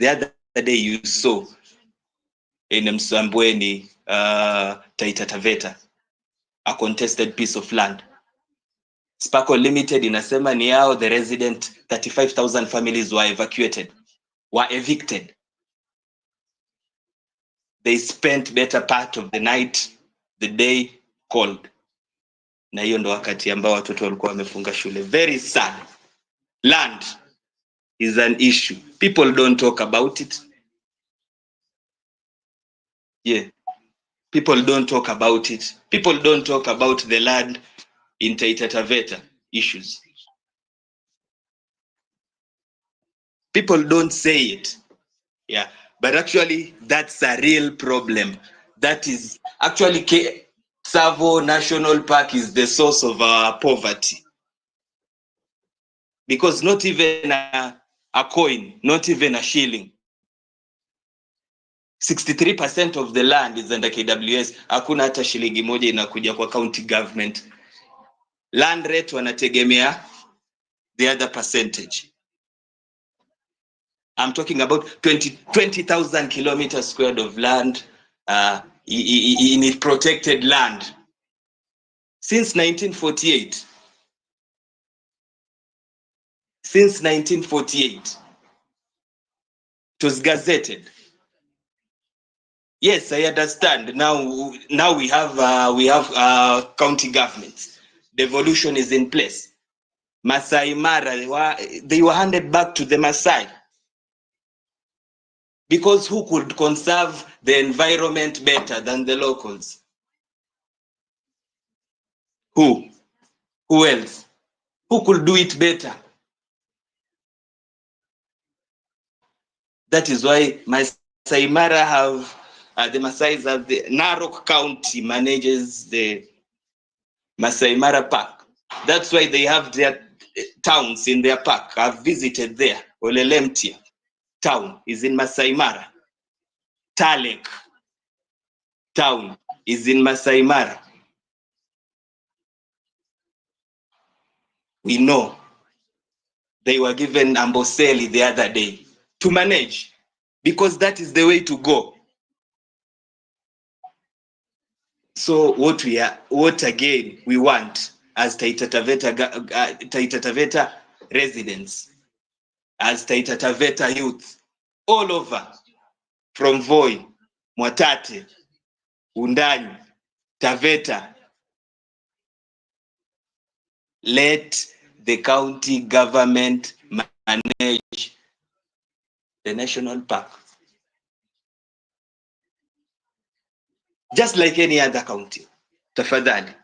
The other day you saw in Msambweni, Taita Taveta, a contested piece of land. Sparkle Limited inasema ni yao, the resident 35,000 families were evicted. They spent better part of the night, the day cold. Na hiyo ndo wakati ambao watoto walikuwa wamefunga shule. Very sad. Land is an issue. People don't talk about it. Yeah. People don't talk about it. People don't talk about the land in Taita Taveta issues. People don't say it. Yeah. But actually, that's a real problem. That is actually Tsavo National Park is the source of our poverty. Because not even a coin, not even a shilling. 63% of the land is under KWS. Hakuna hata shilingi moja inakuja kwa county government. Land rate wanategemea the other percentage. I'm talking about 20,000 kilometers squared of land in protected land since 1948. Since 1948, it was gazetted. Yes, I understand. Now we have county governments. Devolution is in place. Masai Mara, they were handed back to the Masai. Because who could conserve the environment better than the locals? Who? Who else? Who could do it better? That is why Masai Mara have, the Masais have the Narok County manages the Masai Mara Park. That's why they have their towns in their park. I've visited there. Olelemtia town is in Masai Mara. Talek town is in Masai Mara. We know they were given Amboseli the other day to manage, because that is the way to go. So what again we want as Taita Taveta residents, as Taita Taveta youth, all over, from Voi, Mwatate, Undani, Taveta, let the county government manage the national park. Just like any other county. Tafadhali.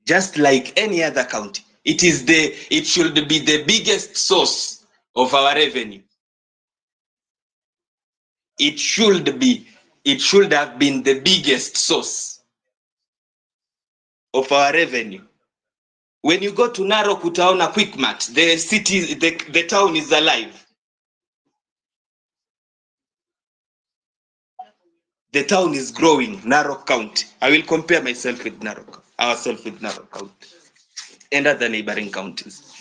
Just like any other county. It should be the biggest source of our revenue. It should have been the biggest source of our revenue. When you go to Narok, utaona Quickmart, the town is alive. The town is growing, Narok County. I will compare ourselves with Narok County and other neighboring counties.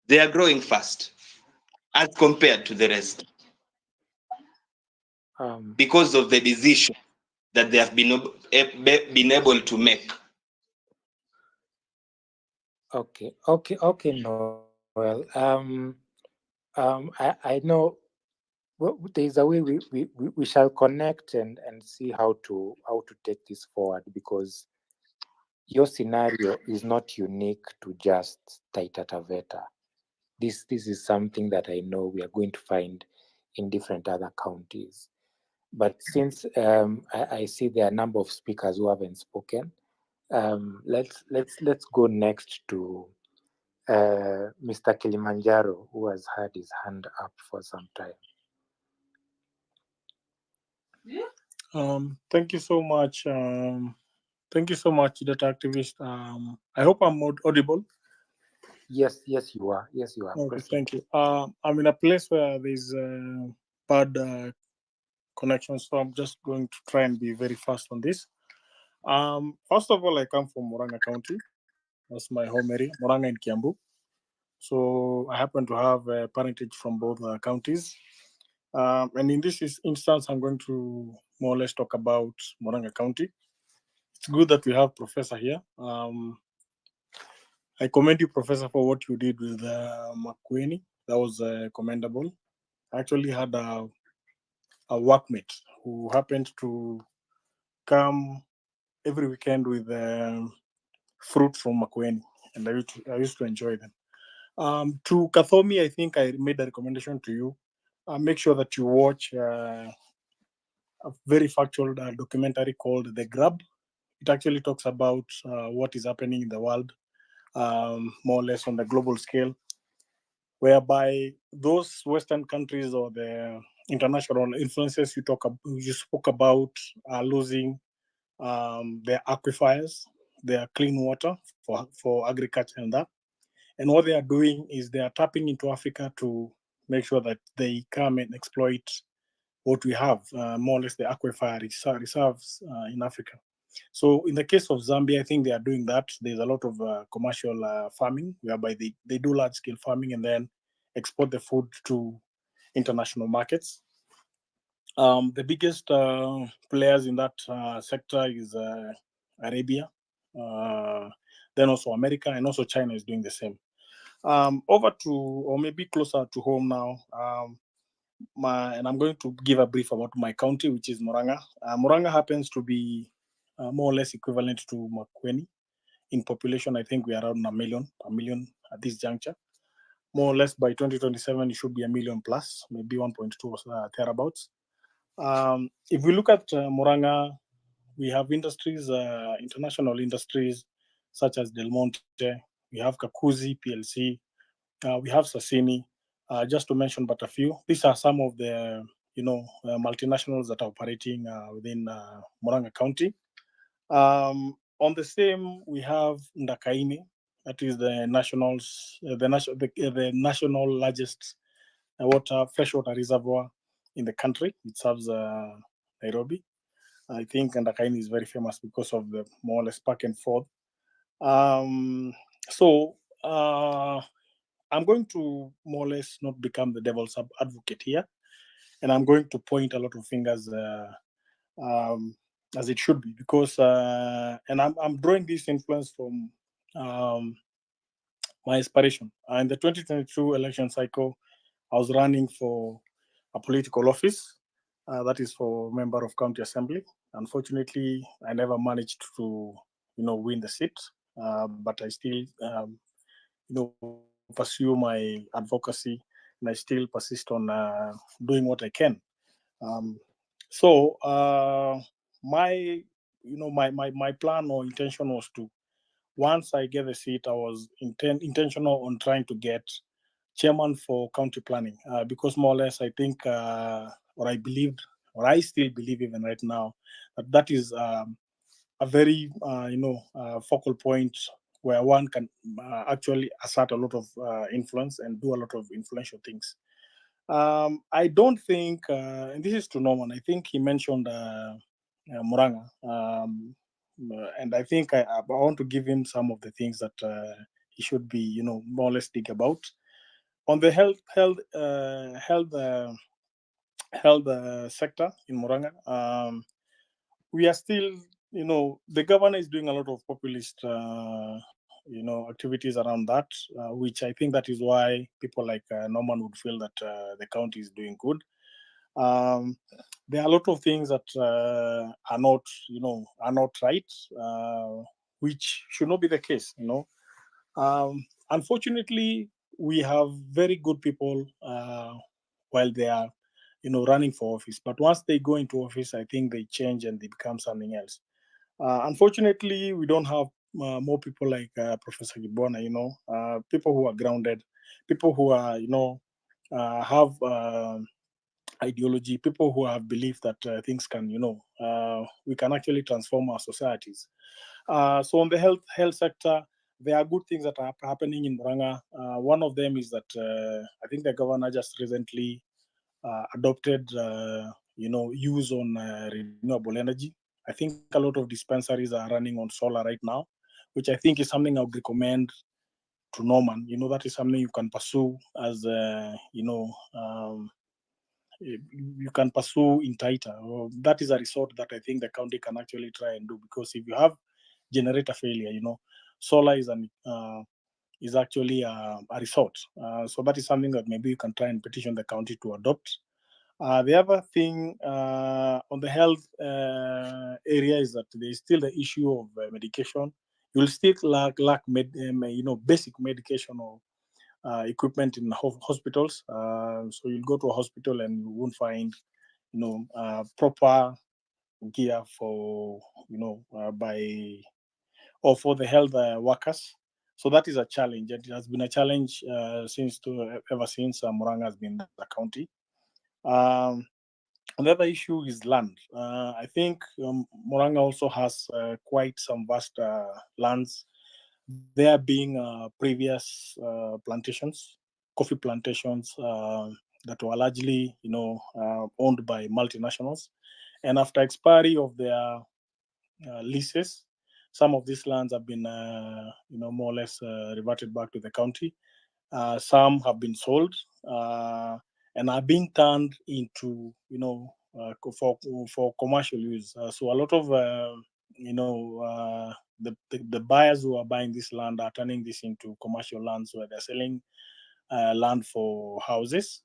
They are growing fast as compared to the rest. Because of the decision that they have been able to make. Okay, Noel. I know there's a way we shall connect and see how to take this forward, because your scenario is not unique to just Taita Taveta. This is something that I know we are going to find in different other counties. But since I see there are a number of speakers who haven't spoken, let's go next to Mr. Kilimanjaro, who has had his hand up for some time. Thank you so much. Thank you so much, data activist. I hope I'm audible. Yes, you are. Okay, thank you. I'm in a place where there's bad connection, so I'm just going to try and be very fast on this. First of all, I come from Murang'a County. That's my home area, Murang'a in Kiambu. So I happen to have parentage from both counties. And in this instance, I'm going to more or less talk about Moranga County. It's good that we have Professor here. I commend you, Professor, for what you did with Makueni. That was commendable. I actually had a workmate who happened to come every weekend with fruit from Makueni, and I used to enjoy them. To Kathomi, I think I made a recommendation to you. Make sure that you watch a very factual documentary called The Grab. It actually talks about what is happening in the world, more or less on the global scale, whereby those Western countries or the international influences you spoke about are losing their aquifers, their clean water for agriculture and that. And what they are doing is they are tapping into Africa to make sure that they come and exploit what we have, more or less the aquifer reserves in Africa. So in the case of Zambia, I think they are doing that. There's a lot of commercial farming whereby they do large scale farming and then export the food to international markets. The biggest players in that sector is Arabia, then also America, and also China is doing the same. Over to, or maybe closer to home now, and I'm going to give a brief about my county, which is Murang'a. Murang'a happens to be more or less equivalent to Makueni. In population, I think we are around a million at this juncture. More or less by 2027, it should be a million plus, maybe 1.2 thereabouts. If we look at Murang'a, we have industries, international industries, such as Del Monte, we have Kakuzi PLC, we have Sasini, just to mention but a few. These are some of the multinationals that are operating within Murang'a County. On the same, we have Ndakaini, that is the national largest freshwater reservoir in the country. It serves Nairobi. I think Ndakaini is very famous because of the more or less back and forth. So I'm going to more or less not become the devil's advocate here, and I'm going to point a lot of fingers as it should be, because and I'm drawing this influence from my aspiration. In the 2022 election cycle, I was running for a political office, that is for member of county assembly. Unfortunately, I never managed to win the seat, but I still pursue my advocacy, and I still persist on doing what I can. So my plan or intention was to, once I get the seat, I was intentional on trying to get chairman for county planning, because more or less I think, or I believed, or I still believe even right now, that is a very focal point where one can actually assert a lot of influence and do a lot of influential things. I don't think, and this is to Norman, I think he mentioned Murang'a, and I think I want to give him some of the things that he should be, more or less think about. On the health sector in Murang'a, we are still, the governor is doing a lot of populist, activities around that, which I think that is why people like Norman would feel that the county is doing good. There are a lot of things that are not right, which should not be the case. Unfortunately, we have very good people while they are, running for office. But once they go into office, I think they change and they become something else. Unfortunately, we don't have more people like Professor Gibona, people who are grounded, people who are, have ideology, people who have belief that things can, we can actually transform our societies. So on the health sector, there are good things that are happening in Murang'a. One of them is that I think the governor just recently adopted, use on renewable energy. I think a lot of dispensaries are running on solar right now, which I think is something I would recommend Norman, that is something you can pursue as you can pursue in Taita. That is a resort that I think the county can actually try and do, because if you have generator failure, solar is actually a resort. So that is something that maybe you can try and petition the county to adopt. The other thing on the health area is that there is still the issue of medication. You will still lack basic medication or equipment in hospitals. So you'll go to a hospital and you won't find, proper gear for, for the health workers. So that is a challenge. It has been a challenge ever since Murang'a has been the county. Another issue is land. I think Murang'a also has quite some vast lands. There being previous plantations, coffee plantations that were largely, owned by multinationals. And after expiry of their leases, some of these lands have been, more or less reverted back to the county. Some have been sold and are being turned into, for commercial use. So a lot of, the buyers who are buying this land are turning this into commercial lands where they're selling land for houses,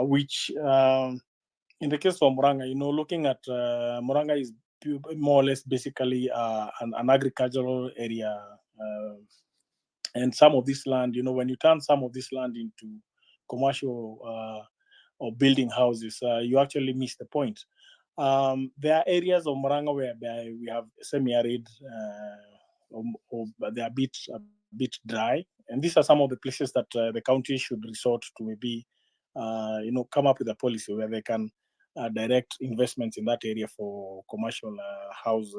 which in the case of Murang'a, looking at Murang'a is more or less basically an agricultural area. And some of this land, when you turn some of this land into commercial or building houses, you actually miss the point. There are areas of Murang'a where we have semi-arid or they are a bit dry. And these are some of the places that the county should resort to maybe, come up with a policy where they can direct investments in that area for commercial house,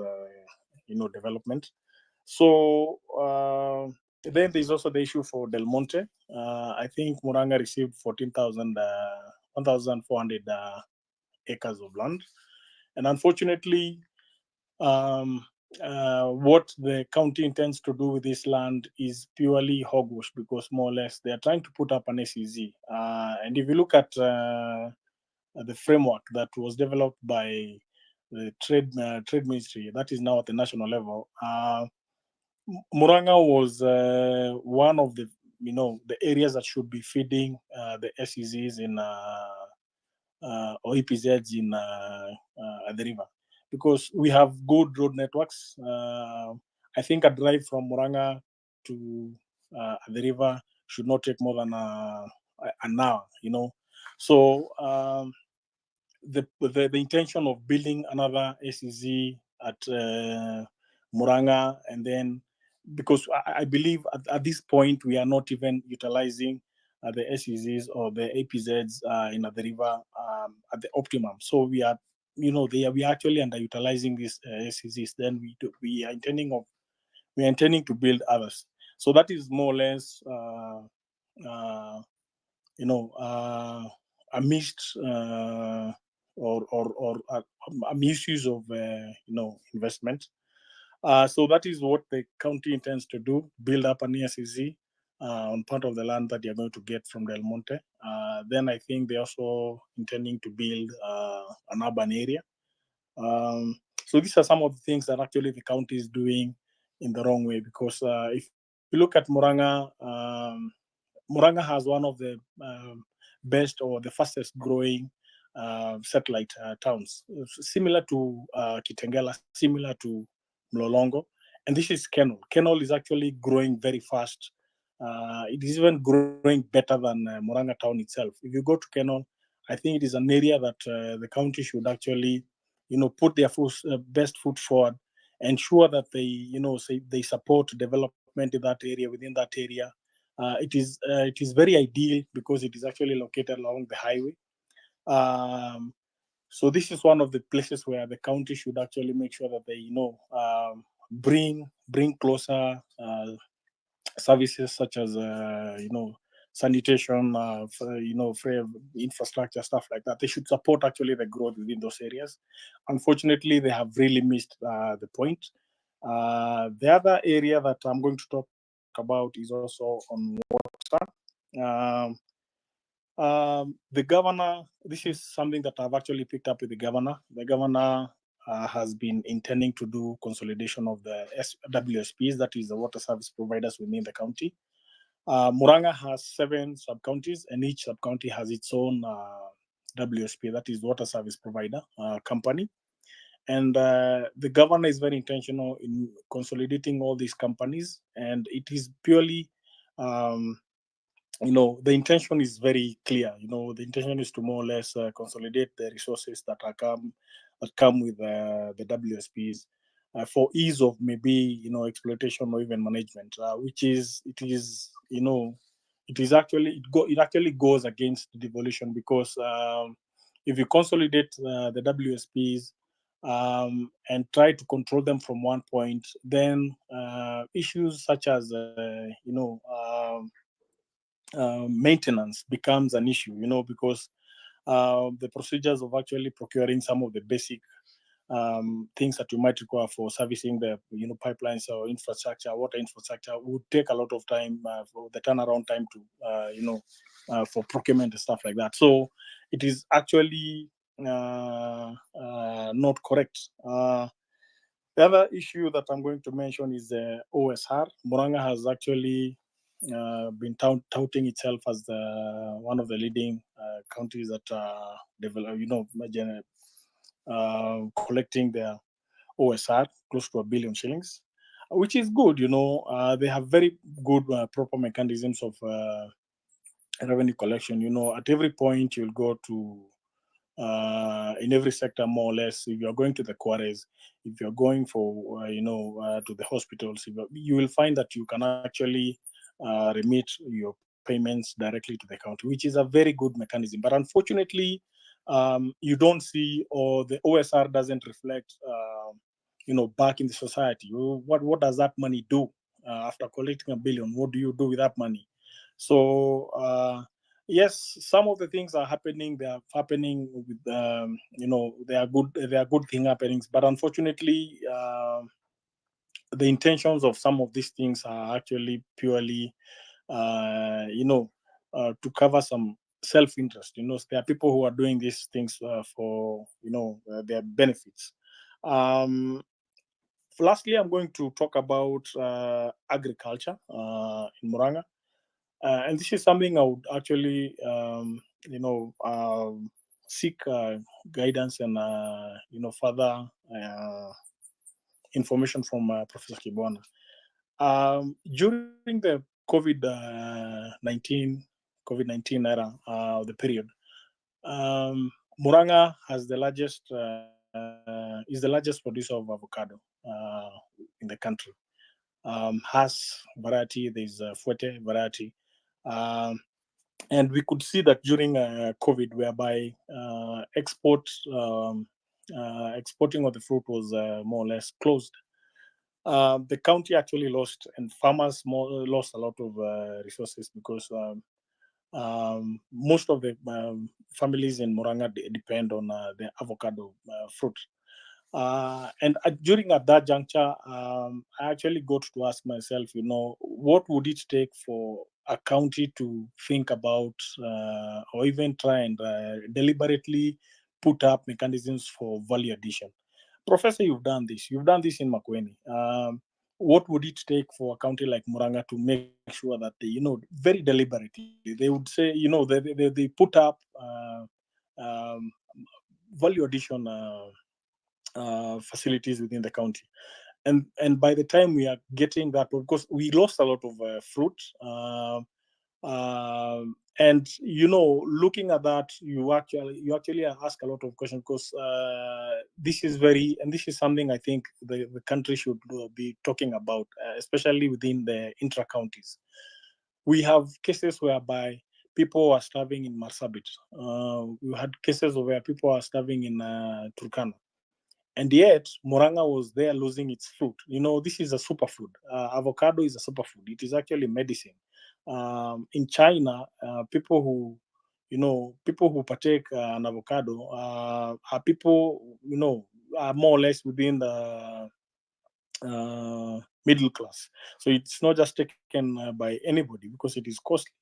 development. So then there's also the issue for Del Monte. I think Murang'a received 1,400 acres of land. And unfortunately, what the county intends to do with this land is purely hogwash, because more or less they are trying to put up an SEZ. And if you look at the framework that was developed by the trade ministry, that is now at the national level, Murang'a was one of the areas that should be feeding the SEZs in or EPZs in the river, because we have good road networks. I think a drive from Murang'a to the river should not take more than an hour. So the intention of building another SEZ at Murang'a, and then because I believe at this point we are not even utilizing the SEZs or the APZs in the river at the optimum. So we are, we are actually underutilizing these SEZs. Then we are intending to build others. So that is more or less, a mixed or a misuse of investment. So that is what the county intends to do: build up an SEZ on part of the land that you're going to get from Del Monte. Then I think they're also intending to build an urban area. So these are some of the things that actually the county is doing in the wrong way, because if you look at Murang'a, Murang'a has one of the best or the fastest growing satellite towns, similar to Kitengela, similar to Mlolongo, and this is Kenol. Kenol is actually growing very fast. It is even growing better than Murang'a town itself. If you go to Kenol, I think it is an area that the county should actually, put their best foot forward, ensure that they support development in that area, within that area. It is very ideal because it is actually located along the highway. So this is one of the places where the county should actually make sure that they, bring closer services such as, sanitation, free infrastructure, stuff like that. They should support actually the growth within those areas. Unfortunately, they have really missed the point. The other area that I'm going to talk about is also on water. The governor, this is something that I've actually picked up with the governor. The governor has been intending to do consolidation of the WSPs, that is the water service providers within the county. Muranga has 7 sub-counties, and each sub-county has its own WSP, that is water service provider company. And the governor is very intentional in consolidating all these companies, and it is purely the intention is very clear. The intention is to more or less consolidate the resources that come with the WSPs for ease of maybe exploitation or even management, it actually goes against the devolution, because if you consolidate the WSPs and try to control them from one point, then issues such as maintenance becomes an issue, because the procedures of actually procuring some of the basic things that you might require for servicing the pipelines or infrastructure, water infrastructure, would take a lot of time for the turnaround time to for procurement and stuff like that. So it is actually not correct. The other issue that I'm going to mention is the OSR. Muranga has actually been touting itself as one of the leading counties that are collecting their OSR, close to 1 billion shillings, which is good. They have very good proper mechanisms of revenue collection. At every point you'll go to in every sector, more or less, if you're going to the quarries, if you're going for to the hospitals, you will find that you can actually remit your payments directly to the county, which is a very good mechanism. But unfortunately, you don't see, or the OSR doesn't reflect back in the society. What does that money do after collecting 1 billion? What do you do with that money? So yes, some of the things are happening. They are happening with they are good thing happenings, but unfortunately, the intentions of some of these things are actually purely to cover some self-interest. There are people who are doing these things for their benefits. Lastly, I'm going to talk about agriculture in Muranga. And this is something I would actually, seek guidance and, further information from Professor Kibwana. During the COVID-19 era, the period, Muranga has is the largest producer of avocado in the country. Has variety, there's a Fuerte variety. And we could see that during COVID, whereby exporting of the fruit was more or less closed. The county actually lost, and farmers lost a lot of resources, because most of the families in Muranga depend on the avocado fruit. And during at that juncture, I actually got to ask myself, what would it take for a county to think about or even try and deliberately put up mechanisms for value addition? Professor, you've done this. You've done this in Makueni. What would it take for a county like Muranga to make sure that they, very deliberately, they would say, they put up value addition facilities within the county, and by the time we are getting that, of course, we lost a lot of fruit, and looking at that, you actually ask a lot of questions, because this is something I think the country should be talking about, especially within the intra counties. We have cases whereby people are starving in Marsabit. We had cases where people are starving in Turkana. And yet, Muranga was there losing its fruit. This is a superfood. Avocado is a superfood. It is actually medicine. In China, people who partake an avocado are people, are more or less within the middle class. So it's not just taken by anybody because it is costly.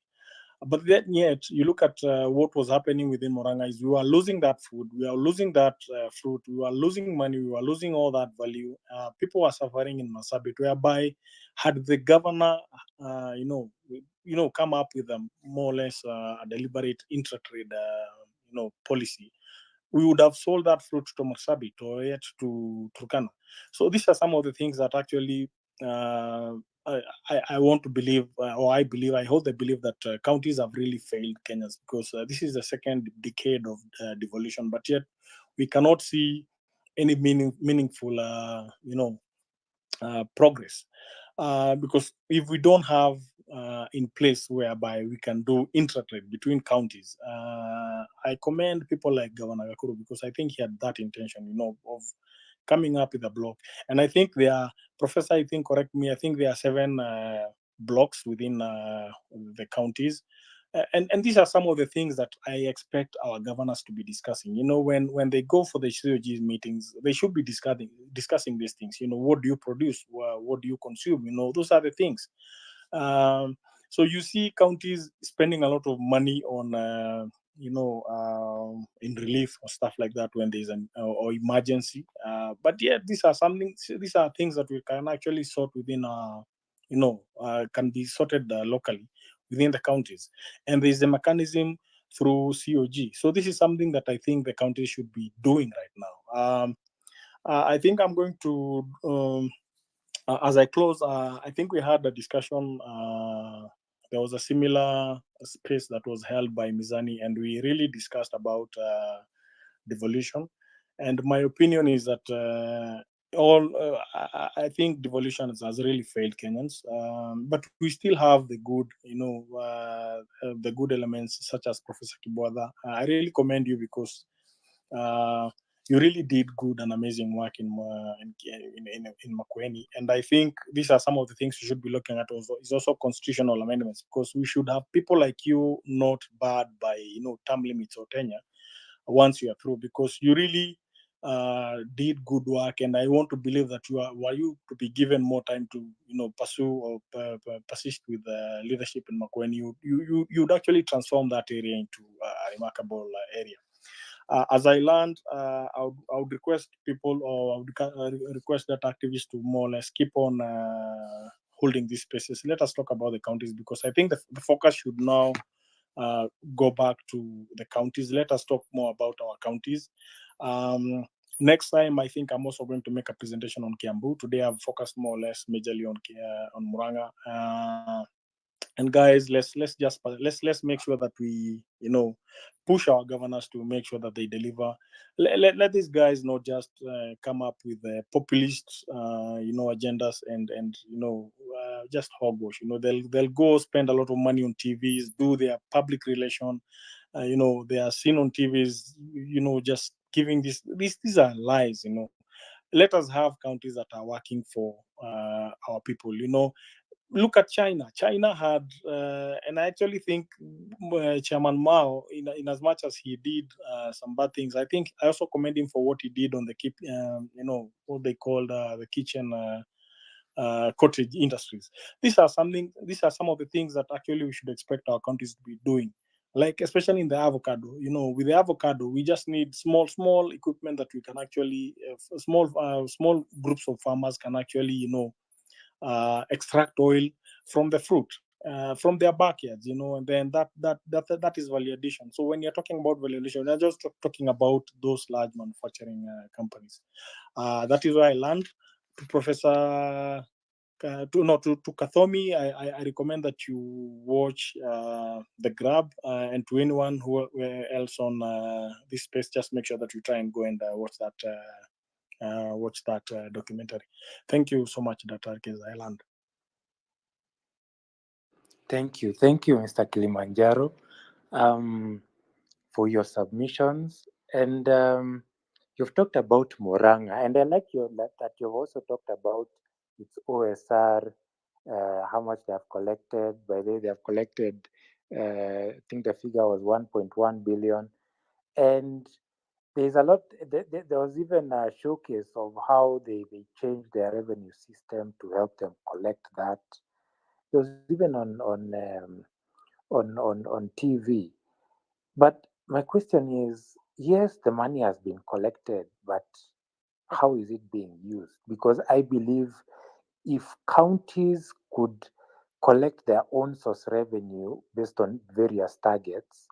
But then yet, you look at what was happening within Moranga is we were losing that food, we are losing that fruit, we were losing money, we were losing all that value. People were suffering in Masabit, whereby had the governor, come up with a more or less a deliberate intra-trade, policy, we would have sold that fruit to Marsabit or yet to Turkana. So these are some of the things that actually uh, I want to believe, or I believe, I hope they believe that counties have really failed Kenyans because this is the second decade of devolution, but yet we cannot see any meaningful, progress. Because if we don't have in place whereby we can do intra-trade between counties, I commend people like Governor Gakuru because I think he had that intention, of coming up with a block. And I think there are, Professor, I think, correct me, I think there are 7 blocks within the counties. And these are some of the things that I expect our governors to be discussing. When they go for the COG meetings, they should be discussing these things. What do you produce? What do you consume? Those are the things. So you see counties spending a lot of money on, in relief or stuff like that when there's an or emergency. But yeah, these are things that we can actually sort within can be sorted locally within the counties, and there's a mechanism through COG. So this is something that I think the county should be doing right now. I think I'm going to, as I close, I think we had a discussion. There was a similar space that was held by Mizani, and we really discussed about devolution. And my opinion is that I think devolution has really failed Kenyans, but we still have the good, the good elements such as Professor Kibwada. I really commend you because you really did good and amazing work in Makueni, and I think these are some of the things we should be looking at. Also, is also constitutional amendments because we should have people like you not barred by term limits or tenure once you are through, because you really did good work, and I want to believe that were you to be given more time to pursue or persist with leadership in Makueni, you would actually transform that area into a remarkable area. As I learned, I would request people, or I would request that activists to more or less keep on holding these spaces. Let us talk about the counties, because I think the focus should now go back to the counties. Let us talk more about our counties. Next time, I think I'm also going to make a presentation on Kiambu. Today, I've focused more or less majorly on Muranga. And guys, let's make sure that we push our governors to make sure that they deliver. Let these guys not just come up with populist agendas and just hogwash. They'll go spend a lot of money on TVs, do their public relation. They are seen on TVs. Just giving these are lies. Let us have counties that are working for our people. Look at China. China had, and I actually think Chairman Mao, in as much as he did some bad things, I think I also commend him for what he did on the what they called the kitchen cottage industries. These are some of the things that actually we should expect our countries to be doing. Like especially in the avocado, with the avocado, we just need small equipment that we can actually, small groups of farmers can actually, extract oil from the fruit, from their backyards, and then that is value addition. So when you're talking about value addition, you're just talking about those large manufacturing companies. That is why I learned to Professor to Kathomi. I recommend that you watch The Grab, and to anyone who else on this space, just make sure that you try and go and watch that documentary. Thank you so much, Dr. Arkez Island. Thank you, Mr. Kilimanjaro, for your submissions. And you've talked about Moranga, and I like that you've also talked about its OSR, how much they have collected. By the way, they have collected, I think the figure was 1.1 billion. And there's a lot. There was even a showcase of how they changed their revenue system to help them collect that. It was even on TV. But my question is, yes, the money has been collected, but how is it being used? Because I believe if counties could collect their own source revenue based on various targets,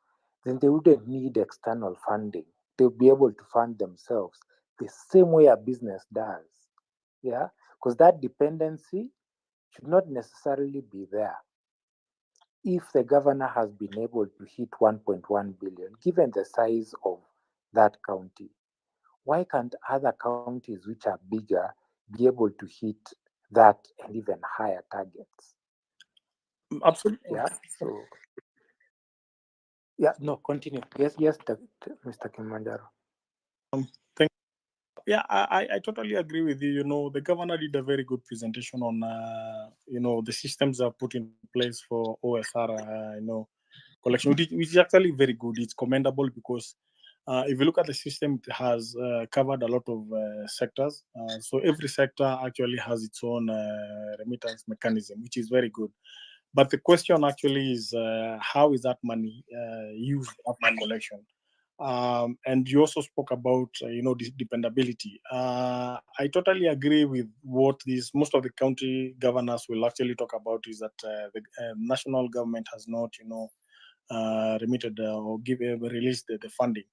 then they wouldn't need external funding. They'll be able to fund themselves the same way a business does. Yeah, because that dependency should not necessarily be there. If the governor has been able to hit 1.1 billion, given the size of that county, why can't other counties which are bigger be able to hit that and even higher targets? Absolutely. Yeah. So yeah, no, continue. Yes, Mr. Kilimanjaro. Thank Yeah, I totally agree with you. The governor did a very good presentation on, the systems are put in place for OSR, collection, which is actually very good. It's commendable because if you look at the system, it has covered a lot of sectors. So every sector actually has its own remittance mechanism, which is very good. But the question actually is, how is that money used after collection? And you also spoke about dependability. I totally agree with what most of the county governors will actually talk about, is that the national government has not remitted or released the funding.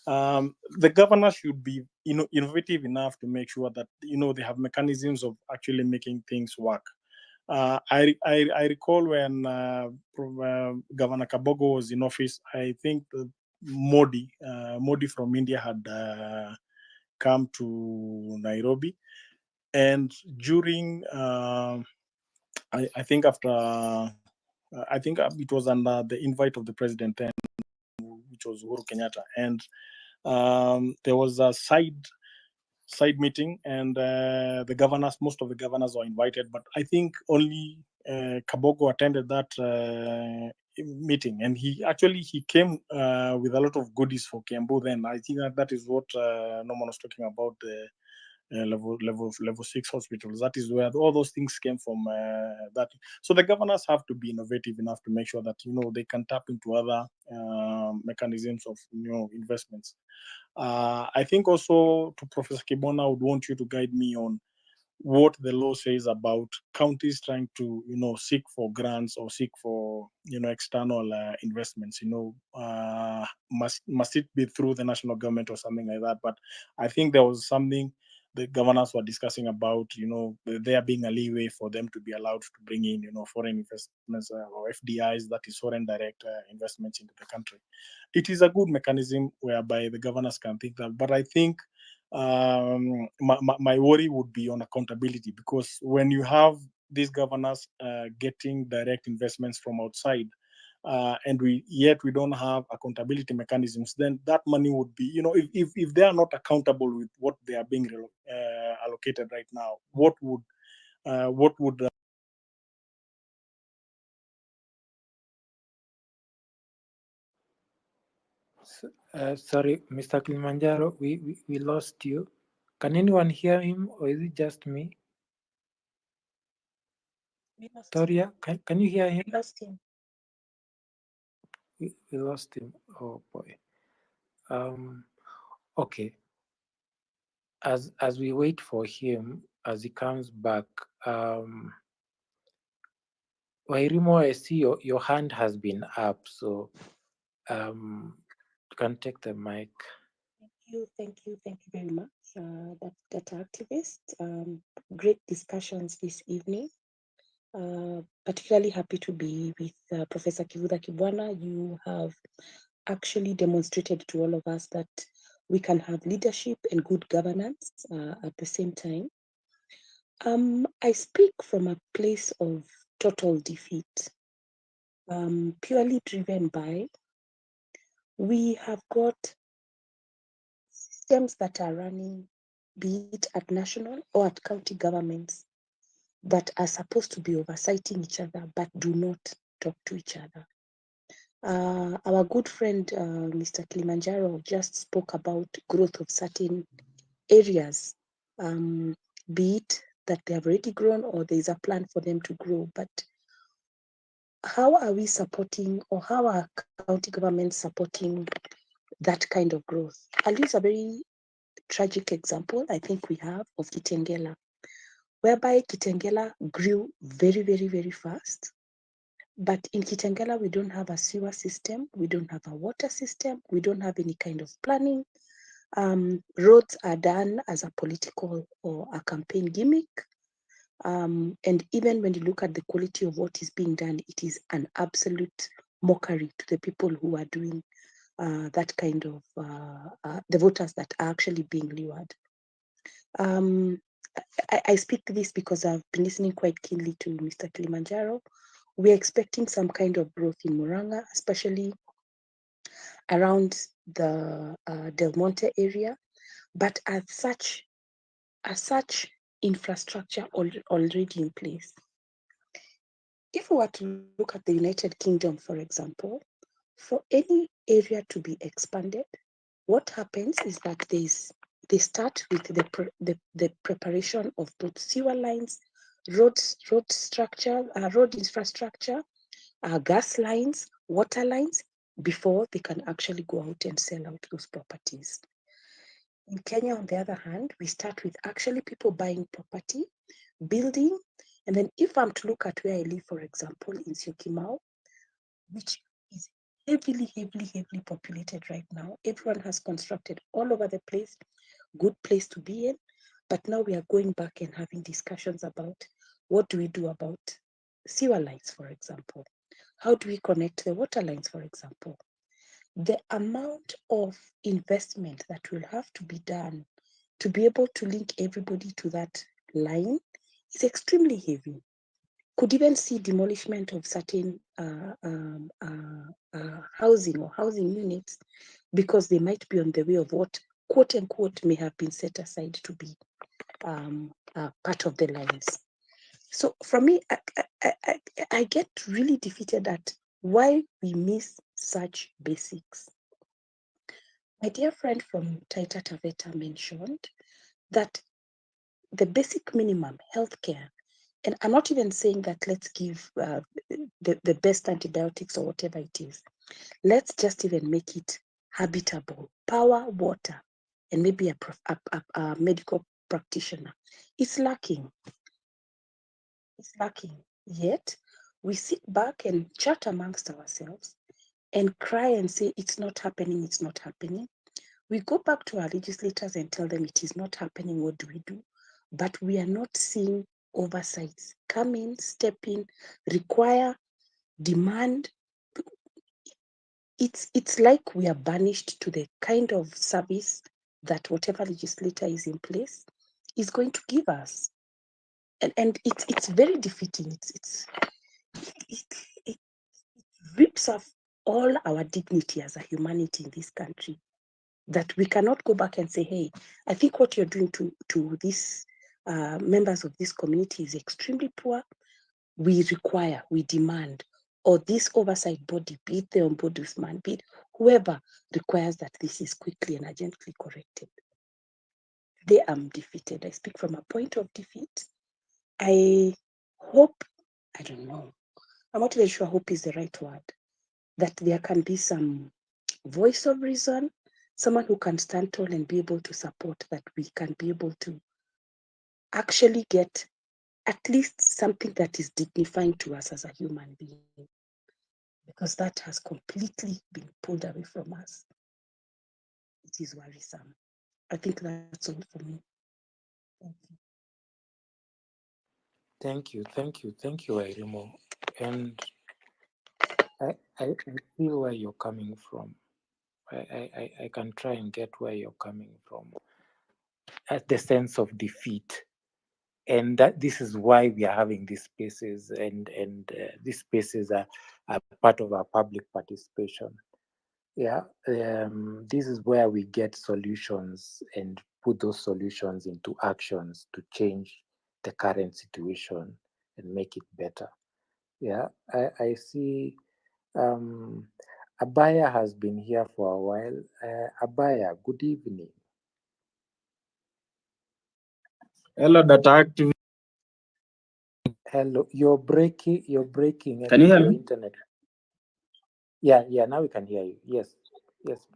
The governor should be innovative enough to make sure that they have mechanisms of actually making things work. I recall when Governor Kabogo was in office. I think Modi from India had come to Nairobi, and during I think after I think it was under the invite of the president then, which was Uhuru Kenyatta, and there was a side meeting, and most of the governors were invited, but I think only Kabogo attended that meeting, and he came with a lot of goodies for Kiambu. Then I think that is what Norman was talking about, the level 6 hospitals. That is where all those things came from. That so the governors have to be innovative enough to make sure that they can tap into other mechanisms of investments. I think also, to Professor Kibona, I would want you to guide me on what the law says about counties trying to seek for grants or seek for external investments. Must it be through the national government or something like that? But I think there was something the governors were discussing about, there being a leeway for them to be allowed to bring in foreign investments or FDIs, that is foreign direct investments into the country. It is a good mechanism whereby the governors can think that, but I think my worry would be on accountability, because when you have these governors getting direct investments from outside, and we don't have accountability mechanisms, then that money would be, if they are not accountable with what they are being allocated right now, what would Sorry, Mr. Kilimanjaro, we lost you. Can anyone hear him, or is it just me? Toria, can you hear him? We lost him. We lost him. Oh boy. Okay. As we wait for him, as he comes back, Wairimo, I see your hand has been up, so you can take the mic. Thank you very much, that data activist. Great discussions this evening. Particularly happy to be with Professor Kivuda Kibwana. You have actually demonstrated to all of us that we can have leadership and good governance at the same time. I speak from a place of total defeat, purely driven by we have got systems that are running, be it at national or at county governments, that are supposed to be oversighting each other but do not talk to each other. Our good friend, Mr. Kilimanjaro, just spoke about growth of certain areas, be it that they have already grown or there is a plan for them to grow. But how are we supporting, or how are county governments supporting that kind of growth? I'll use a very tragic example I think we have of Kitengela, whereby Kitengela grew very, very, very fast. But in Kitengela, we don't have a sewer system, we don't have a water system, we don't have any kind of planning. Roads are done as a political or a campaign gimmick. And even when you look at the quality of what is being done, it is an absolute mockery to the people who are doing that kind of, the voters that are actually being lured. I speak this because I've been listening quite keenly to Mr. Kilimanjaro. We're expecting some kind of growth in Muranga, especially around the Del Monte area, but as such infrastructure already in place. If we were to look at the United Kingdom, for example, for any area to be expanded, what happens is that they start with the preparation of both sewer lines, road infrastructure, gas lines, water lines, before they can actually go out and sell out those properties. In Kenya, on the other hand, we start with actually people buying property, building, and then if I'm to look at where I live, for example, in Syokimau, which is heavily populated right now. Everyone has constructed all over the place, good place to be in. But now we are going back and having discussions about what do we do about sewer lines, for example? How do we connect the water lines, for example? The amount of investment that will have to be done to be able to link everybody to that line is extremely heavy. Could even see demolishment of certain housing or housing units because they might be on the way of what, quote unquote, may have been set aside to be part of the lines. So for me, I get really defeated at why we miss such basics. My dear friend from Taita Taveta mentioned that the basic minimum healthcare, and I'm not even saying that let's give the best antibiotics or whatever it is. Let's just even make it habitable, power, water, and maybe a medical practitioner. It's lacking. It's lacking. Yet, we sit back and chat amongst ourselves and cry and say, it's not happening, it's not happening. We go back to our legislators and tell them it is not happening, what do we do? But we are not seeing oversights come in, step in, require, demand. It's like we are banished to the kind of service that whatever legislator is in place is going to give us. And it's very defeating. It rips off all our dignity as a humanity in this country, that we cannot go back and say, hey, I think what you're doing to these members of this community is extremely poor. We require, we demand, or this oversight body, be it the ombudsman, be it whoever, requires that this is quickly and urgently corrected. They are defeated. I speak from a point of defeat. I hope, I don't know, I'm not even sure hope is the right word, that there can be some voice of reason, someone who can stand tall and be able to support, that we can be able to actually get at least something that is dignifying to us as a human being, because that has completely been pulled away from us. It is worrisome. I think that's all for me. Thank you. Thank you, Wairimu. And I feel where you're coming from. I can try and get where you're coming from. At the sense of defeat. And that this is why we are having these spaces, and these spaces are part of our public participation. Yeah, this is where we get solutions and put those solutions into actions to change the current situation and make it better. Yeah, I see. Abaya has been here for a while. Abaya, good evening. Hello, data active. Hello, you're breaking. I Can you think hear your me? internet. Yeah, now we can hear you. Yes,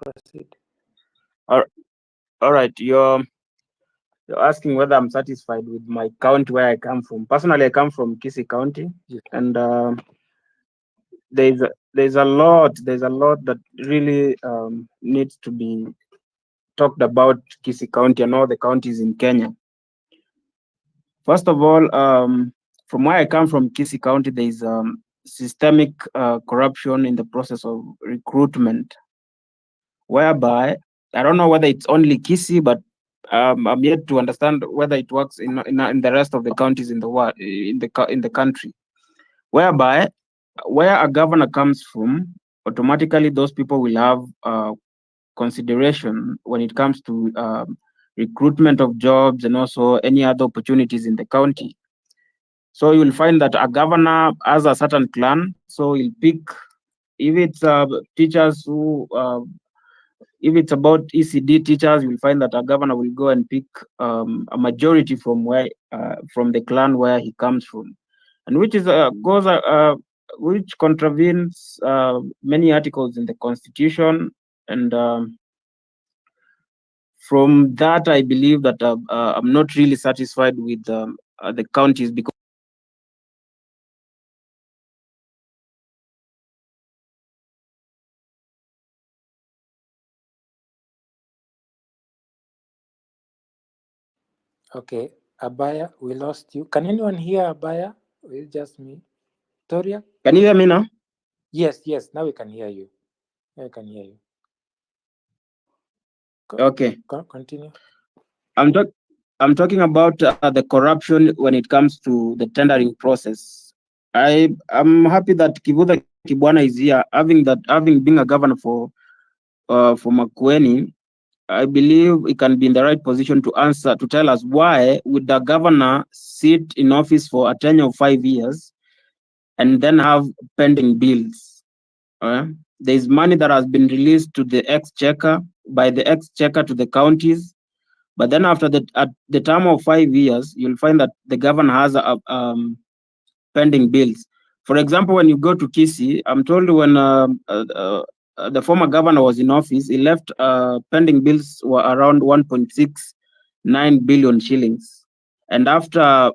proceed. All right. You're asking whether I'm satisfied with my county where I come from. Personally, I come from Kisii County, Yes. and there's a lot that really needs to be talked about Kisii County and all the counties in Kenya. First of all, from where I come from, Kisii County, there is systemic corruption in the process of recruitment, whereby I don't know whether it's only Kisii, but I'm yet to understand whether it works in the rest of the counties in the world, in the country, whereby where a governor comes from, automatically those people will have consideration when it comes to recruitment of jobs and also any other opportunities in the county. So you'll find that a governor has a certain clan, so he'll pick, if it's teachers who if it's about ECD teachers, you'll find that a governor will go and pick a majority from from the clan where he comes from, and which contravenes many articles in the constitution. And from that, I believe that I'm not really satisfied with the counties, because Okay, Abaya, we lost you. Can anyone hear Abaya? Or is it just me? Toria? can you hear me now? Yes, now we can hear you. I can hear you. Okay. Continue. I'm talking about the corruption when it comes to the tendering process. I'm happy that Kivutha Kibwana is here, having been a governor for Makueni. I believe he can be in the right position to tell us why would the governor sit in office for a tenure of 5 years and then have pending bills. There's money that has been released to the exchequer, by the exchequer to the counties. But then after at the term of 5 years, you'll find that the governor has pending bills. For example, when you go to Kisii, I'm told when the former governor was in office, he left pending bills were around 1.69 billion shillings. And after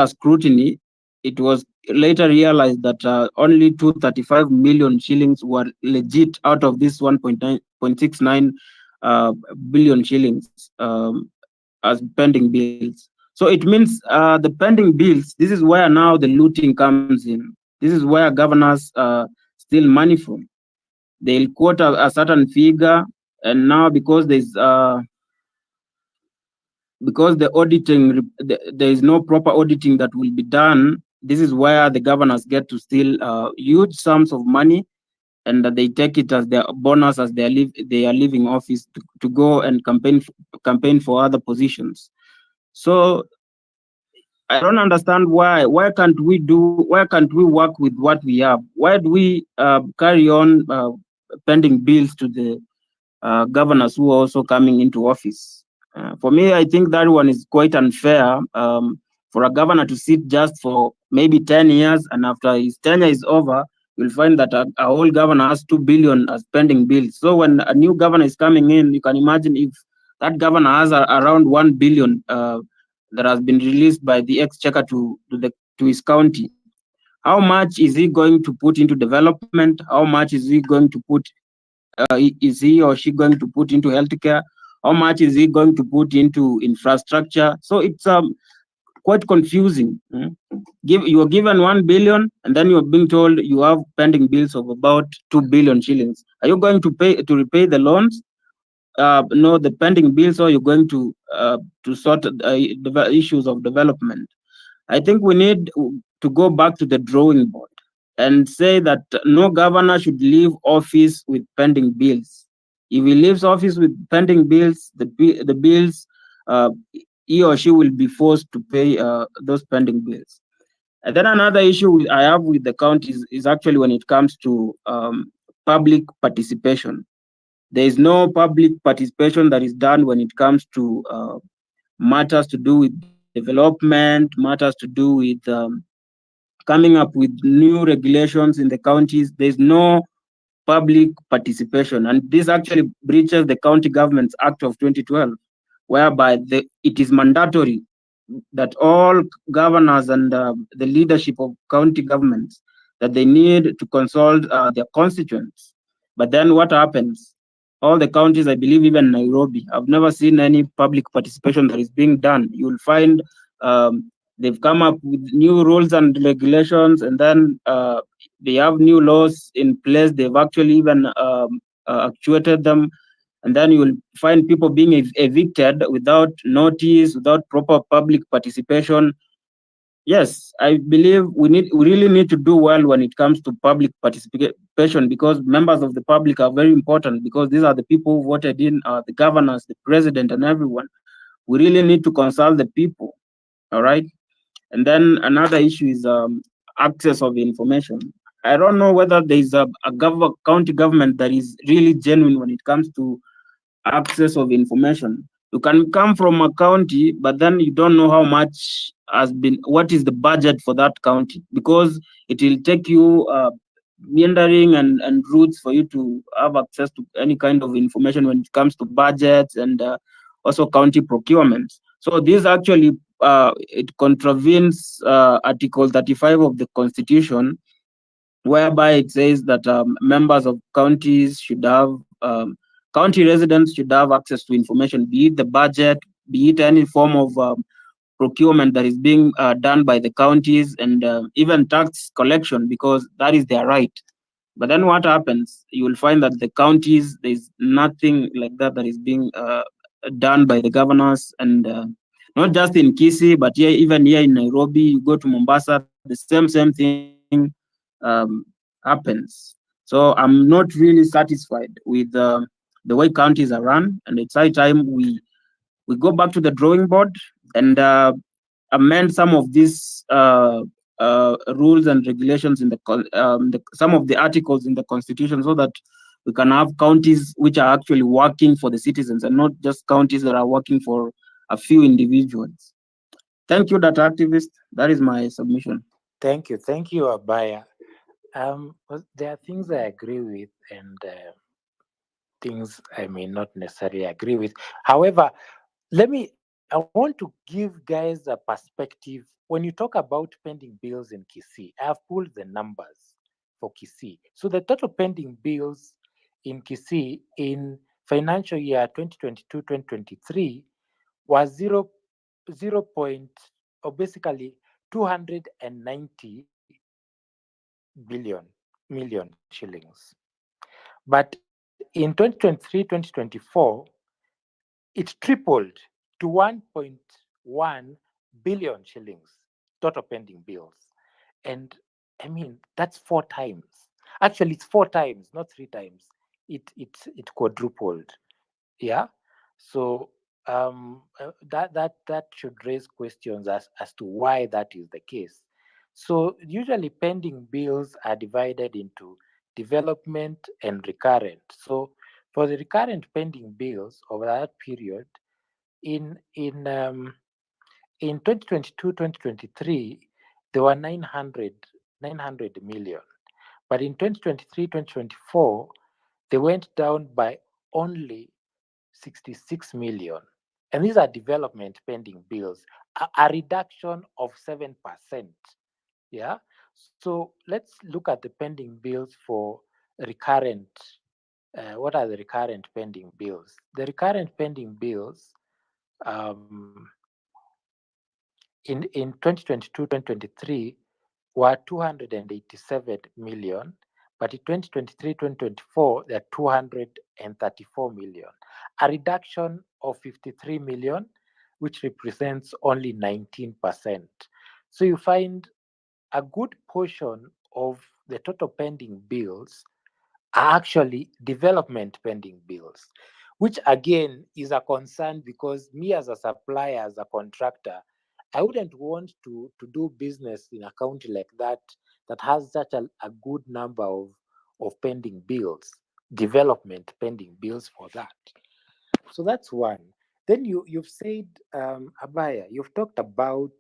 scrutiny, it was later realized that only 235 million shillings were legit out of this 1.69 billion shillings as pending bills. So it means the pending bills, this is where now the looting comes in. This is where governors steal money from. They'll quote a certain figure, and now because the auditing, there is no proper auditing that will be done. This is where the governors get to steal huge sums of money, and they take it as their bonus as they are leaving office to go and campaign for other positions. So I don't understand why can't we work with what we have? Why do we carry on pending bills to the governors who are also coming into office? For me, I think that one is quite unfair for a governor to sit just for maybe 10 years, and after his tenure is over, you'll find that a whole governor has 2 billion as pending bills. So when a new governor is coming in, you can imagine if that governor has around 1 billion that has been released by the exchequer to his county. How much is he going to put into development? How much is he going to put? Is he or she going to put into healthcare? How much is he going to put into infrastructure? So it's quite confusing. You are given 1 billion, and then you are being told you have pending bills of about 2 billion shillings. Are you going to repay the loans? No, the pending bills, or you're going to sort the issues of development. I think we need to go back to the drawing board and say that no governor should leave office with pending bills. If he leaves office with pending bills, the bills he or she will be forced to pay those pending bills. And then another issue I have with the counties is actually when it comes to public participation. There is no public participation that is done when it comes to matters to do with development, matters to do with coming up with new regulations in the counties. There's no public participation, and this actually breaches the County Governments Act of 2012, whereby it is mandatory that all governors and the leadership of county governments that they need to consult their constituents. But then what happens? All the counties, I believe even Nairobi, I've never seen any public participation that is being done. You'll find they've come up with new rules and regulations, and then they have new laws in place. They've actually even actuated them, and then you will find people being evicted without notice, without proper public participation. Yes, I believe we really need to do well when it comes to public participation, because members of the public are very important, because these are the people who voted in the governors, the president, and everyone. We really need to consult the people. All right. And then another issue is access of information. I don't know whether there is a county government that is really genuine when it comes to access of information. You can come from a county, but then you don't know how much what is the budget for that county, because it will take you meandering and routes for you to have access to any kind of information when it comes to budgets and also county procurement. So this actually it contravenes Article 35 of the Constitution, whereby it says that members of counties should have county residents should have access to information, be it the budget, be it any form of procurement that is being done by the counties, and even tax collection, because that is their right. But then what happens? You will find that the counties, there's nothing like that is being done by the governors, and not just in Kisii, but even here in Nairobi, you go to Mombasa, the same thing happens. So I'm not really satisfied with the way counties are run, and it's high time we go back to the drawing board and amend some of these rules and regulations in some of the articles in the Constitution, so that we can have counties which are actually working for the citizens, and not just counties that are working for a few individuals. Thank you, data activist. That is my submission. Thank you, Abaya. There are things I agree with, and things I may not necessarily agree with. However, I want to give guys a perspective. When you talk about pending bills in Kisii, I have pulled the numbers for Kisii. So the total pending bills in Kisii in financial year 2022-2023 was basically 290 million shillings. But in 2023-2024, it tripled to 1.1 billion shillings total pending bills. And I mean, that's 4 times. Actually, it's 4 times, not 3 times. It quadrupled. Yeah. So that should raise questions as to why that is the case. So usually pending bills are divided into development and recurrent. So for the recurrent pending bills over that period, in 2022-2023, there were 900 million. But in 2023-2024, they went down by only 66 million. And these are development pending bills, a reduction of 7%. Yeah. So let's look at the pending bills for recurrent. What are the recurrent pending bills? The recurrent pending bills in 2022-2023 were 287 million, but in 2023-2024 they're 234 million, a reduction of 53 million, which represents only 19%. So you find a good portion of the total pending bills are actually development pending bills, which again is a concern, because me as a supplier, as a contractor, I wouldn't want to do business in a county like that has such a good number of pending bills, development pending bills for that. So that's one. Then you've said, Abaya, you've talked about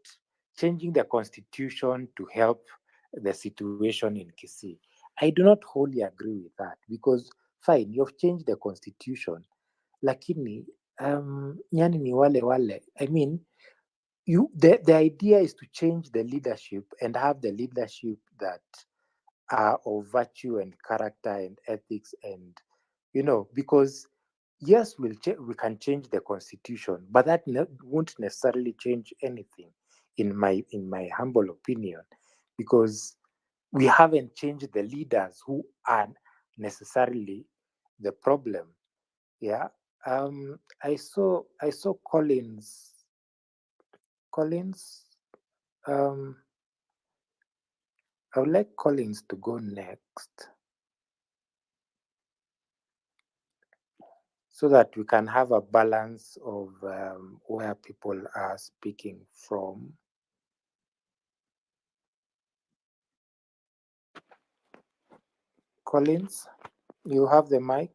changing the constitution to help the situation in Kisii. I do not wholly agree with that, because fine, you've changed the constitution, lakini yani ni wale wale. I mean, the idea is to change the leadership and have the leadership that are of virtue and character and ethics, and because yes, we can change the constitution, but that won't necessarily change anything, in my humble opinion, because we haven't changed the leaders who are necessarily the problem. Yeah. I saw Collins. I would like Collins to go next, so that we can have a balance of where people are speaking from. Collins, you have the mic.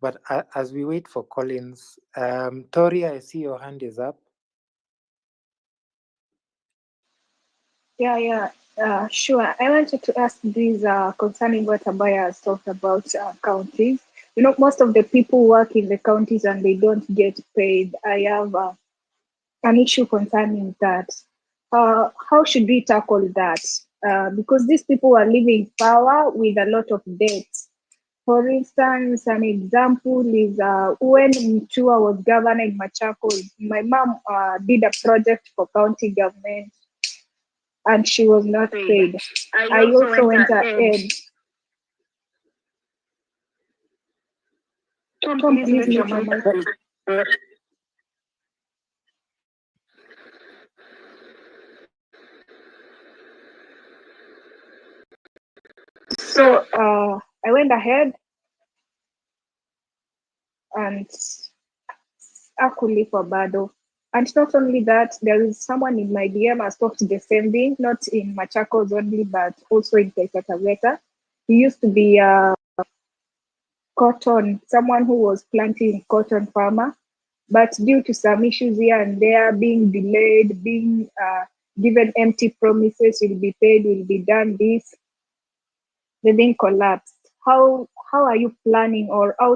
But as we wait for Collins, Tori, I see your hand is up. Yeah, sure. I wanted to ask this concerning what Abaya has talked about counties. Most of the people work in the counties and they don't get paid. I have an issue concerning that. How should we tackle that? Because these people are living power with a lot of debt. For instance, an example is when Mtua was governing Machakos, my mom did a project for county government and she was not paid. I also went ahead. Tom, please mute your mic. So I went ahead and Akuli for Bado. And not only that, there is someone in my DM has talked the same thing, not in Machakos only, but also in Kaitata. He used to be a someone who was planting cotton farmer, but due to some issues here and there, being delayed, being given empty promises, will be paid, will be done this, the thing collapsed. How are you planning, or how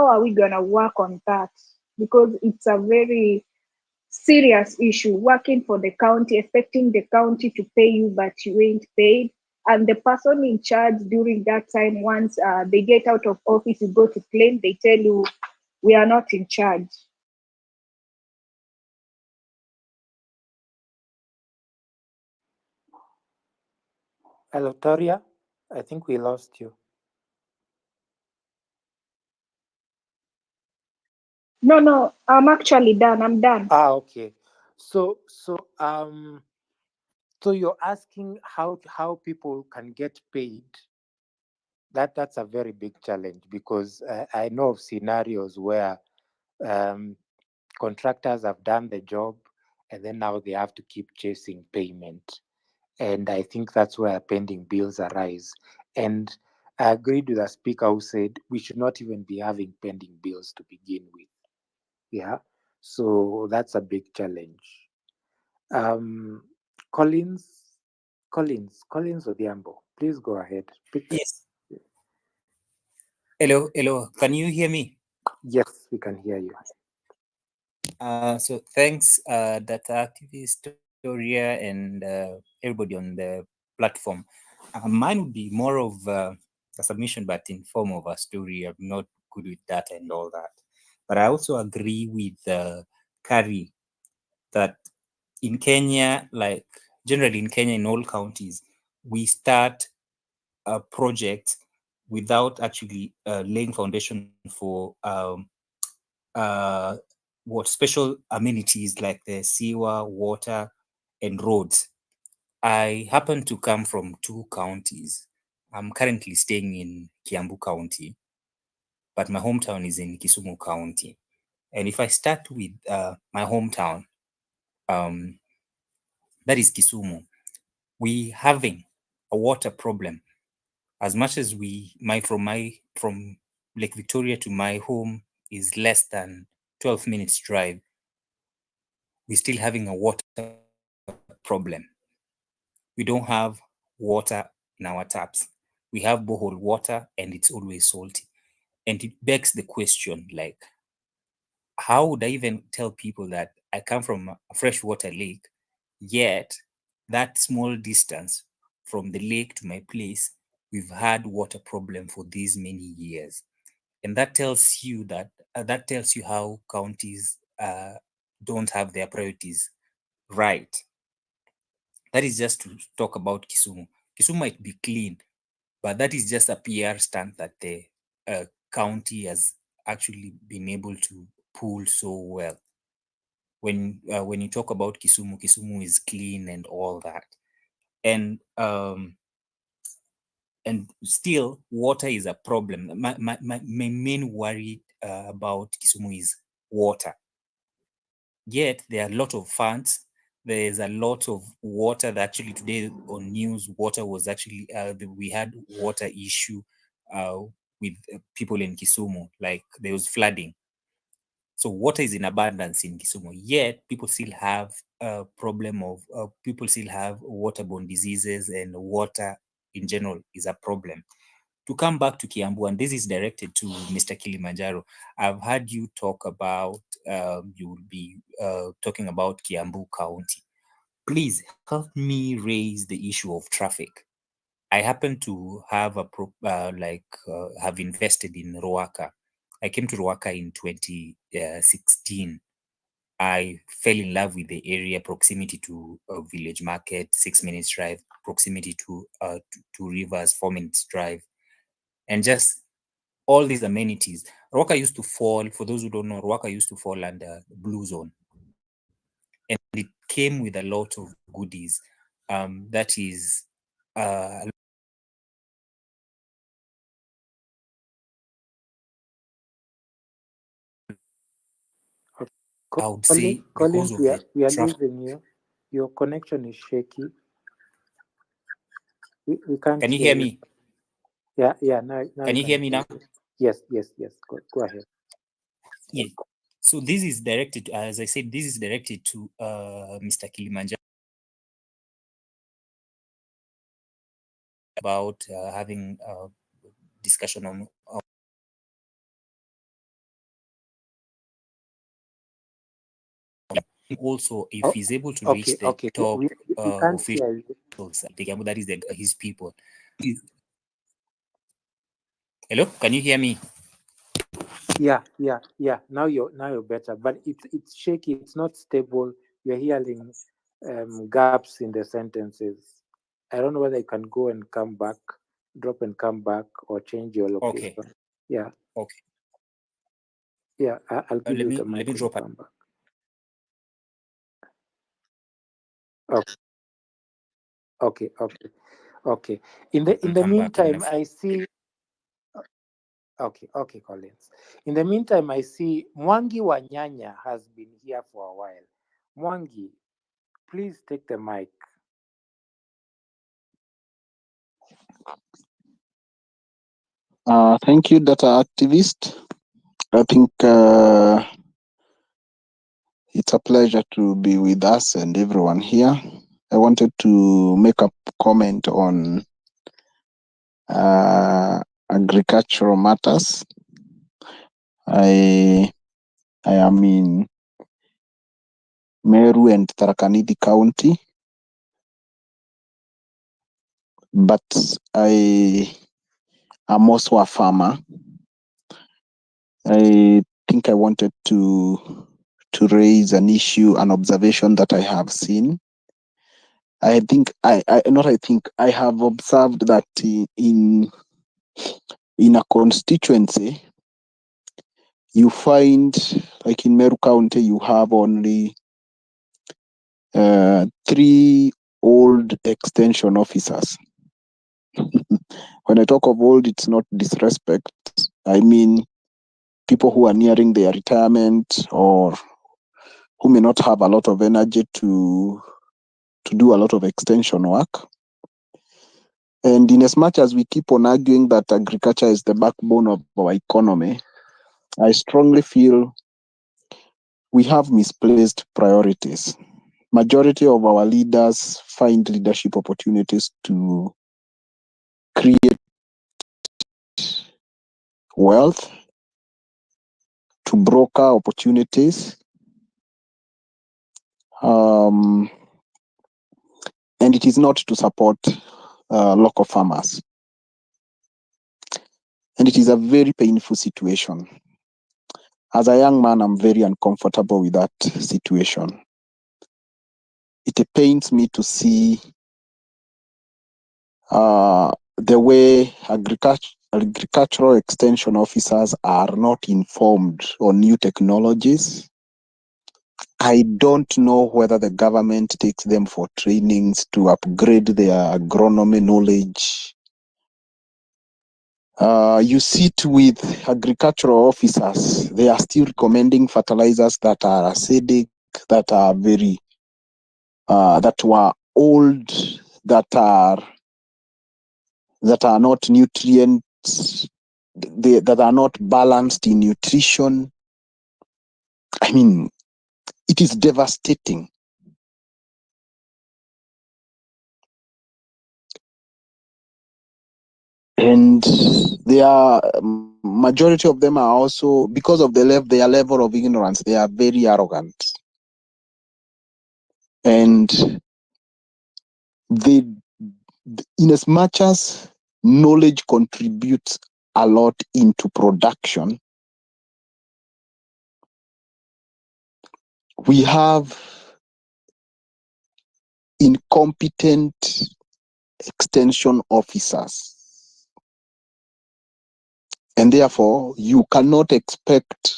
are we gonna work on that? Because it's a very serious issue, working for the county, expecting the county to pay you, but you ain't paid. And the person in charge during that time, once they get out of office, you go to claim, they tell you, we are not in charge. Hello, Toria. I think we lost you. No, I'm actually done. I'm done. Okay. So you're asking how people can get paid. That's a very big challenge, because I know of scenarios where contractors have done the job and then now they have to keep chasing payment. And I think that's where pending bills arise. And I agreed with the speaker who said we should not even be having pending bills to begin with. Yeah. So that's a big challenge. Collins Odhiambo, please go ahead. Yes. Hello. Can you hear me? Yes, we can hear you. So thanks, data activist Toria, and everybody on the platform. Mine would be more of a submission, but in form of a story. I'm not good with data and all that. But I also agree with Kari that in Kenya, like generally in Kenya, in all counties, we start a project without actually laying foundation for what special amenities like the sewer, water, and roads. I happen to come from two counties. I'm currently staying in Kiambu County. but my hometown is in Kisumu County. And if I start with my hometown, that is Kisumu, we having a water problem. As much as from Lake Victoria to my home is less than 12 minutes drive, we're still having a water problem. We don't have water in our taps. We have borehole water and it's always salty. And it begs the question, like, how would I even tell people that I come from a freshwater lake, yet that small distance from the lake to my place, we've had water problem for these many years. And that tells you how counties don't have their priorities right. That is just to talk about Kisumu. Kisumu might be clean, but that is just a PR stunt that the county has actually been able to pull so well. When you talk about Kisumu, Kisumu is clean and all that, and still water is a problem. My main worry about Kisumu is water. Yet there are a lot of funds. There's a lot of water that actually today on news, water was actually, we had water issue with people in Kisumu, like there was flooding. So water is in abundance in Kisumu, yet people still have a problem of, people still have waterborne diseases, and water in general is a problem. To come back to Kiambu, and this is directed to Mr. Kilimanjaro, I've heard you talk about, you will be talking about Kiambu County. Please help me raise the issue of traffic. I happen to have have invested in Ruaka. I came to Ruaka in 2016. I fell in love with the area, proximity to a village market, 6 minutes drive, proximity to rivers, 4 minutes drive, and just all these amenities. Ruaka used to fall, for those who don't know, Ruaka used to fall under the blue zone. And it came with a lot of goodies. That is, I would say because Collins, of we are the traffic. losing you. Your connection is shaky. We can't Can you hear you. me? Yeah. Now Can you hear me now? Yes. Go ahead. Yeah. So this is directed, as I said, this is directed to Mr. Kilimanjaro about having a discussion on also if he's able to reach the top we can't hear you. officials, that is his people. Hello, can you hear me? Yeah. Now you're better, but it's shaky. It's not stable. We're hearing gaps in the sentences. I don't know whether you can go and come back, drop and come back, or change your location. Okay. Yeah. Okay. Yeah, I'll give you the mic. Let me drop. Come back. Okay. In the meantime, I see. Okay, Collins. In the meantime, I see Mwangi Wanyanya has been here for a while. Mwangi, please take the mic. Thank you, data activist. I think it's a pleasure to be with us and everyone here. I wanted to make a comment on agricultural matters. I am in Meru and Tharaka Nithi County, but I am also a farmer. I think I wanted to raise an issue, an observation that I have seen. I think I have observed that in a constituency, you find, like in Meru County, you have only 3 old extension officers. When I talk of old, it's not disrespect. I mean, people who are nearing their retirement or who may not have a lot of energy to do a lot of extension work. And in as much as we keep on arguing that agriculture is the backbone of our economy, I strongly feel we have misplaced priorities. Majority of our leaders find leadership opportunities to create wealth, to broker opportunities, and it is not to support local farmers. And it is a very painful situation. As a young man, I'm very uncomfortable with that situation. It pains me to see the way agricultural extension officers are not informed on new technologies. I don't know whether the government takes them for trainings to upgrade their agronomy knowledge. You sit with agricultural officers, they are still recommending fertilizers that are acidic, that are very, that were old, that are not nutrients, that are not balanced in nutrition. I mean, it is devastating. And majority of them are also, because of their level of ignorance, they are very arrogant. And they, in as much as knowledge contributes a lot into production, we have incompetent extension officers. And therefore, you cannot expect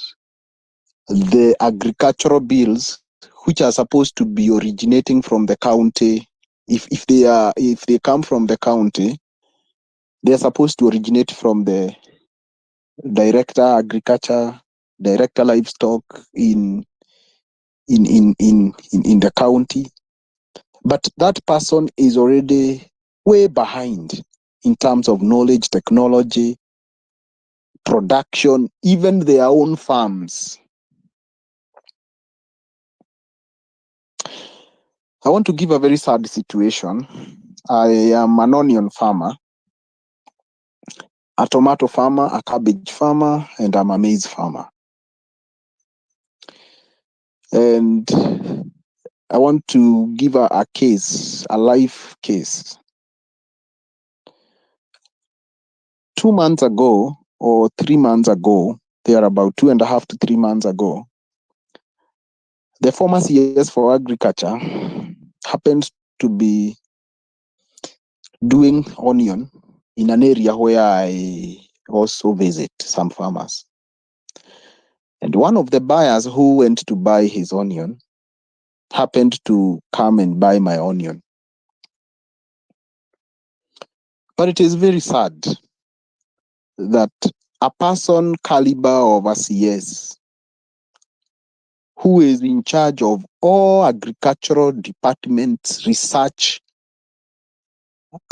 the agricultural bills, which are supposed to be originating from the county, if they come from the county, they are supposed to originate from the director agriculture, director livestock in the county. But that person is already way behind in terms of knowledge, technology, production, even their own farms. I want to give a very sad situation. I am an onion farmer, a tomato farmer, a cabbage farmer, and I'm a maize farmer. And I want to give a case, a life case. 2 months ago, or 3 months ago, they are about 2.5 to 3 months ago, the former CS for agriculture happened to be doing onion in an area where I also visit some farmers. And one of the buyers who went to buy his onion happened to come and buy my onion. But it is very sad that a person caliber of a CS, who is in charge of all agricultural departments, research,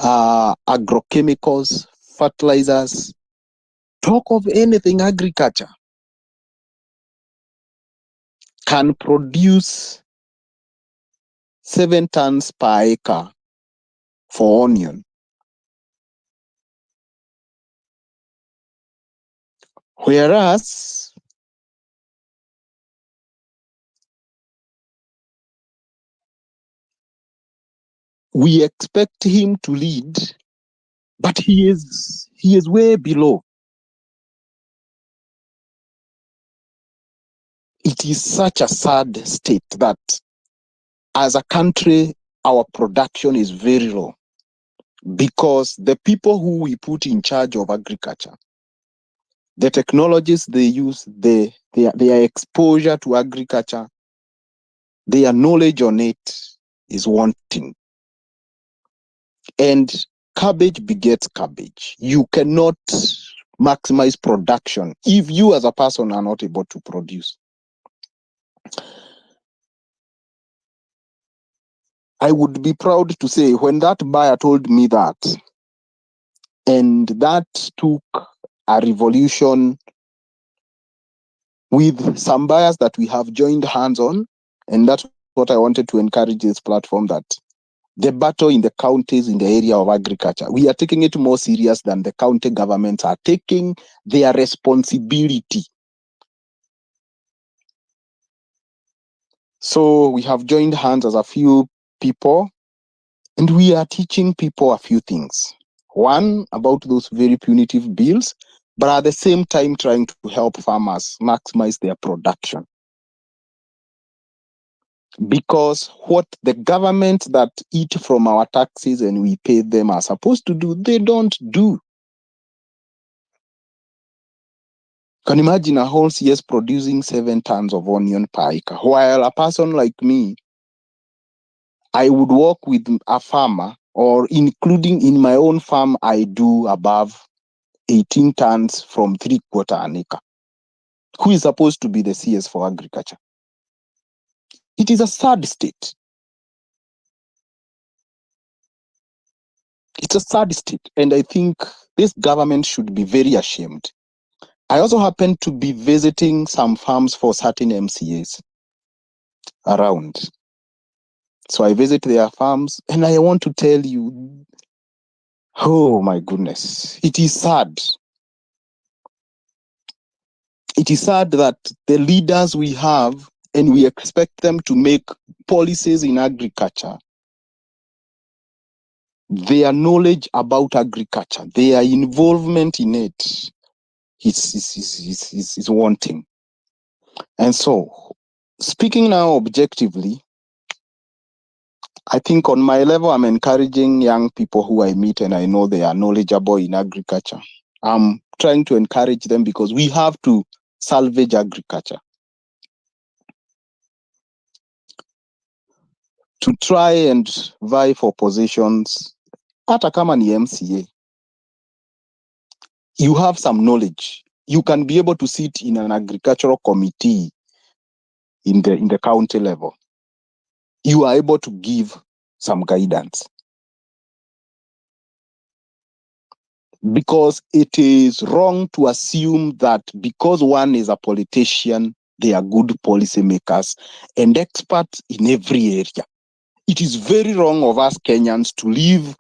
agrochemicals, fertilizers, talk of anything agriculture, can produce 7 tons per acre for onion. Whereas we expect him to lead, but he is way below. It is such a sad state that as a country, our production is very low because the people who we put in charge of agriculture, the technologies they use, their exposure to agriculture, their knowledge on it is wanting. And cabbage begets cabbage. You cannot maximize production if you as a person are not able to produce. I would be proud to say when that buyer told me that, and that took a revolution with some buyers that we have joined hands on, and that's what I wanted to encourage this platform, that the battle in the counties in the area of agriculture, we are taking it more serious than the county governments are taking their responsibility. So we have joined hands as a few people, and we are teaching people a few things. One, about those very punitive bills, but at the same time trying to help farmers maximize their production. Because what the government that eat from our taxes and we pay them are supposed to do, they don't do. Can imagine a whole CS producing 7 tons of onion per acre, while a person like me, I would work with a farmer, or including in my own farm, I do above 18 tons from 3/4 an acre. Who is supposed to be the CS for agriculture? It is a sad state. It's a sad state, and I think this government should be very ashamed. I also happen to be visiting some farms for certain MCAs around. So I visit their farms, and I want to tell you, oh my goodness, it is sad. It is sad that the leaders we have, and we expect them to make policies in agriculture, their knowledge about agriculture, their involvement in it is wanting. And so, speaking now objectively, I think on my level, I'm encouraging young people who I meet and I know they are knowledgeable in agriculture. I'm trying to encourage them because we have to salvage agriculture. To try and vie for positions, hata kama ni MCA, you have some knowledge. You can be able to sit in an agricultural committee in the county level. You are able to give some guidance. Because it is wrong to assume that because one is a politician, they are good policymakers and experts in every area. It is very wrong of us Kenyans to leave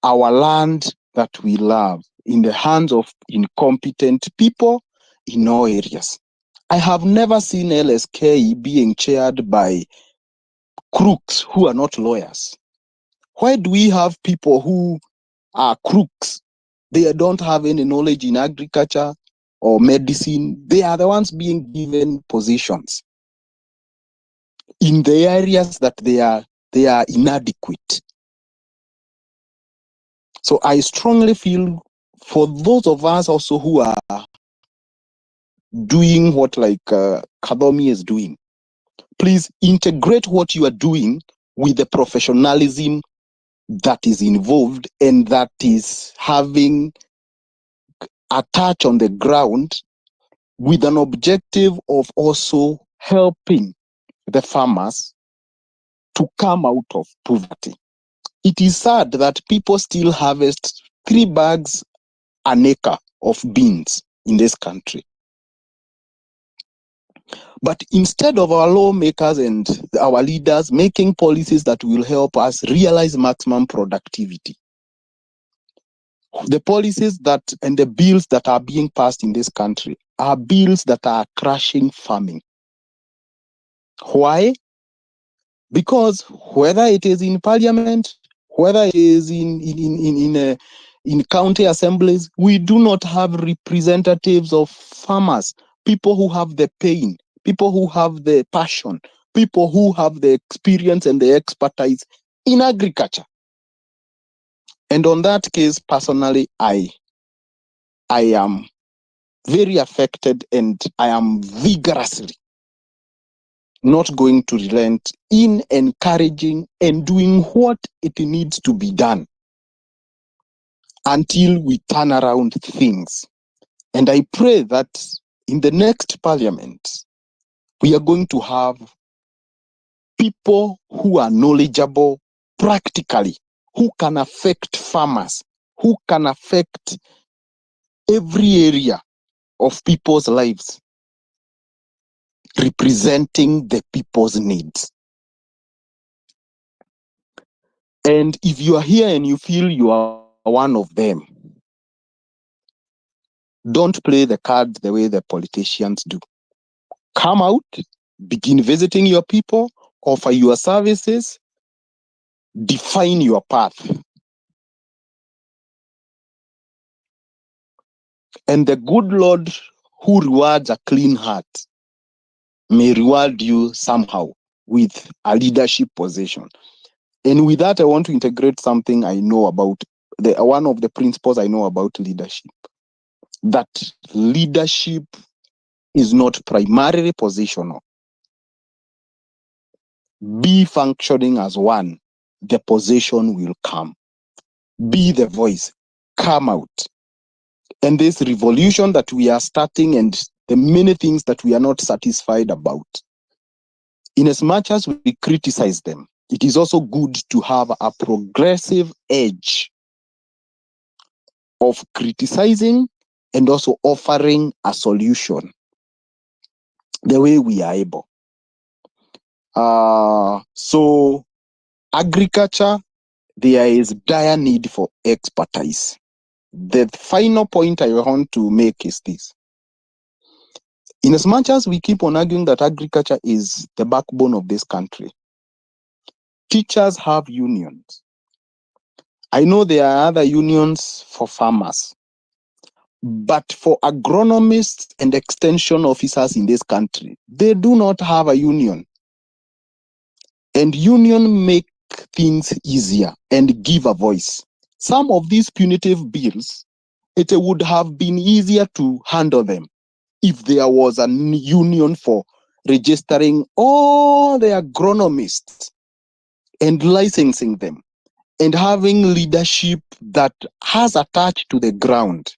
our land that we love in the hands of incompetent people in all areas. I have never seen LSK being chaired by crooks who are not lawyers. Why do we have people who are crooks? They don't have any knowledge in agriculture or medicine. They are the ones being given positions in the areas that they are inadequate. So I strongly feel for those of us also who are doing what Kadomi is doing, please integrate what you are doing with the professionalism that is involved and that is having a touch on the ground, with an objective of also helping the farmers to come out of poverty. It is sad that people still harvest 3 bags an acre of beans in this country. But instead of our lawmakers and our leaders making policies that will help us realize maximum productivity, the policies that and the bills that are being passed in this country are bills that are crushing farming. Why? Because whether it is in parliament, whether it is in county assemblies, we do not have representatives of farmers, people who have the pain, people who have the passion, people who have the experience and the expertise in agriculture. And on that case, personally, I am very affected, and I am vigorously not going to relent in encouraging and doing what it needs to be done until we turn around things. And I pray that in the next parliament, we are going to have people who are knowledgeable practically, who can affect farmers, who can affect every area of people's lives, representing the people's needs. And if you are here and you feel you are one of them, don't play the card the way the politicians do. Come out, begin visiting your people, offer your services, define your path. And the good Lord who rewards a clean heart may reward you somehow with a leadership position. And with that, I want to integrate something I know about, one of the principles I know about leadership, that leadership is not primarily positional. Be functioning as one, the position will come. Be the voice, come out. And this revolution that we are starting and the many things that we are not satisfied about, in as much as we criticize them, it is also good to have a progressive edge of criticizing and also offering a solution the way we are able. So agriculture, there is dire need for expertise. The final point I want to make is this. In as much as we keep on arguing that agriculture is the backbone of this country, teachers have unions. I know there are other unions for farmers, but for agronomists and extension officers in this country, they do not have a union. And union make things easier and give a voice. Some of these punitive bills, it would have been easier to handle them if there was a union for registering all the agronomists and licensing them and having leadership that has attached to the ground.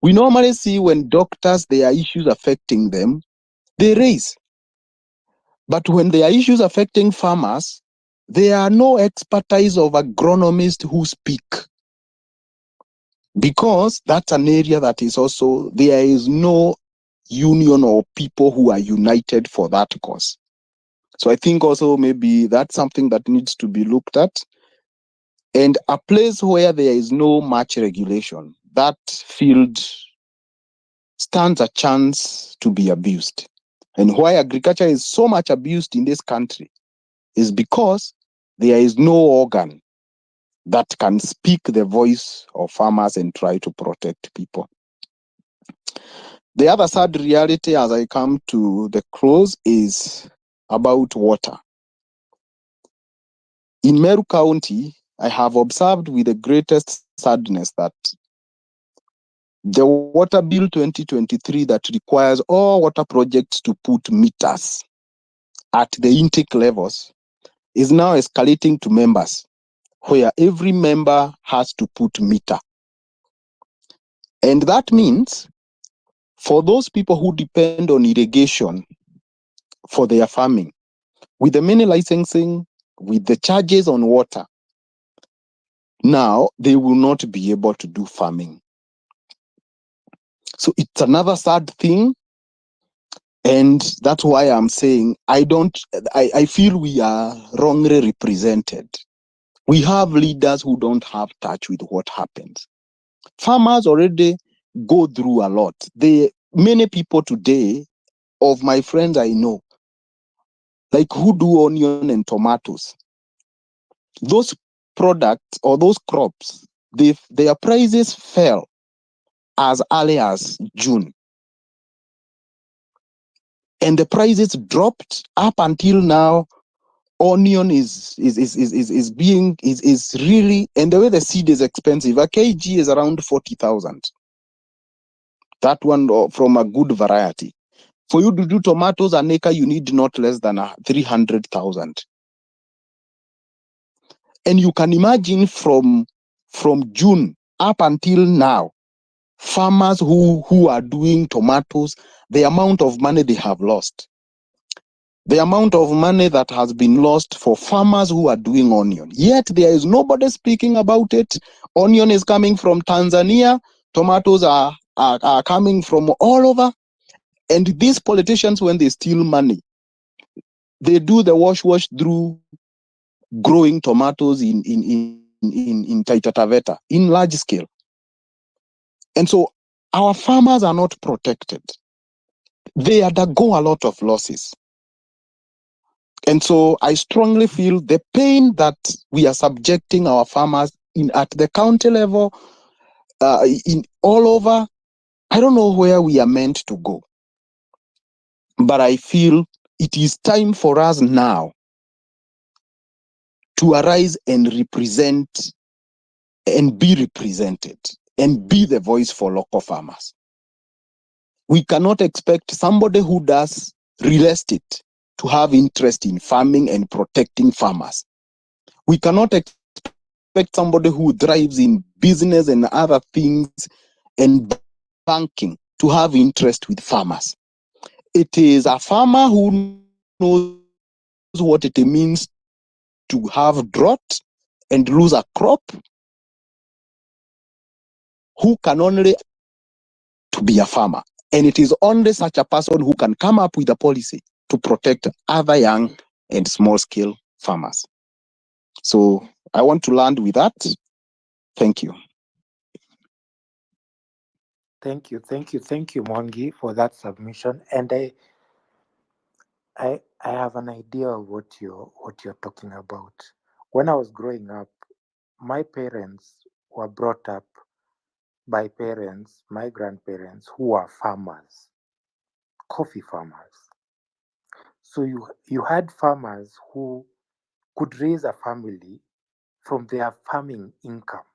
We normally see when doctors, there are issues affecting them, they raise. But when there are issues affecting farmers, there are no expertise of agronomists who speak. Because that's an area that is also, there is no union or people who are united for that cause. So I think also maybe that's something that needs to be looked at. And a place where there is no much regulation, that field stands a chance to be abused. And why agriculture is so much abused in this country is because there is no organ that can speak the voice of farmers and try to protect people. The other sad reality as I come to the close is about water. In Meru County, I have observed with the greatest sadness that the Water Bill 2023 that requires all water projects to put meters at the intake levels is now escalating to members, where every member has to put meter. And that means for those people who depend on irrigation for their farming, with the many licensing, with the charges on water, now they will not be able to do farming. So it's another sad thing. And that's why I'm saying I feel we are wrongly represented. We have leaders who don't have touch with what happens. Farmers already go through a lot. Many people today, of my friends I know, like who do onion and tomatoes, those products or those crops, their prices fell as early as June. And the prices dropped up until now. Onion is really, and the way the seed is expensive, a kg is around 40,000. That one from a good variety. For you to do tomatoes an acre, you need not less than 300,000. And you can imagine from June up until now, farmers who are doing tomatoes, the amount of money they have lost, the amount of money that has been lost for farmers who are doing onion. Yet there is nobody speaking about it. Onion is coming from Tanzania. Tomatoes are coming from all over. And these politicians, when they steal money, they do the wash through growing tomatoes in Taita Taveta in large scale. And so our farmers are not protected. They undergo a lot of losses. And so I strongly feel the pain that we are subjecting our farmers in at the county level, in all over, I don't know where we are meant to go. But I feel it is time for us now to arise and represent and be represented and be the voice for local farmers. We cannot expect somebody who does real estate to have interest in farming and protecting farmers. We cannot expect somebody who thrives in business and other things and banking to have interest with farmers. It is a farmer who knows what it means to have drought and lose a crop, who can only to be a farmer. And it is only such a person who can come up with a policy to protect other young and small scale farmers. So I want to land with that. Thank you. Thank you, Mwangi, for that submission. And I have an idea of what you're talking about. When I was growing up, my parents were brought up by parents, my grandparents, who are farmers, coffee farmers. So you had farmers who could raise a family from their farming income,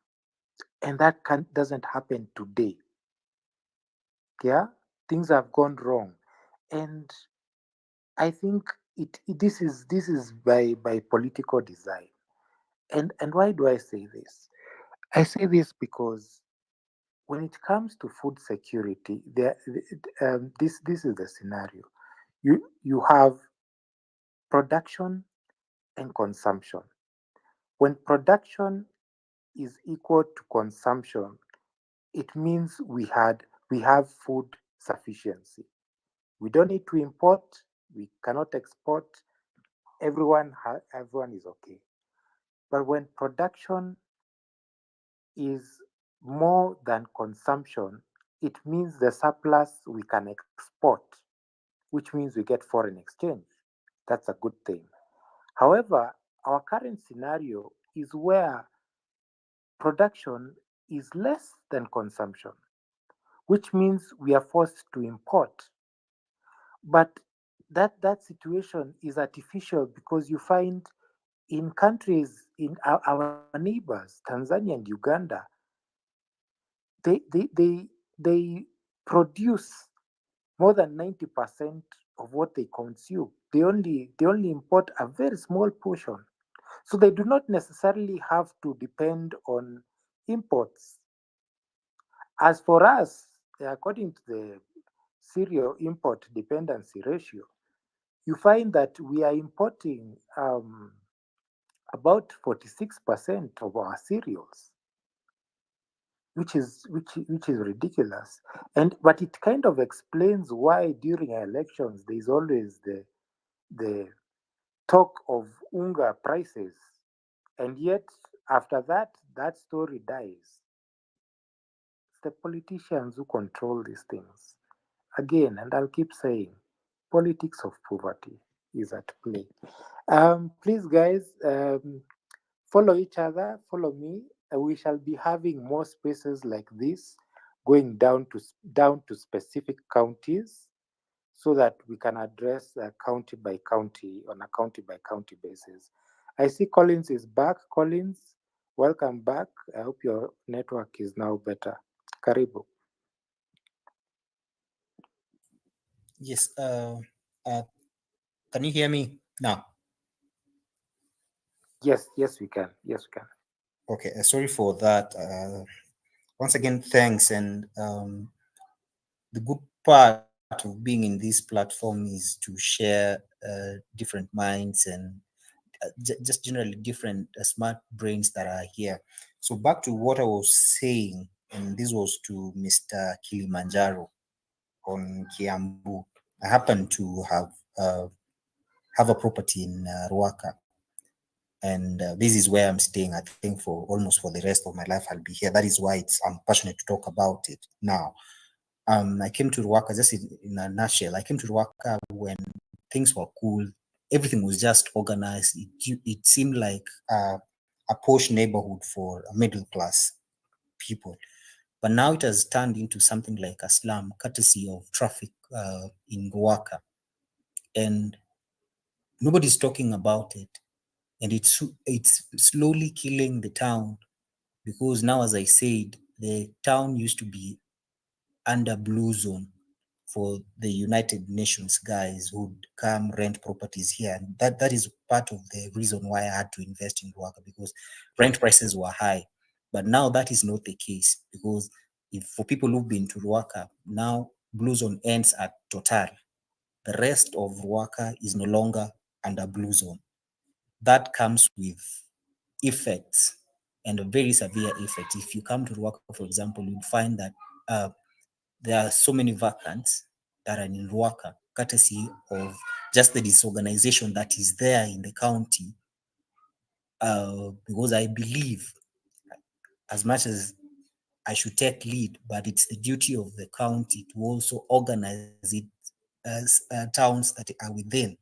and that doesn't happen today. Yeah, things have gone wrong, and I think this is by political design. And why do I say this? I say this because when it comes to food security, this is the scenario. You have production and consumption. When production is equal to consumption, it means we have food sufficiency. We don't need to import. We cannot export. Everyone is okay. But when production is more than consumption, it means the surplus we can export, which means we get foreign exchange. That's a good thing. However, our current scenario is where production is less than consumption, which means we are forced to import. But that situation is artificial because you find in countries, in our neighbors, Tanzania and Uganda, they produce more than 90% of what they consume. They only import a very small portion. So they do not necessarily have to depend on imports. As for us, according to the cereal import dependency ratio, you find that we are importing about 46% of our cereals, which is ridiculous. But it kind of explains why during elections there is always the talk of unga prices, and yet after that story dies. It's the politicians who control these things. Again, and I'll keep saying, politics of poverty is at play. Please, guys, follow each other, follow me. We shall be having more spaces like this, going down to specific counties, so that we can address county by county on a county by county basis. I see Collins is back. Collins, welcome back. I hope your network is now better. Karibu. Yes. Can you hear me now? Yes, we can. Yes, we can. Okay. Sorry for that. once again, thanks. And the good part of being in this platform is to share different minds and just generally different smart brains that are here. So back to what I was saying, and this was to Mr. Kilimanjaro on Kiambu. I happen to have a property in Ruaka, and this is where I'm staying. I think for almost for the rest of my life I'll be here. That is why I'm passionate to talk about it now. I came to Ruaka just in a nutshell. I came to Ruaka when things were cool. Everything was just organized. It seemed like a posh neighborhood for middle class people. But now it has turned into something like a slum, courtesy of traffic in Ruaka. And nobody's talking about it. And it's slowly killing the town, because now, as I said, the town used to be under blue zone for the United Nations guys who'd come rent properties here. And that is part of the reason why I had to invest in Ruaka, because rent prices were high. But now that is not the case, because if for people who've been to Ruaka, now blue zone ends at Total. The rest of Ruaka is no longer under blue zone. That comes with effects, and a very severe effect. If you come to Ruaka, for example, you'll find that there are so many vacants that are in Ruaka, courtesy of just the disorganization that is there in the county. Because I believe, as much as I should take lead, but it's the duty of the county to also organize it as towns that are within.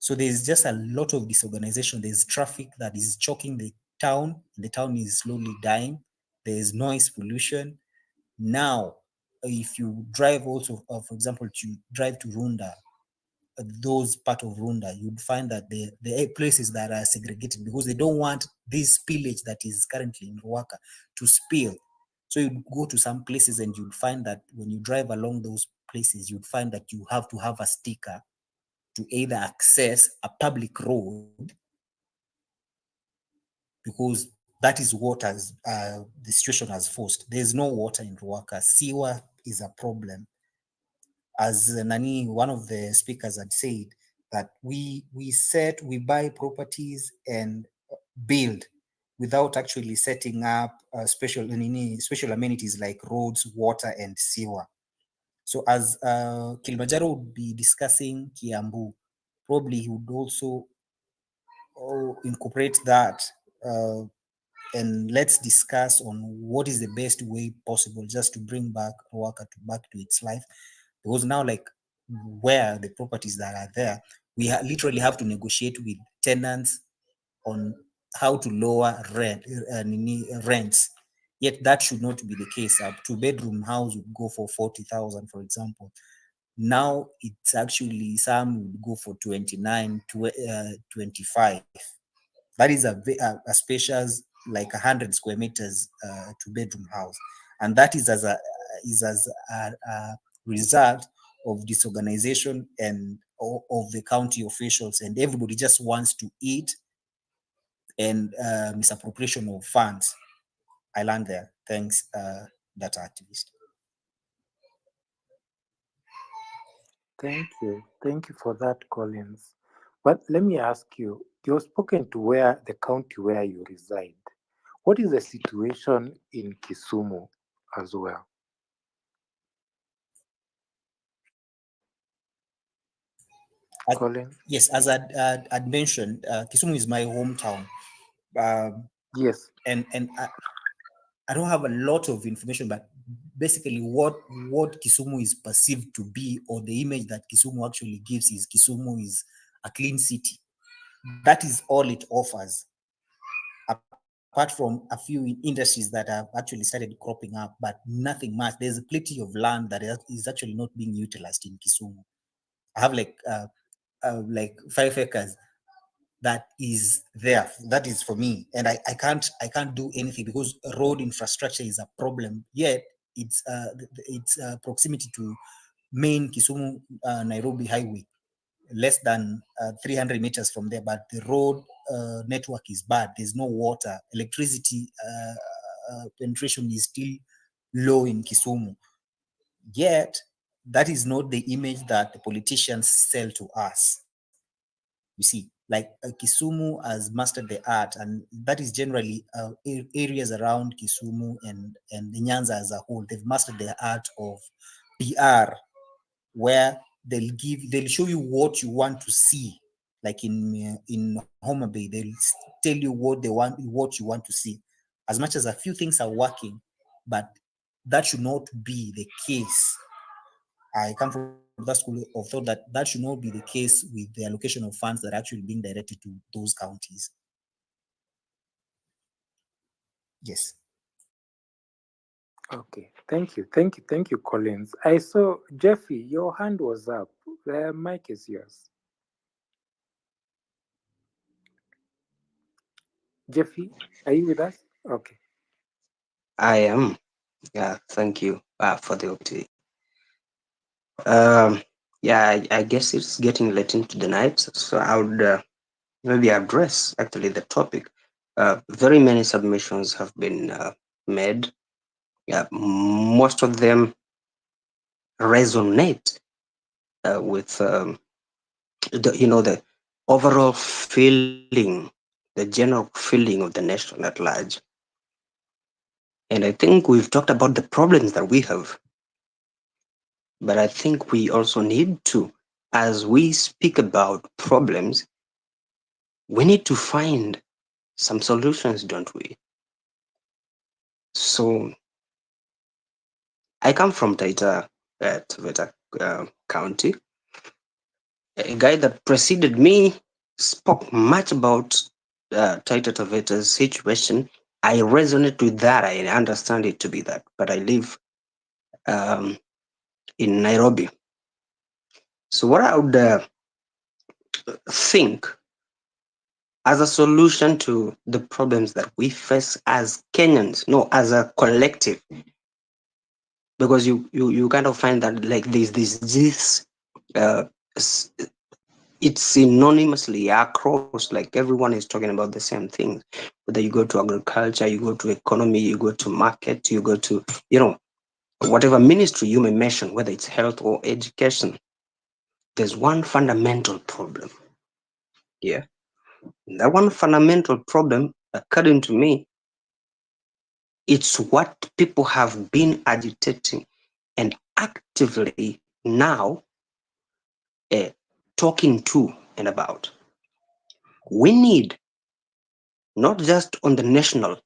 So there's just a lot of disorganization. There's traffic that is choking the town, and the town is slowly dying. There's noise pollution. Now, if you drive also, for example, to drive to Runda, those part of Runda, you'd find that the places that are segregated, because they don't want this spillage that is currently in Ruaka to spill. So you'd go to some places and you'd find that when you drive along those places, you'd find that you have to have a sticker to either access a public road, because that is what has the situation has forced. There's no water in Ruaka. Sewer is a problem. As Nani, one of the speakers had said, that we buy properties and build without actually setting up special amenities like roads, water, and sewer. So as Kilimanjaro would be discussing Kiambu, probably he would also incorporate that, and let's discuss on what is the best way possible just to bring back Ruaka back to its life. Because now, like, where the properties that are there, we literally have to negotiate with tenants on how to lower rents. Yet that should not be the case. A two-bedroom house would go for 40,000, for example. Now it's actually, some would go for 29, 25. That is a spacious, like 100 square meters two-bedroom house, and that is as a result of disorganization and of the county officials, and everybody just wants to eat and misappropriation of funds. I land there. Thanks, data activist. Thank you for that, Collins. But let me ask you, you've spoken to where the county where you reside. What is the situation in Kisumu as well? Colin? Yes, as I'd mentioned, Kisumu is my hometown. Yes. And I don't have a lot of information, but basically what Kisumu is perceived to be, or the image that Kisumu actually gives, is Kisumu is a clean city. That is all it offers, apart from a few industries that have actually started cropping up, but nothing much. There's plenty of land that is actually not being utilized in Kisumu. I have like 5 acres that is there. That is for me, and I can't do anything because road infrastructure is a problem. Yet it's proximity to main Kisumu Nairobi highway, less than 300 meters from there, but the road network is bad. There's no water, electricity penetration is still low in Kisumu. Yet, that is not the image that the politicians sell to us. You see, like Kisumu has mastered the art, and that is generally areas around Kisumu and the Nyanza as a whole. They've mastered the art of PR, where they'll show you what you want to see. Like in Homa Bay, they'll tell you what you want to see. As much as a few things are working, but that should not be the case. I come from that school of thought that should not be the case with the allocation of funds that are actually being directed to those counties. Yes. Okay, thank you, Collins. I saw Jeffy, your hand was up. The mic is yours. Jeffy, are you with us? Okay. I am. Yeah, thank you for the opportunity. Yeah, I guess it's getting late into the night, so I would maybe address actually the topic. Very many submissions have been made. Yeah, most of them resonate with the overall feeling, the general feeling of the nation at large. And I think we've talked about the problems that we have. But I think we also need to, as we speak about problems, we need to find some solutions, don't we? So I come from Taita County. A guy that preceded me spoke much about Taita Taveta's situation. I resonate with that. I understand it to be that, but I live in Nairobi. So what I would think as a solution to the problems that we face as Kenyans, no, as a collective, because you kind of find that like this it's synonymously across, like everyone is talking about the same thing. Whether you go to agriculture, you go to economy, you go to market, you go to, whatever ministry you may mention, whether it's health or education, there's one fundamental problem. Yeah. And that one fundamental problem, according to me, it's what people have been agitating and actively now talking to and about. We need, not just on the national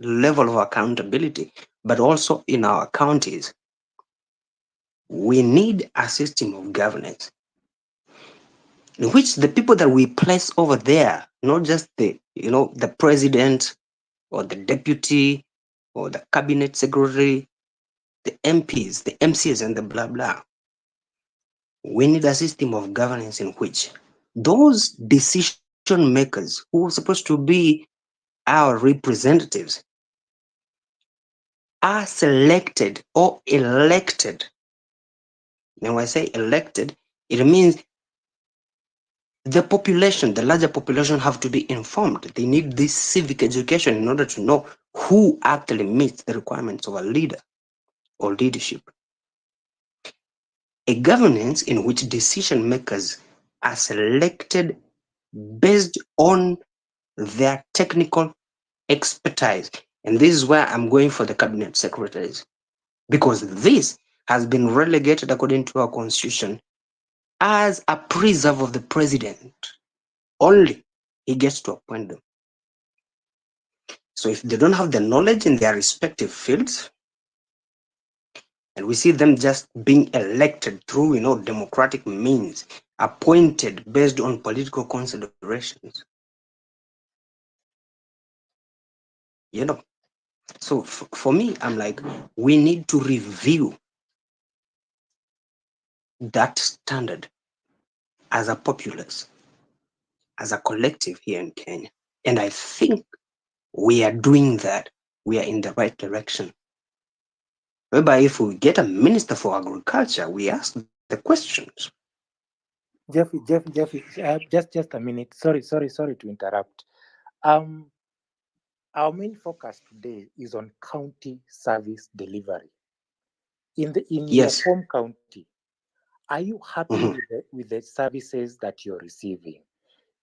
level of accountability, but also in our counties, we need a system of governance in which the people that we place over there, not just the president or the deputy or the cabinet secretary, the MPs, the MCs, and the blah blah. We need a system of governance in which those decision makers who are supposed to be our representatives are selected or elected. And when I say elected, it means the population, the larger population, have to be informed. They need this civic education in order to know who actually meets the requirements of a leader or leadership. A governance in which decision makers are selected based on their technical expertise. And this is where I'm going for the cabinet secretaries, because this has been relegated according to our constitution as a preserve of the president. Only he gets to appoint them. So if they don't have the knowledge in their respective fields, and we see them just being elected through democratic means, appointed based on political considerations, so for me, I'm like, we need to review that standard as a populace, as a collective here in Kenya. And I think we are doing that. We are in the right direction. Whereby if we get a minister for agriculture, we ask the questions. Jeffy, just a minute. Sorry to interrupt. our main focus today is on county service delivery. In your Yes. home county, are you happy Mhm. with the services that you're receiving?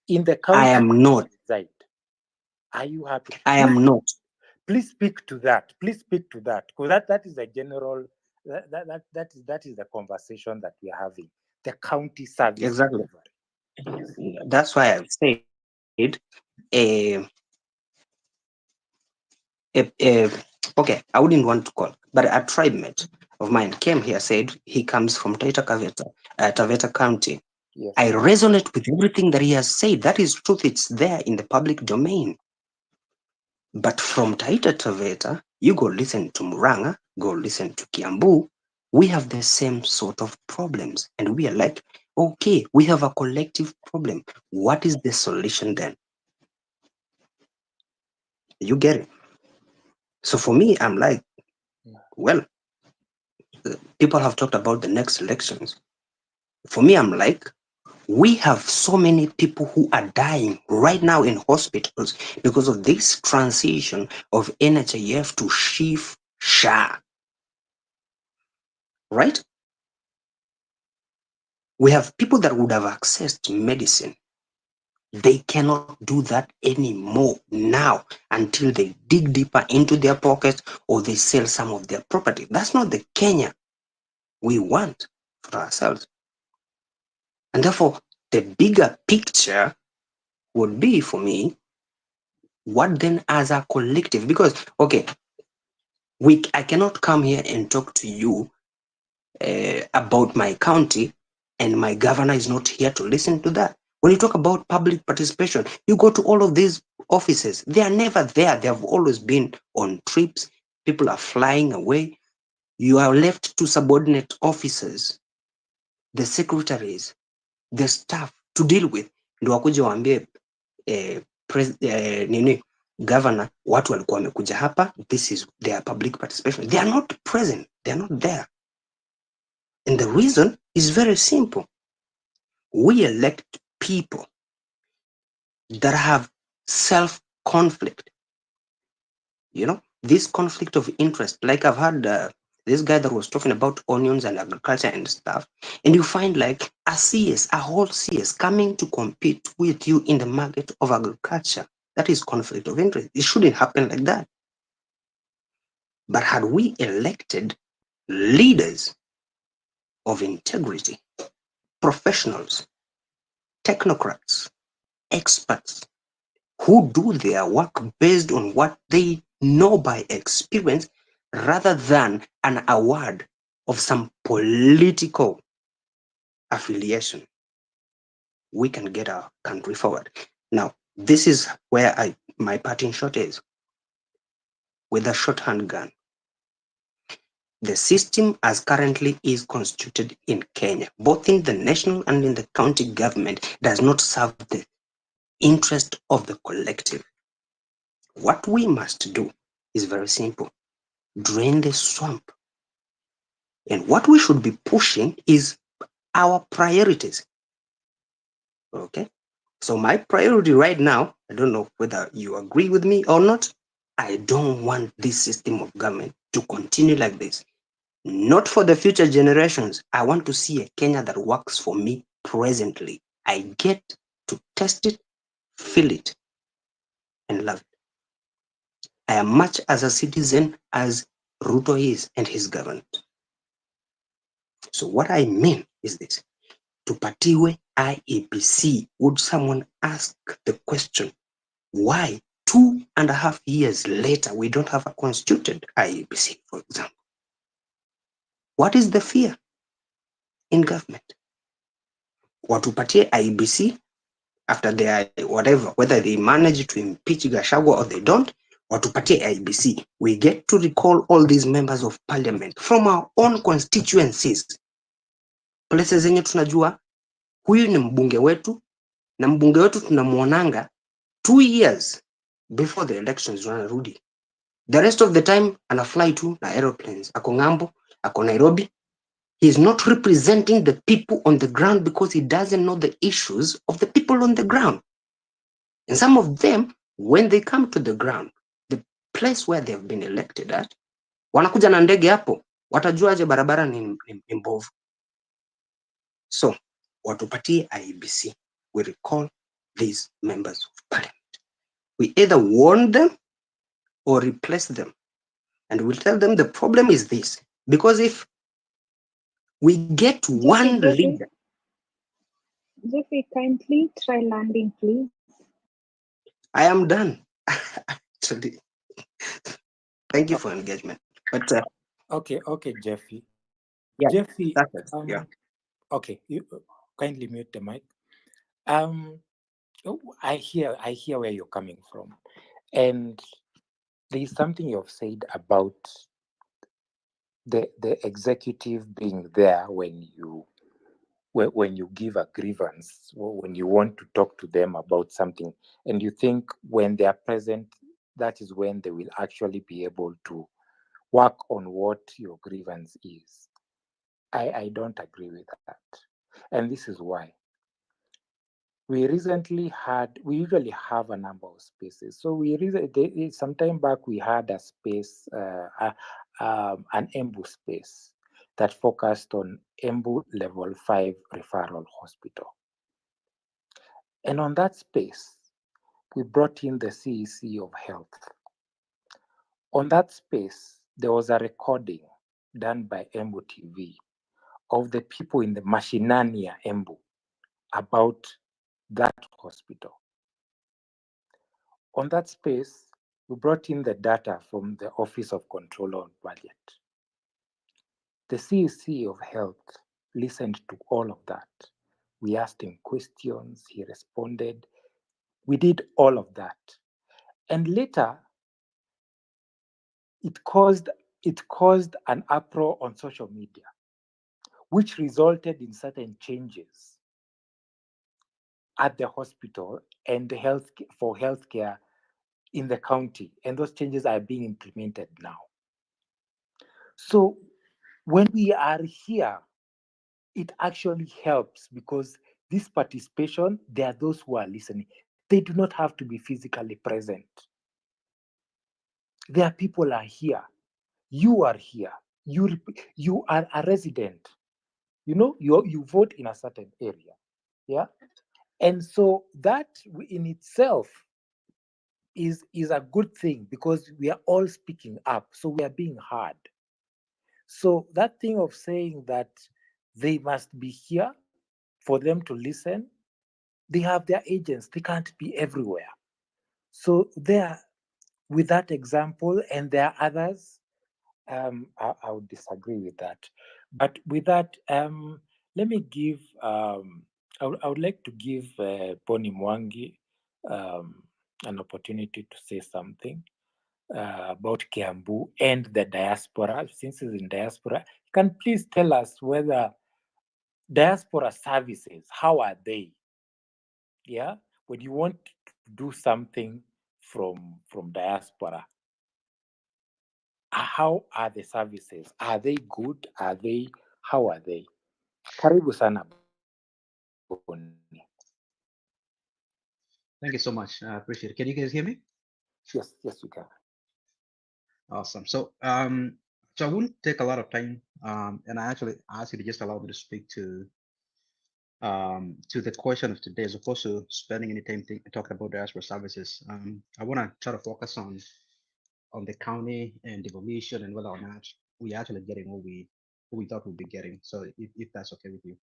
In the I county am where not. you reside, are you happy? I am not. Please speak to that. Please speak to that, because that is a general. That is the conversation that we're having. The county service Exactly. delivery. Yes. That's why I've said okay, I wouldn't want to call, but a tribe mate of mine came here, said he comes from Taveta County. Yes. I resonate with everything that he has said. That is truth. It's there in the public domain. But from Taita Taveta, you go listen to Muranga, go listen to Kiambu, we have the same sort of problems. And we are like, okay, we have a collective problem. What is the solution then? You get it? So for me, I'm like, well, people have talked about the next elections. For me, I'm like, we have so many people who are dying right now in hospitals because of this transition of NHIF to Chief SHA. Right? We have people that would have accessed medicine. They cannot do that anymore now until they dig deeper into their pockets or they sell some of their property. That's not the Kenya we want for ourselves. And therefore, the bigger picture would be for me, what then as a collective? Because, okay, I cannot come here and talk to you about my county and my governor is not here to listen to that. When you talk about public participation, you go to all of these offices. They are never there. They have always been on trips. People are flying away. You are left to subordinate officers, the secretaries, the staff to deal with. Ndio wakuja waambie governor, watu walikuwa wamekuja hapa, this is their public participation. They are not present. They are not there. And the reason is very simple. We elect people that have self-conflict. You know, this conflict of interest. Like I've had this guy that was talking about onions and agriculture and stuff. And you find like a CS, a whole CS coming to compete with you in the market of agriculture. That is conflict of interest. It shouldn't happen like that. But had we elected leaders of integrity, professionals, technocrats, experts, who do their work based on what they know by experience rather than an award of some political affiliation, we can get our country forward. Now, this is where my parting shot is. With a shorthand gun, the system as currently is constituted in Kenya, both in the national and in the county government, does not serve the interest of the collective. What we must do is very simple. Drain the swamp. And what we should be pushing is our priorities. Okay? So my priority right now, I don't know whether you agree with me or not, I don't want this system of government to continue like this. Not for the future generations. I want to see a Kenya that works for me presently. I get to test it, feel it, and love it. I am much as a citizen as Ruto is and his government. So what I mean is this. Tupatiwe IEBC. Would someone ask the question, why 2.5 years later we don't have a constituted IEBC, for example? What is the fear in government? Watupatie IEBC after they are whatever, whether they manage to impeach Gachagua or they don't, watupatie IEBC. We get to recall all these members of parliament from our own constituencies. Places zenye tunajua huyu ni mbunge wetu na mbunge wetu tunamuonanga 2 years before the elections wanarudi. The rest of the time ana fly to na aeroplanes. Ako ngambo, ako Nairobi. He is not representing the people on the ground because he doesn't know the issues of the people on the ground. And some of them, when they come to the ground, the place where they've been elected at, wanakuja na ndege hapo, watajuaje barabara ni mbovu? So watupatie IEBC. We recall these members of parliament. We either warn them or replace them, and we'll tell them the problem is this, because if we get one leader. Jeffrey, kindly try landing, please. I am done. Actually, thank you for engagement. But Okay, Jeffrey. yeah, Jeffrey, that's it. Yeah. okay, you kindly mute the mic. I hear where you're coming from, and there is something you've said about the executive being there when you give a grievance, when you want to talk to them about something, and you think when they are present, that is when they will actually be able to work on what your grievance is. I don't agree with that. And this is why. We usually have a number of spaces. So some time back we had a space, an Embu space that focused on Embu Level 5 Referral Hospital. And on that space, we brought in the CEC of Health. On that space, there was a recording done by Embu TV of the people in the Mashinani Embu about that hospital. On that space, we brought in the data from the Office of Controller on Budget. The CEC of Health listened to all of that. We asked him questions, he responded. We did all of that. And later, it caused an uproar on social media, which resulted in certain changes at the hospital and for healthcare in the county. And those changes are being implemented now. So when we are here, it actually helps because this participation, there are those who are listening. They do not have to be physically present. There are people are here. You are here. You are a resident. You know, you vote in a certain area. Yeah. And so that in itself is a good thing because we are all speaking up. So we are being heard. So that thing of saying that they must be here for them to listen, they have their agents. They can't be everywhere. So there, with that example, and there are others, I would disagree with that. But with that, let me give, I would like to give Boni Mwangi an opportunity to say something about Kiambu and the diaspora. Since he's in diaspora, can please tell us whether diaspora services, how are they? Yeah, when you want to do something from diaspora, how are the services? Are they good? How are they? Karibu sana Boni. Thank you so much. I appreciate it. Can you guys hear me? Yes, you can. Awesome. So I wouldn't take a lot of time. And I actually ask you to just allow me to speak to the question of today, as opposed to spending any time talking about diaspora services. I want to try to focus on the county and devolution and whether or not we actually getting what we thought we'd be getting. So if that's okay with you.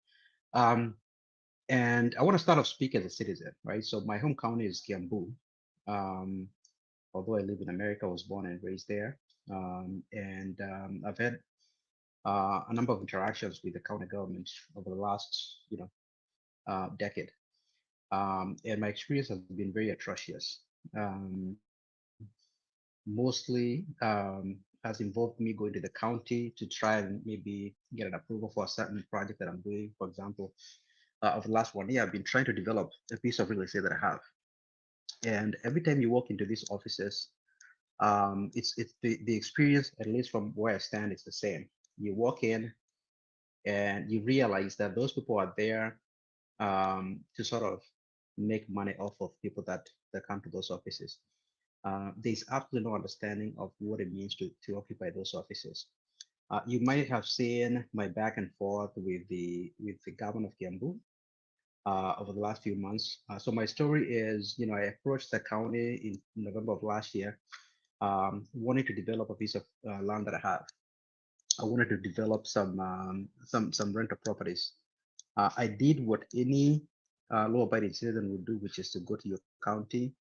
And I want to start off speaking as a citizen, right? So my home county is Kiambu. Although I live in America, I was born and raised there. I've had a number of interactions with the county government over the last, decade. And my experience has been very atrocious. Mostly has involved me going to the county to try and maybe get an approval for a certain project that I'm doing. For example, over the last 1 year, I've been trying to develop a piece of real estate that I have. And every time you walk into these offices, it's the experience, at least from where I stand, it's the same. You walk in and you realize that those people are there to sort of make money off of people that come to those offices. there's absolutely no understanding of what it means to occupy those offices. You might have seen my back and forth with the governor of Kiambu over the last few months. So my story is, I approached the county in November of last year, wanting to develop a piece of land that I have. I wanted to develop some rental properties. I did what any law-abiding citizen would do, which is to go to your county.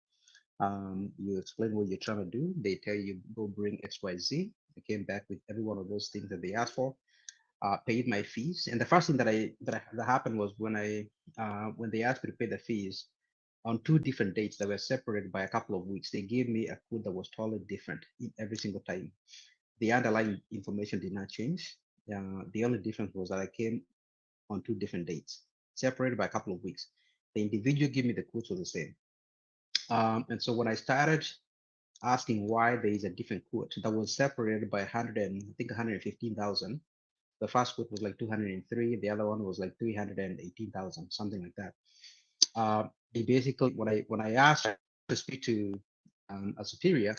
You explain what you're trying to do. They tell you go bring X, Y, Z. I came back with every one of those things that they asked for. Paid my fees, and the first thing that happened was when they asked me to pay the fees on two different dates that were separated by a couple of weeks. They gave me a code that was totally different in every single time. The underlying information did not change. The only difference was that I came on two different dates, separated by a couple of weeks. The individual gave me the codes was the same. And so when I started asking why there is a different quote that was separated by 115,000. The first quote was like 203. The other one was like 318,000, something like that. They basically, when I asked to speak to a superior,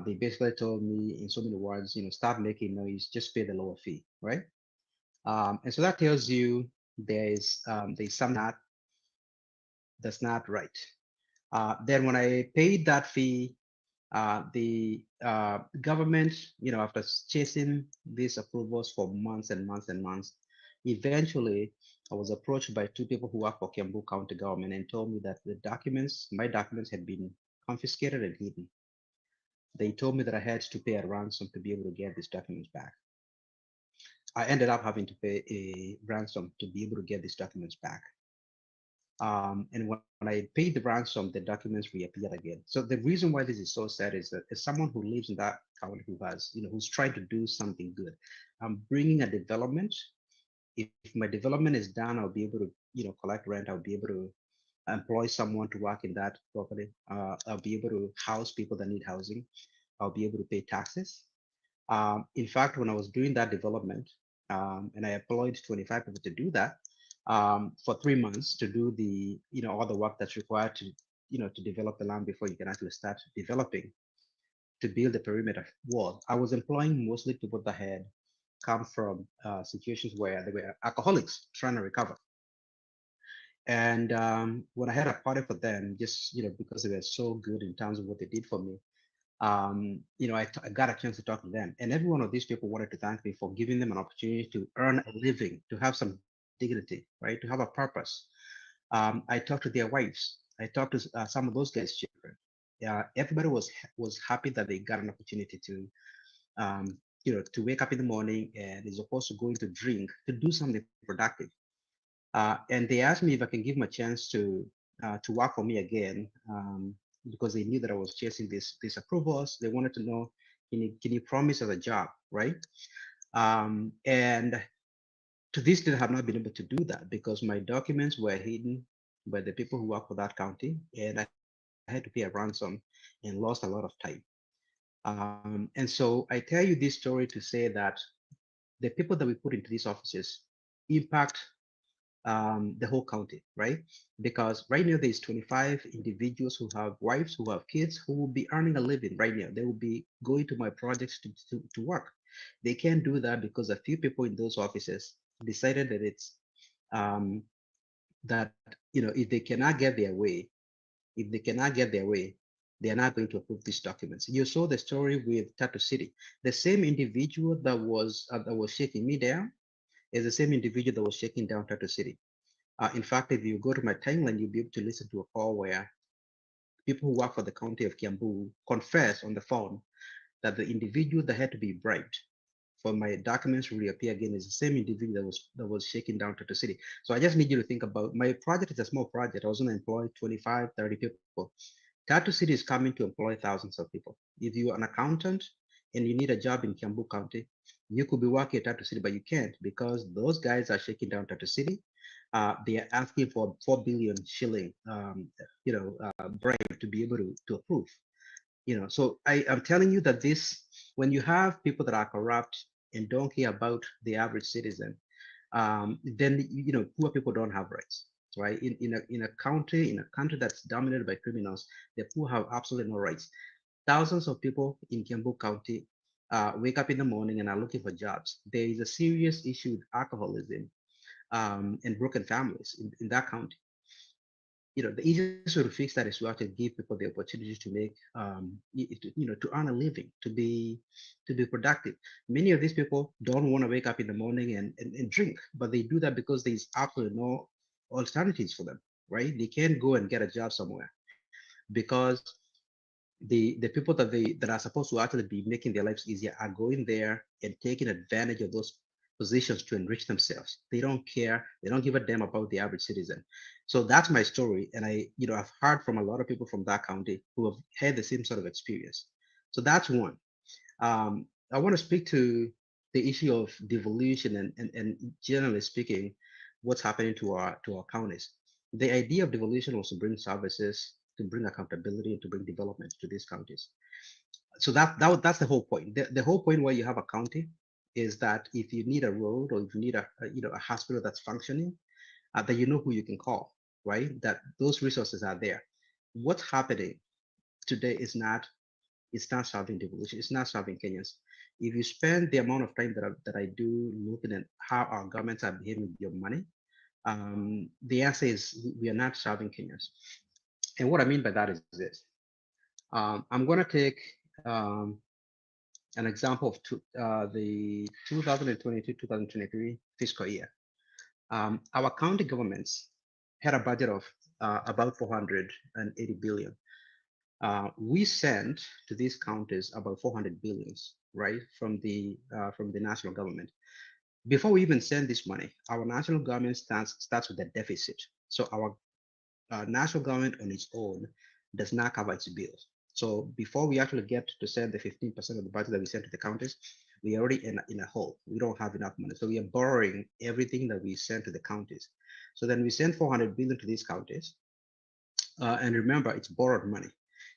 they basically told me in so many words, stop making noise, just pay the lower fee, right? And so that tells you there's something that's not right. Then when I paid that fee, the government, after chasing these approvals for months and months and months, eventually I was approached by two people who work for Kiambu County government and told me that my documents had been confiscated and hidden. They told me that I had to pay a ransom to be able to get these documents back. I ended up having to pay a ransom to be able to get these documents back. And when I paid the ransom, the documents reappeared again. So the reason why this is so sad is that as someone who lives in that county who's trying to do something good, I'm bringing a development. If my development is done, I'll be able to, collect rent. I'll be able to employ someone to work in that property. I'll be able to house people that need housing. I'll be able to pay taxes. In fact, when I was doing that development, and I employed 25 people to do that for 3 months to do all the work that's required to develop the land before you can actually start developing, to build the perimeter wall. I was employing mostly people that had come from situations where they were alcoholics trying to recover. And when I had a party for them, just because they were so good in terms of what they did for me, I got a chance to talk to them, and every one of these people wanted to thank me for giving them an opportunity to earn a living, to have some dignity, right, to have a purpose. I talked to their wives. I talked to some of those guys' children. Everybody was happy that they got an opportunity to wake up in the morning and as opposed to going to drink, to do something productive. And they asked me if I can give them a chance to work for me again, because they knew that I was chasing these approvals. They wanted to know, can you promise us a job, right? And to this day, I have not been able to do that because my documents were hidden by the people who work for that county, and I had to pay a ransom and lost a lot of time. And so I tell you this story to say that the people that we put into these offices impact the whole county, right? Because right now there's 25 individuals who have wives, who have kids, who will be earning a living right now. They will be going to my projects to work. They can't do that because a few people in those offices decided that it's that if they cannot get their way, they are not going to approve these documents. You saw the story with Tattoo City. The same individual that was shaking me down is the same individual that was shaking down Tattoo City. In fact, if you go to my timeline, you'll be able to listen to a call where people who work for the county of Kiambu confess on the phone that the individual that had to be bribed for my documents to reappear again is the same individual that was shaking down to the city. So I just need you to think about my project is a small project. I was going to employ 25, 30 people. Tattoo City is coming to employ thousands of people. If you're an accountant and you need a job in Kiambu County, you could be working at Tattoo City, but you can't because those guys are shaking down Tattoo City. They are asking for 4 billion shilling, bribe to be able to approve. So I'm telling you that when you have people that are corrupt and don't care about the average citizen, then poor people don't have rights. right? In a country that's dominated by criminals, the poor have absolutely no rights. Thousands of people in Kiambu County wake up in the morning and are looking for jobs. There is a serious issue with alcoholism and broken families in that county. The easiest way to fix that is to actually give people the opportunity to make, to earn a living, to be productive. Many of these people don't want to wake up in the morning and drink, but they do that because there's absolutely no alternatives for them, right? They can't go and get a job somewhere because the people that are supposed to actually be making their lives easier are going there and taking advantage of those positions to enrich themselves. They don't care. They don't give a damn about the average citizen. So that's my story, and I've heard from a lot of people from that county who have had the same sort of experience. So that's one. I want to speak to the issue of devolution and generally speaking, what's happening to our counties. The idea of devolution was to bring services, to bring accountability, and to bring development to these counties. So that's the whole point. The whole point where you have a county is that if you need a road or if you need a hospital that's functioning, that you know who you can call, right? That those resources are there. What's happening today is not, it's not solving devolution. It's not solving Kenyans. If you spend the amount of time that I do looking at how our governments are behaving with your money, the answer is we are not solving Kenyans. And what I mean by that is this. I'm going to take an example of the 2022-2023 fiscal year. Our county governments had a budget of about 480 billion. We sent to these counties about 400 billions, right, from the national government. Before we even send this money, our national government starts with a deficit. So our national government on its own does not cover its bills. So before we actually get to send the 15% of the budget that we send to the counties, we are already in a hole. We don't have enough money. So we are borrowing everything that we send to the counties. So then we send 400 billion to these counties. And remember, it's borrowed money.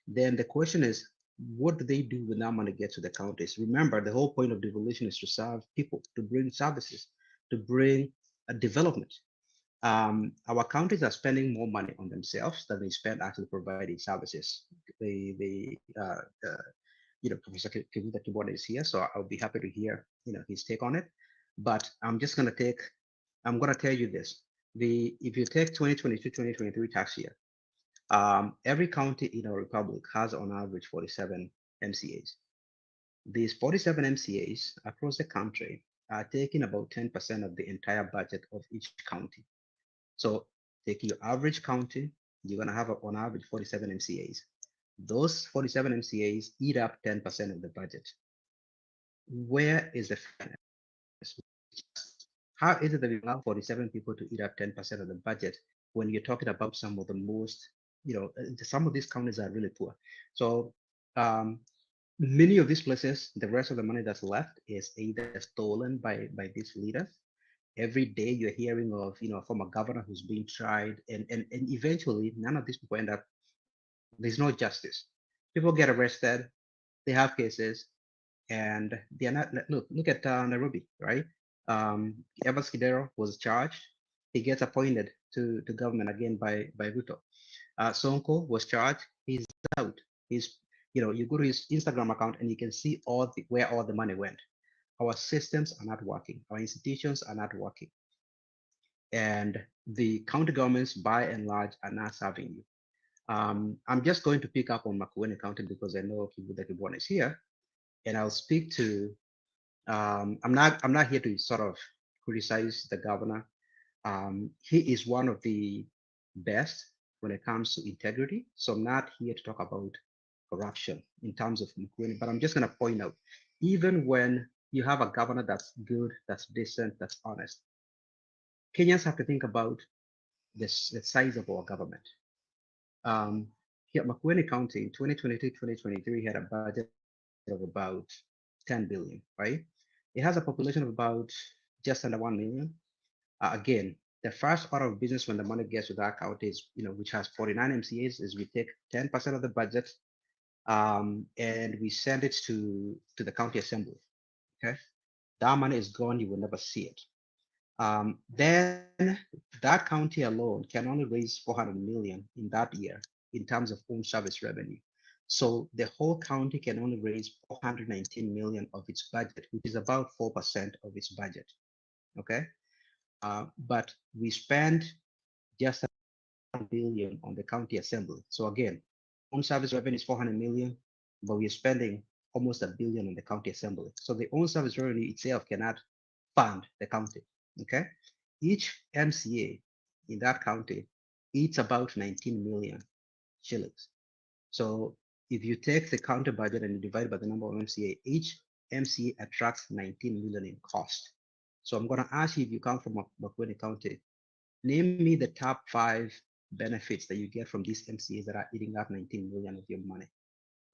Then the question is, what do they do when that money gets to the counties? Remember, the whole point of devolution is to serve people, to bring services, to bring a development. Our counties are spending more money on themselves than they spend actually providing services. Professor Kivuta Kibwana is here, so I'll be happy to hear his take on it. But I'm gonna tell you this: if you take 2022-2023 tax year, every county in our republic has on average 47 MCAs. These 47 MCAs across the country are taking about 10% of the entire budget of each county. So take your average county, you're gonna have on average 47 MCAs. Those 47 MCAs eat up 10% of the budget. Where is the fairness? How is it that we allow 47 people to eat up 10% of the budget when you're talking about some of the most, some of these counties are really poor. So many of these places, the rest of the money that's left is either stolen by these leaders. Every day you're hearing of, a former governor who's being tried, and eventually none of these people end up, there's no justice. People get arrested, they have cases, and they are not, look at Nairobi, right? Evans Kidero was charged. He gets appointed to government again by Ruto. Sonko was charged. He's out. He's, you go to his Instagram account and you can see where all the money went. Our systems are not working. Our institutions are not working. And the county governments, by and large, are not serving you. I'm just going to pick up on Makueni County because I know Kivuta Kibwana is here, and I'll speak to. I'm not here to sort of criticize the governor. He is one of the best when it comes to integrity. So I'm not here to talk about corruption in terms of Makueni, but I'm just going to point out, even when you have a governor that's good, that's decent, that's honest, Kenyans have to think about the size of our government. Here, Makueni County in 2022-2023 had a budget of about 10 billion, right? It has a population of about just under 1 million. Again, the first order of business when the money gets to that county is, which has 49 MCAs, is we take 10% of the budget and we send it to the county assembly. Okay, that money is gone; you will never see it. Then that county alone can only raise 400 million in that year in terms of own service revenue. So the whole county can only raise 419 million of its budget, which is about 4% of its budget. Okay. But we spend just 1 billion on the county assembly. So again, own service revenue is 400 million, but we're spending almost $1 billion on the county assembly. So the own service revenue itself cannot fund the county. Okay. Each MCA in that county eats about 19 million shillings. So if you take the county budget and you divide by the number of MCA, each MCA attracts 19 million in cost. So I'm going to ask you, if you come from Makueni County, name me the top 5 benefits that you get from these MCAs that are eating up 19 million of your money.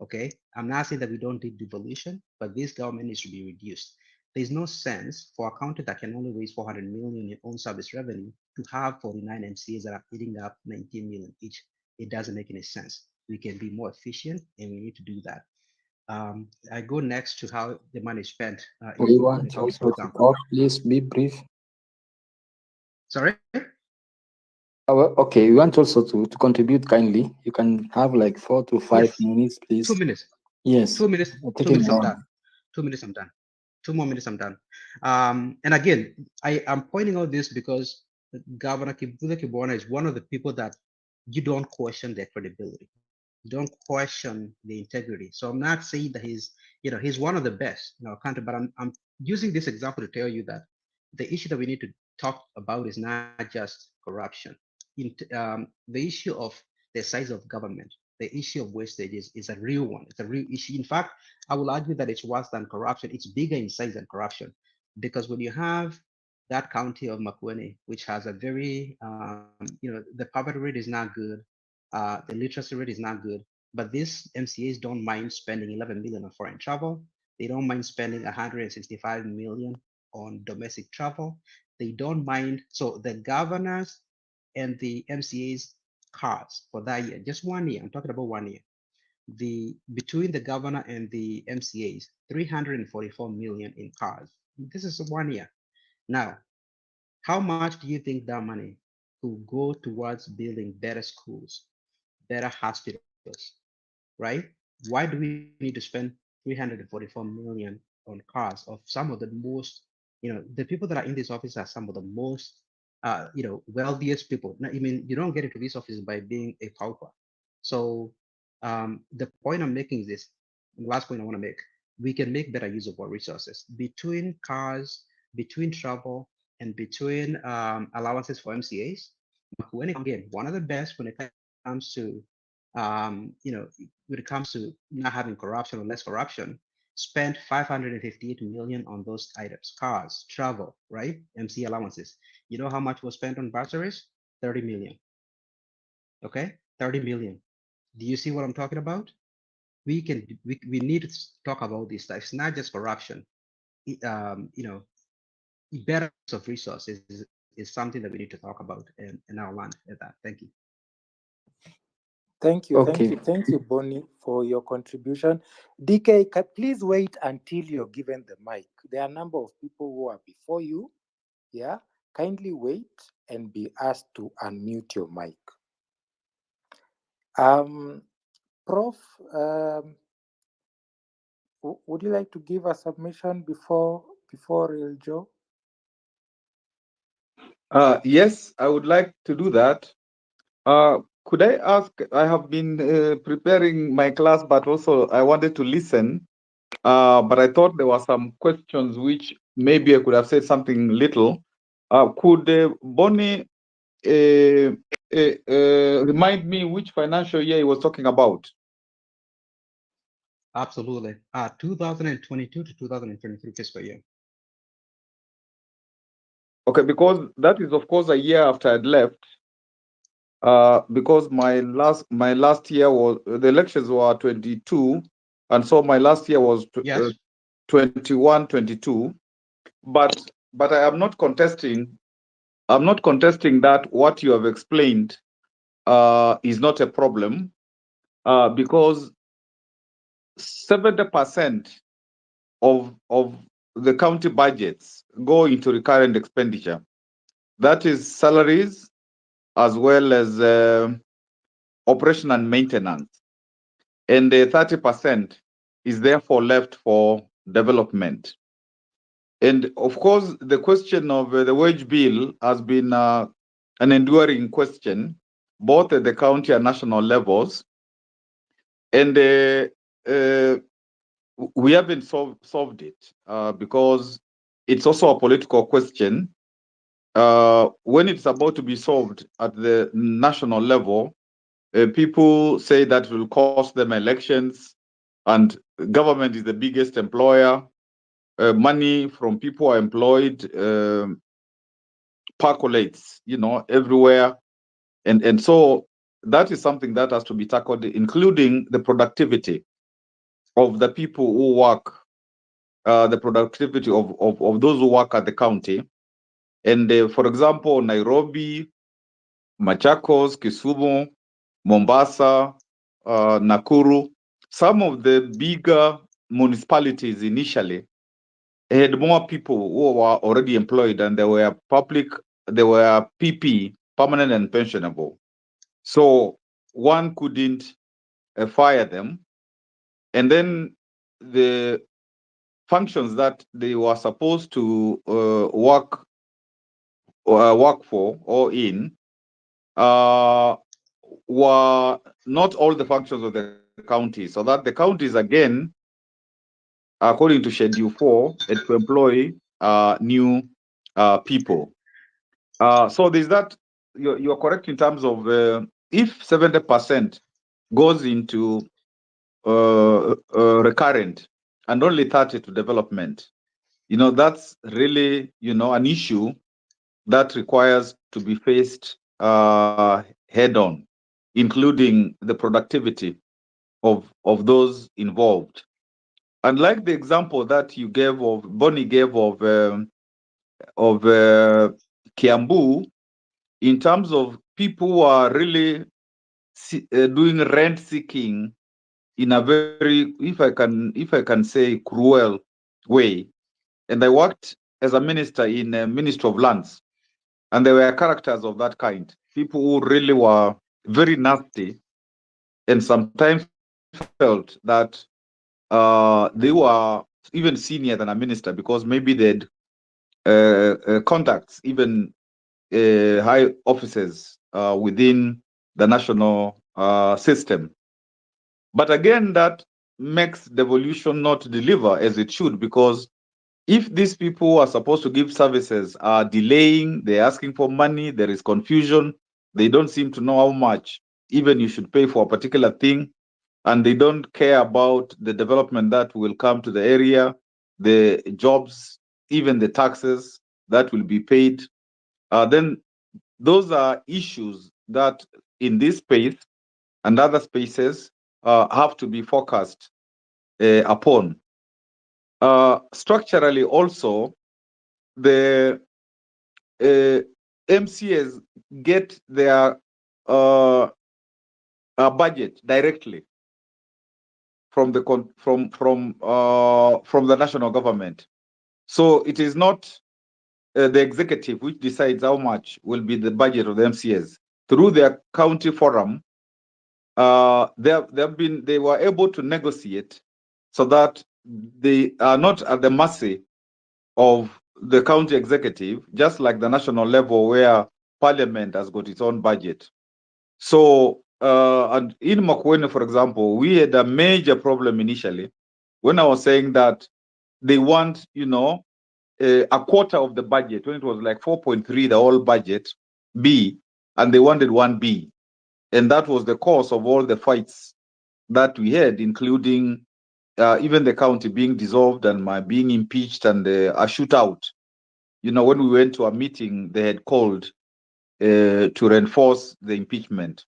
Okay, I'm not saying that we don't need devolution, but this government needs to be reduced. There's no sense for a county that can only raise 400 million in own service revenue to have 49 MCAs that are eating up 19 million each. It doesn't make any sense. We can be more efficient, and we need to do that. I go next to how the money is spent. We When want it comes, for also to example, talk, please be brief. sorry. Okay, we want also to contribute kindly. You can have like 4 to 5 Yes, minutes, please. 2 minutes. Yes. 2 minutes. We're 2 taking minutes. I'm long. done. 2 minutes. I'm done. 2 more minutes. I'm done. And again, I am pointing out this because Governor Kivutha Kibwana is one of the people that you don't question their credibility. You don't question the integrity. So I'm not saying that he's one of the best in our country, but I'm using this example to tell you that the issue that we need to talk about is not just corruption. The issue of the size of government, the issue of wastage is a real one. It's a real issue. In fact, I will argue that it's worse than corruption. It's bigger in size than corruption, because when you have that county of Makueni, which has a very, the poverty rate is not good, the literacy rate is not good, but these MCAs don't mind spending 11 million on foreign travel. They don't mind spending 165 million on domestic travel. They don't mind. So the governors and the MCA's cars for that year, just 1 year, I'm talking about 1 year, between the governor and the MCAs, 344 million in cars. This is 1 year. Now, how much do you think that money could go towards building better schools, better hospitals, right? Why do we need to spend 344 million on cars of some of the most, the people that are in this office are some of the most, wealthiest people. Now, I mean, you don't get into this office by being a pauper. So the point I'm making is this, the last point I want to make, we can make better use of our resources between cars, between travel, and between allowances for MCAs. Makueni, again, one of the best when it comes to when it comes to not having corruption or less corruption, spent 558 million on those items: cars, travel, right? MC allowances. You know how much was spent on bursaries? 30 million. Okay, 30 million. Do you see what I'm talking about? We need to talk about this stuff. It's not just corruption. Better use of resources is something that we need to talk about in our land at that. Thank you. Thank you, Okay. thank you, Bonnie, for your contribution. DK, please wait until you're given the mic. There are a number of people who are before you. Yeah, kindly wait and be asked to unmute your mic. Prof, would you like to give a submission before Real Joe? Yes, I would like to do that. Could I ask, I have been preparing my class, but also I wanted to listen, but I thought there were some questions which maybe I could have said something little. Could Bonnie remind me which financial year he was talking about? Absolutely. 2022 to 2023 fiscal year. Okay, because that is of course a year after I'd left. Because my last year was, the elections were 22, and so my last year was 21, 22. But I am not contesting. I'm not contesting that what you have explained is not a problem, because 70% of the county budgets go into recurrent expenditure. That is salaries as well as operation and maintenance. And the 30% is therefore left for development. And of course, the question of the wage bill has been an enduring question, both at the county and national levels. And we haven't solved it because it's also a political question. When it's about to be solved at the national level, people say that it will cost them elections, and government is the biggest employer. Money from people are employed percolates, everywhere. And so that is something that has to be tackled, including the productivity of the people who work, the productivity of those who work at the county. And for example, Nairobi, Machakos, Kisumu, Mombasa, Nakuru, some of the bigger municipalities initially had more people who were already employed, and they were PP, permanent and pensionable. So one couldn't fire them. And then the functions that they were supposed to work for or in were not all the functions of the county, so that the counties again, according to Schedule 4, had to employ new people. So there's that. You're correct in terms of if 70% goes into recurrent and only 30 to development, that's really, an issue that requires to be faced head on, including the productivity of those involved. And like the example that you gave of, Bonnie gave of Kiambu, in terms of people who are really doing rent seeking in a very, if I can say, cruel way. And I worked as a minister in a Ministry of Lands, and there were characters of that kind, people who really were very nasty, and sometimes felt that they were even senior than a minister because maybe they'd contacts, even high offices within the national system. But again, that makes devolution not deliver as it should, because if these people who are supposed to give services are delaying, they're asking for money, there is confusion, they don't seem to know how much even you should pay for a particular thing, and they don't care about the development that will come to the area, the jobs, even the taxes that will be paid, then those are issues that in this space and other spaces have to be focused upon. Structurally also, the MCAs get their budget directly from the from the national government. So it is not the executive which decides how much will be the budget of the MCAs. Through their county forum, they were able to negotiate so that they are not at the mercy of the county executive, just like the national level where parliament has got its own budget. So, and in Makueni, for example, we had a major problem initially when I was saying that they want, a quarter of the budget, when it was like 4.3, the whole budget B, and they wanted 1B. And that was the cause of all the fights that we had, including even the county being dissolved and my being impeached and a shootout. When we went to a meeting, they had called to reinforce the impeachment.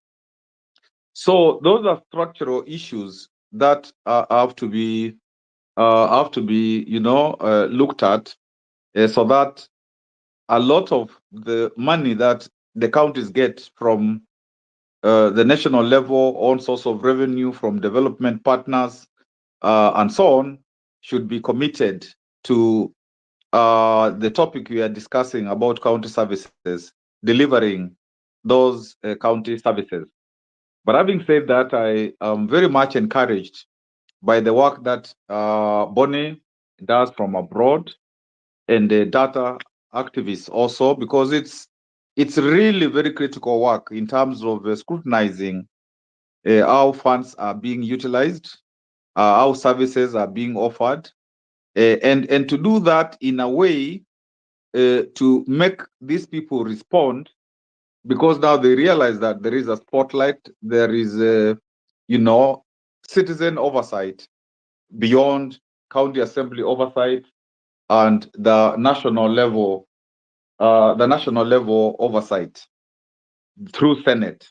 So those are structural issues that have to be looked at, so that a lot of the money that the counties get from the national level, own source of revenue from development partners, and so on, should be committed to the topic we are discussing about county services, delivering those county services. But having said that, I am very much encouraged by the work that Bonnie does from abroad, and the data activists also, because it's really very critical work in terms of scrutinizing how funds are being utilized, how services are being offered, and to do that in a way to make these people respond, because now they realize that there is a spotlight, there is citizen oversight beyond county assembly oversight and the national level oversight through Senate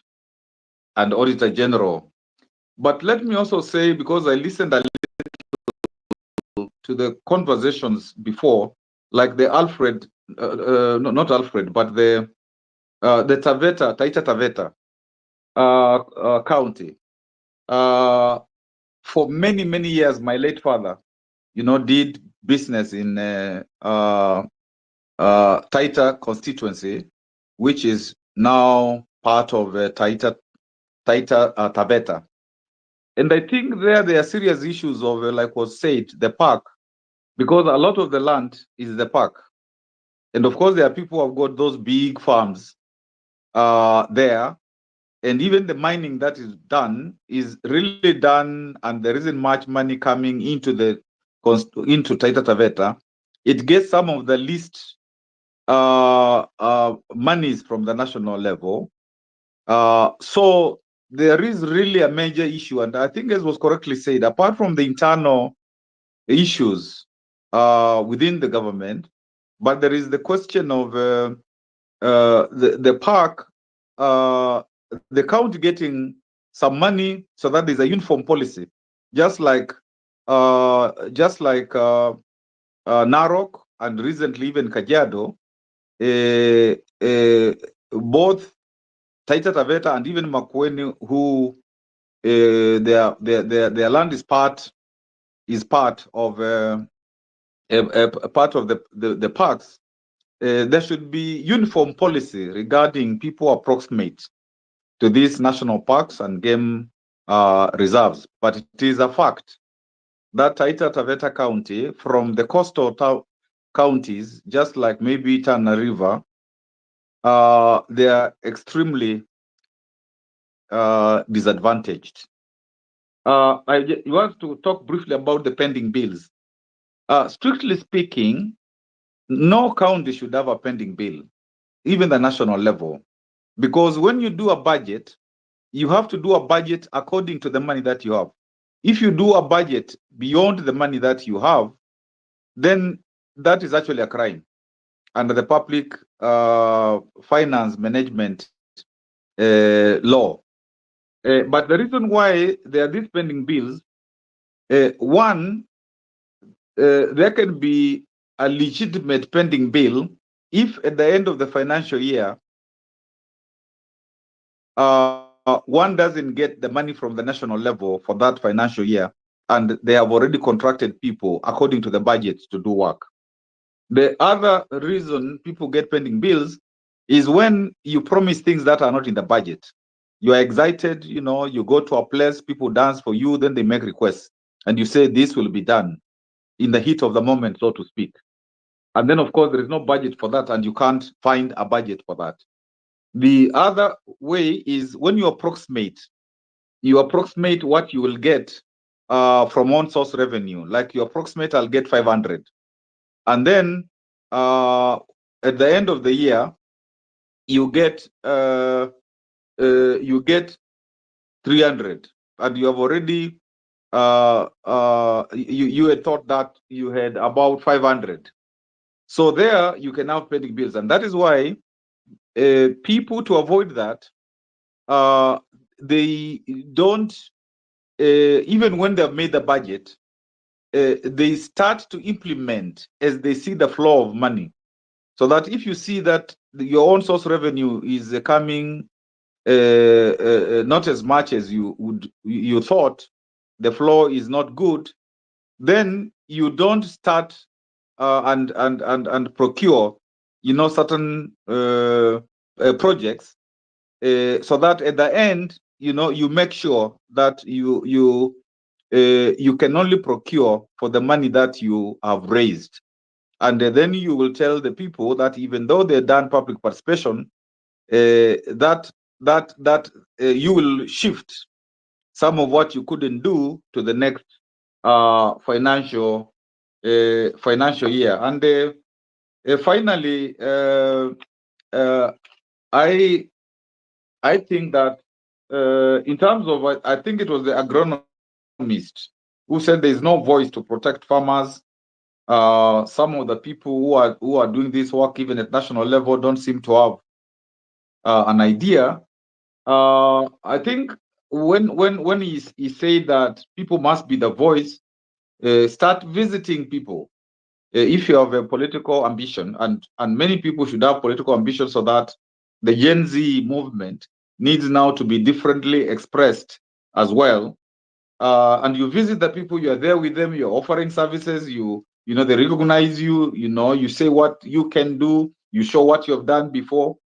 and Auditor General. But let me also say, because I listened a little to the conversations before, like the Alfred, no, not Alfred, but the Taveta, Taita Taveta County. For many, many years, my late father, did business in Taita constituency, which is now part of Taita Taveta. And I think there are serious issues of, like was said, the park, because a lot of the land is the park. And of course, there are people who have got those big farms there. And even the mining that is done is really done, and there isn't much money coming into Taita Taveta. It gets some of the least monies from the national level. So there is really a major issue, and I think, as was correctly said, apart from the internal issues within the government, but there is the question of the park, the county getting some money so that there's a uniform policy, just like Narok and recently even Kajiado, both Taita Taveta and even Makueni, who their land is part of a part of the parks. There should be uniform policy regarding people approximate to these national parks and game reserves. But it is a fact that Taita Taveta County, from the coastal counties, just like maybe Tana River, they are extremely disadvantaged. I want to talk briefly about the pending bills. Strictly speaking, no county should have a pending bill, even the national level, because when you do a budget, you have to do a budget according to the money that you have. If you do a budget beyond the money that you have, then that is actually a crime under the public finance management law. But the reason why there are these pending bills, one, there can be a legitimate pending bill if at the end of the financial year, one doesn't get the money from the national level for that financial year, and they have already contracted people according to the budget to do work. The other reason people get pending bills is when you promise things that are not in the budget. You are excited, you go to a place, people dance for you, then they make requests, and you say this will be done in the heat of the moment, so to speak. And then, of course, there is no budget for that, and you can't find a budget for that. The other way is when you approximate what you will get from one source revenue. Like you approximate, I'll get 500. And then at the end of the year, you get 300, and you have already you had thought that you had about 500. So there you can have pending bills, and that is why people, to avoid that, they don't, even when they've made the budget, they start to implement as they see the flow of money. So that if you see that your own source revenue is coming not as much as you thought, the flow is not good, then you don't start and procure, certain projects, so that at the end, you make sure that you can only procure for the money that you have raised. And then you will tell the people that even though they've done public participation, that you will shift some of what you couldn't do to the next financial year. And finally, I think that in terms of, I think it was the agronomist who said there is no voice to protect farmers. Some of the people who are doing this work, even at national level, don't seem to have an idea. I think when he said that people must be the voice, start visiting people. If you have a political ambition, and many people should have political ambition, so that the Gen Z movement needs now to be differently expressed as well. And you visit the people, you are there with them, you're offering services, they recognize you, you say what you can do, you show what you have done before,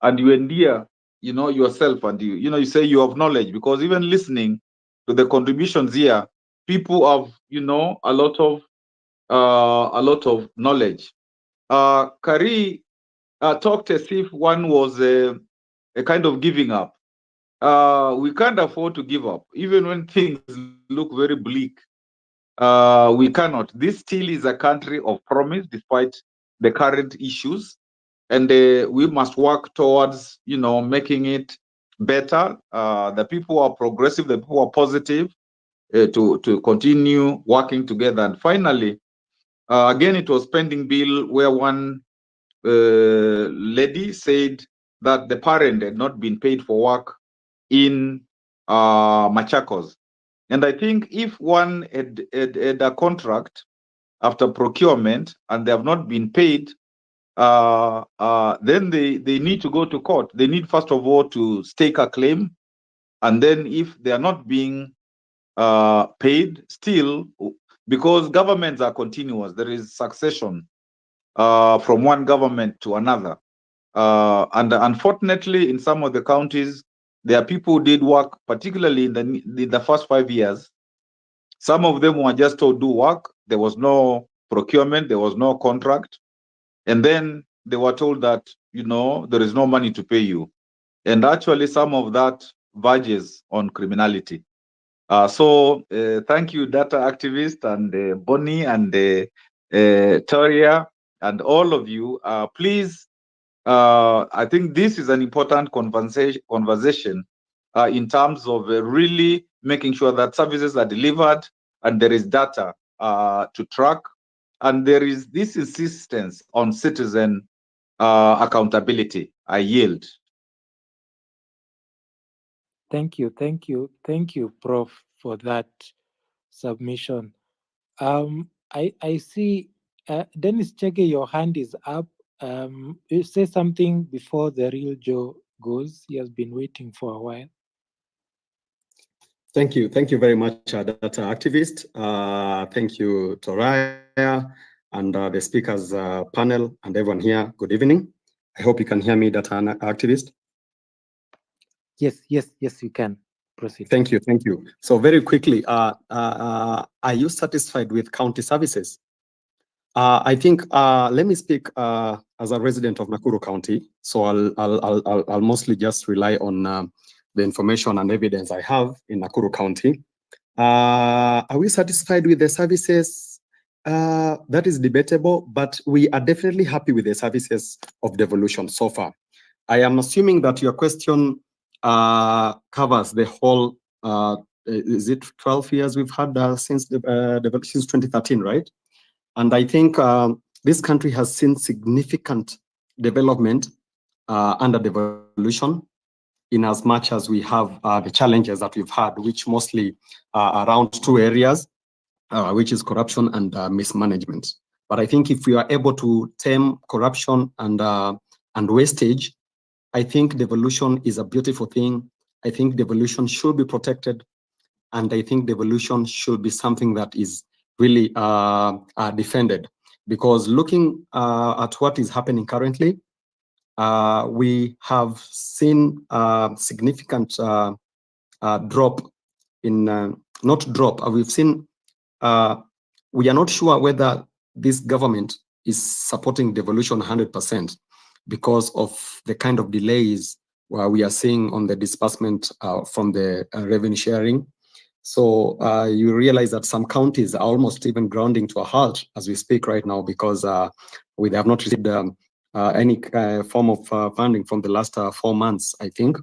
and you endear, yourself, and you say you have knowledge, because even listening to the contributions here, people have, a lot of knowledge. Kari talked as if one was a kind of giving up. We can't afford to give up, even when things look very bleak. We cannot. This still is a country of promise, despite the current issues, and we must work towards, making it better. The people are progressive, the people are positive, to continue working together. And finally, again, it was pending bill where one lady said that the parent had not been paid for work in Machakos. And I think if one had a contract after procurement and they have not been paid, then they need to go to court. They need, first of all, to stake a claim. And then if they are not being paid still, because governments are continuous, there is succession from one government to another. And unfortunately, in some of the counties, there are people who did work, particularly in the first 5 years. Some of them were just told do work. There was no procurement, there was no contract. And then they were told that, there is no money to pay you. And actually, some of that verges on criminality. So thank you, data activist, and Bonnie, and Toria, and all of you. Please, I think this is an important conversation in terms of really making sure that services are delivered and there is data to track, and there is this insistence on citizen accountability. I yield. Thank you, Prof, for that submission. I see Dennis Chege, your hand is up. You say something before the real Joe goes. He has been waiting for a while. Thank you very much, data activist. Thank you, Toraya, and the speakers panel, and everyone here. Good evening. I hope you can hear me, data activist. Yes, you can. Proceed. Thank you. So very quickly, are you satisfied with county services? I think let me speak as a resident of Nakuru County. So I'll mostly just rely on the information and evidence I have in Nakuru County. Are we satisfied with the services? That is debatable, but we are definitely happy with the services of devolution so far. I am assuming that your question covers the whole, is it 12 years we've had since 2013, right? And I think this country has seen significant development under devolution, in as much as we have the challenges that we've had, which mostly around two areas, which is corruption and mismanagement. But I think if we are able to tame corruption and wastage, I think devolution is a beautiful thing. I think devolution should be protected, and I think devolution should be something that is really defended. because looking at what is happening currently, we have seen a significant drop in, not drop, we've seen, we are not sure whether this government is supporting devolution 100% because of the kind of delays we are seeing on the disbursement from the revenue sharing. So you realize that some counties are almost even grounding to a halt as we speak right now because we have not received any form of funding from the last 4 months, I think.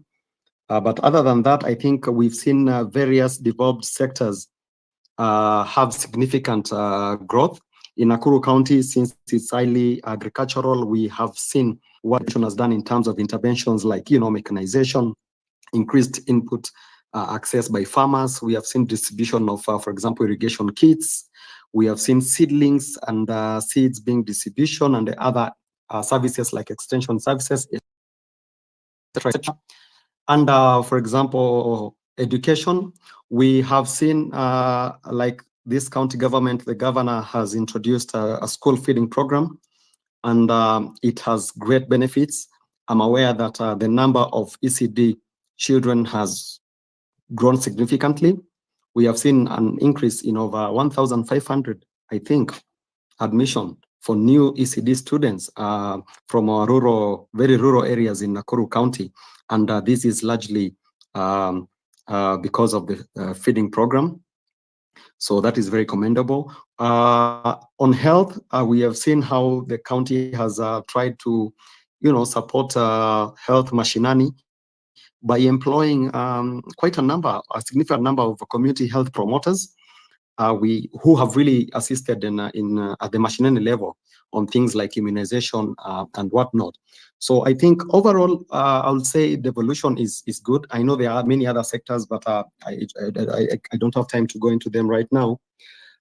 But other than that, I think we've seen various developed sectors have significant growth. In Nakuru County, since it's highly agricultural, we have seen what the nation has done in terms of interventions like, mechanization, increased input access by farmers. We have seen distribution of, for example, irrigation kits. We have seen seedlings and seeds being distribution and the other services like extension services, etc. And for example, education, we have seen like this county government, the governor has introduced a school feeding program, and it has great benefits. I'm aware that the number of ECD children has grown significantly. We have seen an increase in over 1,500, I think, admission for new ECD students from our very rural areas in Nakuru County. And this is largely because of the feeding program. So that is very commendable. On health, we have seen how the county has tried to, support health machinery by employing quite a significant number of community health promoters who have really assisted in at the machinery level on things like immunization and whatnot. So I think overall, I would say devolution is good. I know there are many other sectors, but I don't have time to go into them right now.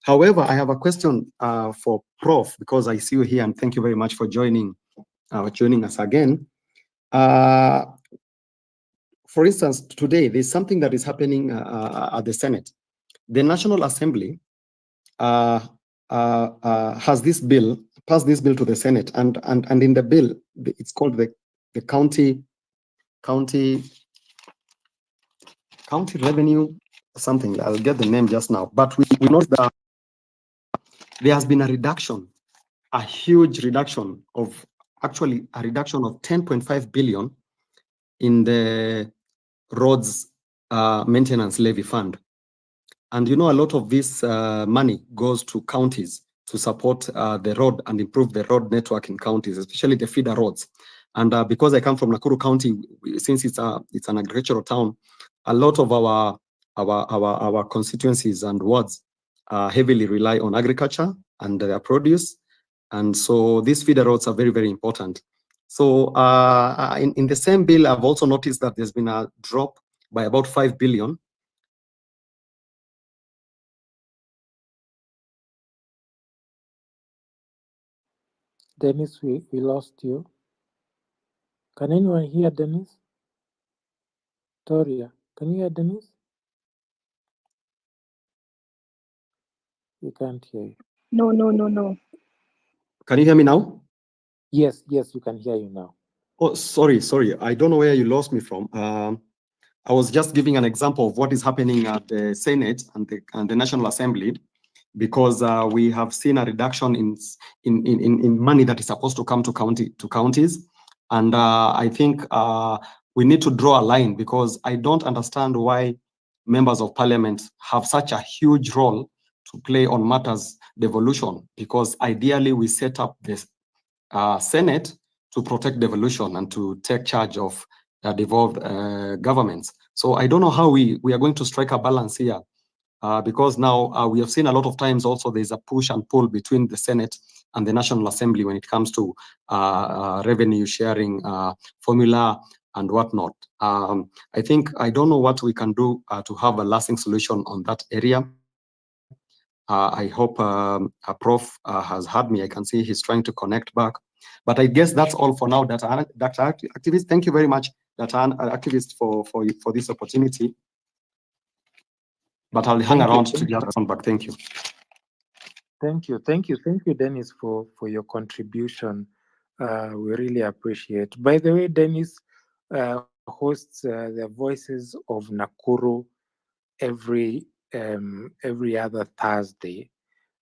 However, I have a question for Prof, because I see you here, and thank you very much for joining us again. For instance, today, there's something that is happening at the Senate. The National Assembly has this bill, passed this bill to the Senate, and in the bill, it's called the county revenue something. I'll get the name just now. But we know that there has been a reduction, a huge reduction of, actually a reduction of 10.5 billion in the roads maintenance levy fund. And a lot of this money goes to counties to support the road and improve the road network in counties, especially the feeder roads. And because I come from Nakuru County, since it's an agricultural town, a lot of our constituencies and wards heavily rely on agriculture and their produce. And so these feeder roads are very, very important. So in the same bill, I've also noticed that there's been a drop by about 5 billion. Dennis, we lost you. Can anyone hear Dennis? Toria, can you hear Dennis? We can't hear you. No. Can you hear me now? Yes, we can hear you now. Oh, sorry. I don't know where you lost me from. I was just giving an example of what is happening at the Senate and the National Assembly, because we have seen a reduction in money that is supposed to come to counties, and I think we need to draw a line, because I don't understand why members of parliament have such a huge role to play on matters devolution, because ideally we set up this Senate to protect devolution and to take charge of devolved governments. So I don't know how we are going to strike a balance here, because now we have seen a lot of times also there's a push and pull between the Senate and the National Assembly when it comes to revenue sharing formula and whatnot. I think I don't know what we can do to have a lasting solution on that area. I hope Prof has heard me. I can see he's trying to connect back. But I guess that's all for now, Dr. Activist. Thank you very much, Dr. Activist, for this opportunity. But I'll hang around to get on back. Thank you. Thank you, Dennis, for your contribution. We really appreciate. By the way, Dennis hosts the Voices of Nakuru every other Thursday,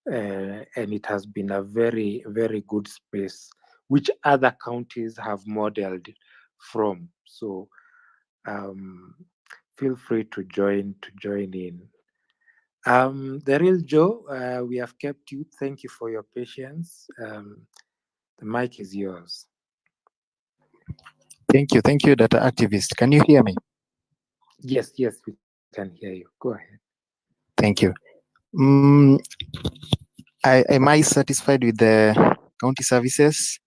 and it has been a very, very good space, which other counties have modeled from. So feel free to join in. The real Joe, we have kept you. Thank you for your patience. The mic is yours. Thank you, data activist. Can you hear me? Yes, we can hear you. Go ahead. Thank you. Am I satisfied with the county services?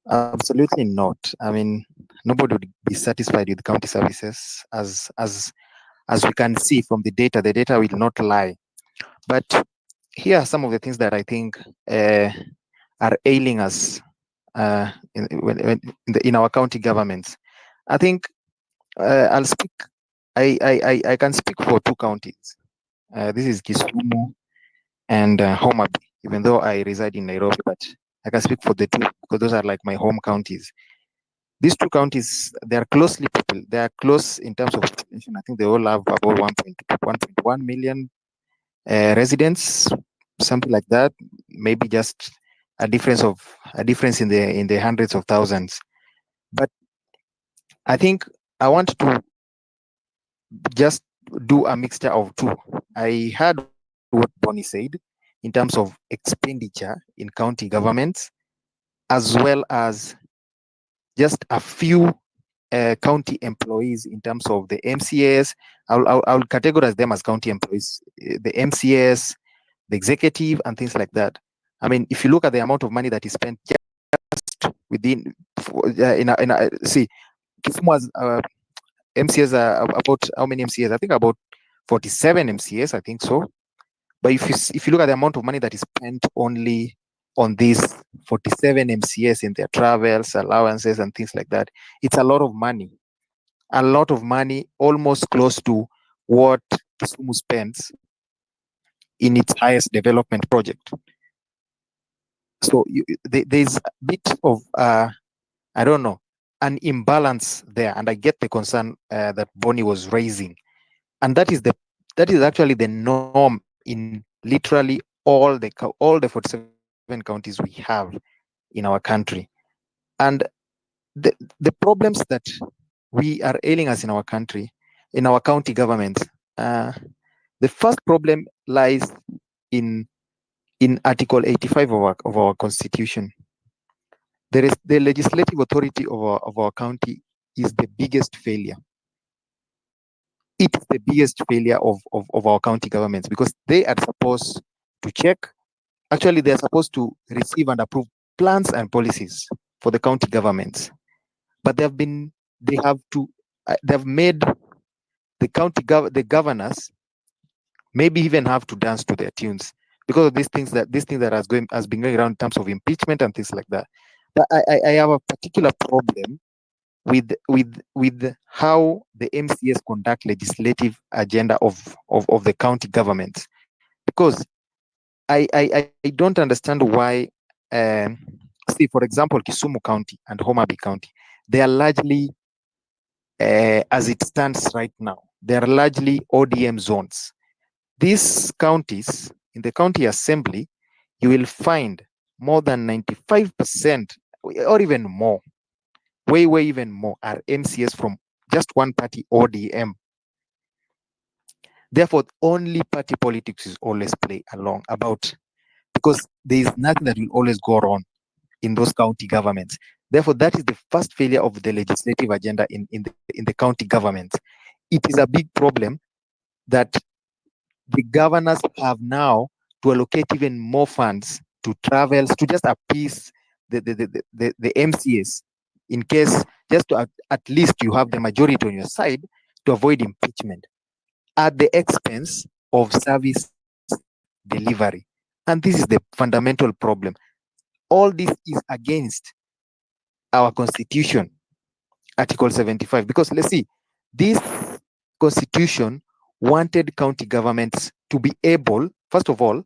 Absolutely not. I mean, nobody would be satisfied with county services, as we can see from the data. The data will not lie. But here are some of the things that I think are ailing us in our county governments. I think I'll speak. I can speak for two counties. This is Kisumu and Homa Bay, even though I reside in Nairobi, but I can speak for the two because those are like my home counties. These two counties, they are closely people. They are close in terms of population. I think they all have about 1.1 million residents, something like that. Maybe just a difference in the hundreds of thousands. But I think I want to just do a mixture of two. I heard what Bonnie said in terms of expenditure in county governments, as well as just a few county employees in terms of the MCAs. I'll categorize them as county employees, the MCAs, the executive, and things like that. I mean, if you look at the amount of money that is spent just within, see, Kisumu has MCAs are about how many MCAs? I think about 47 MCAs, I think so. But if you look at the amount of money that is spent only on these 47 MCAs in their travels, allowances, and things like that, it's a lot of money. A lot of money, almost close to what Kisumu spends in its highest development project. So there's a bit of, I don't know, an imbalance there. And I get the concern that Bonnie was raising. And that is actually the norm in literally all the 47 counties we have in our country. And the problems that we are ailing us in our country, in our county governments, the first problem lies in Article 85 of our Constitution. There is the legislative authority of our county is the biggest failure. It is the biggest failure of our county governments, because they are supposed to check. Actually, they are supposed to receive and approve plans and policies for the county governments, but they've made the governors maybe even have to dance to their tunes because of these things that has been going around in terms of impeachment and things like that. But I have a particular problem with how the MCAs conduct legislative agenda of the county governments, because I don't understand why. See, for example, Kisumu County and Homa Bay County, they are largely, as it stands right now, they are largely ODM zones. These counties, in the county assembly, you will find more than 95% or even more, way even more, are MCAs from just one party, ODM. Therefore, only party politics is always play along about, because there is nothing that will always go wrong in those county governments. Therefore, that is the first failure of the legislative agenda in the county governments. It is a big problem that the governors have now to allocate even more funds to travels, to just appease the MCAs, in case just to at least you have the majority on your side to avoid impeachment at the expense of service delivery. And this is the fundamental problem. All this is against our constitution, Article 75, because let's see, this constitution wanted county governments to be able, first of all,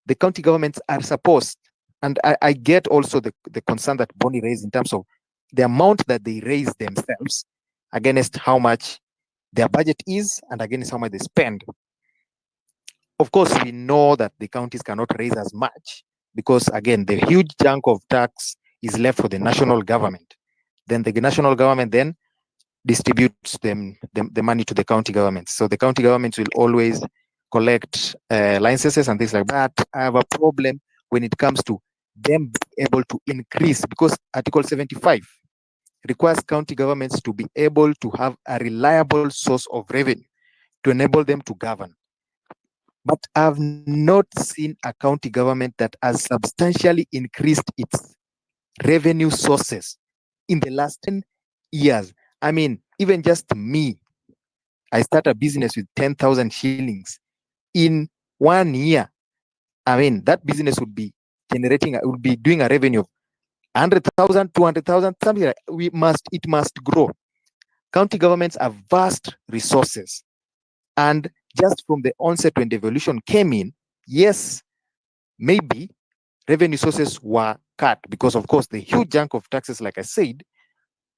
the county governments are supposed, and I get also the concern that Bonnie raised in terms of the amount that they raise themselves against how much their budget is and against how much they spend. Of course, we know that the counties cannot raise as much because, again, the huge chunk of tax is left for the national government. Then the national government then distributes the money to the county governments. So the county governments will always collect licenses and things like that. I have a problem when it comes to them being able to increase, because Article 75 requires county governments to be able to have a reliable source of revenue to enable them to govern. But I've not seen a county government that has substantially increased its revenue sources in the last 10 years. I mean, even just me, I start a business with 10,000 shillings. In 1 year, I mean, that business would be doing a revenue of 100,000, 200,000, something like it must grow. County governments have vast resources. And just from the onset when devolution came in, yes, maybe revenue sources were cut because, of course, the huge chunk of taxes, like I said,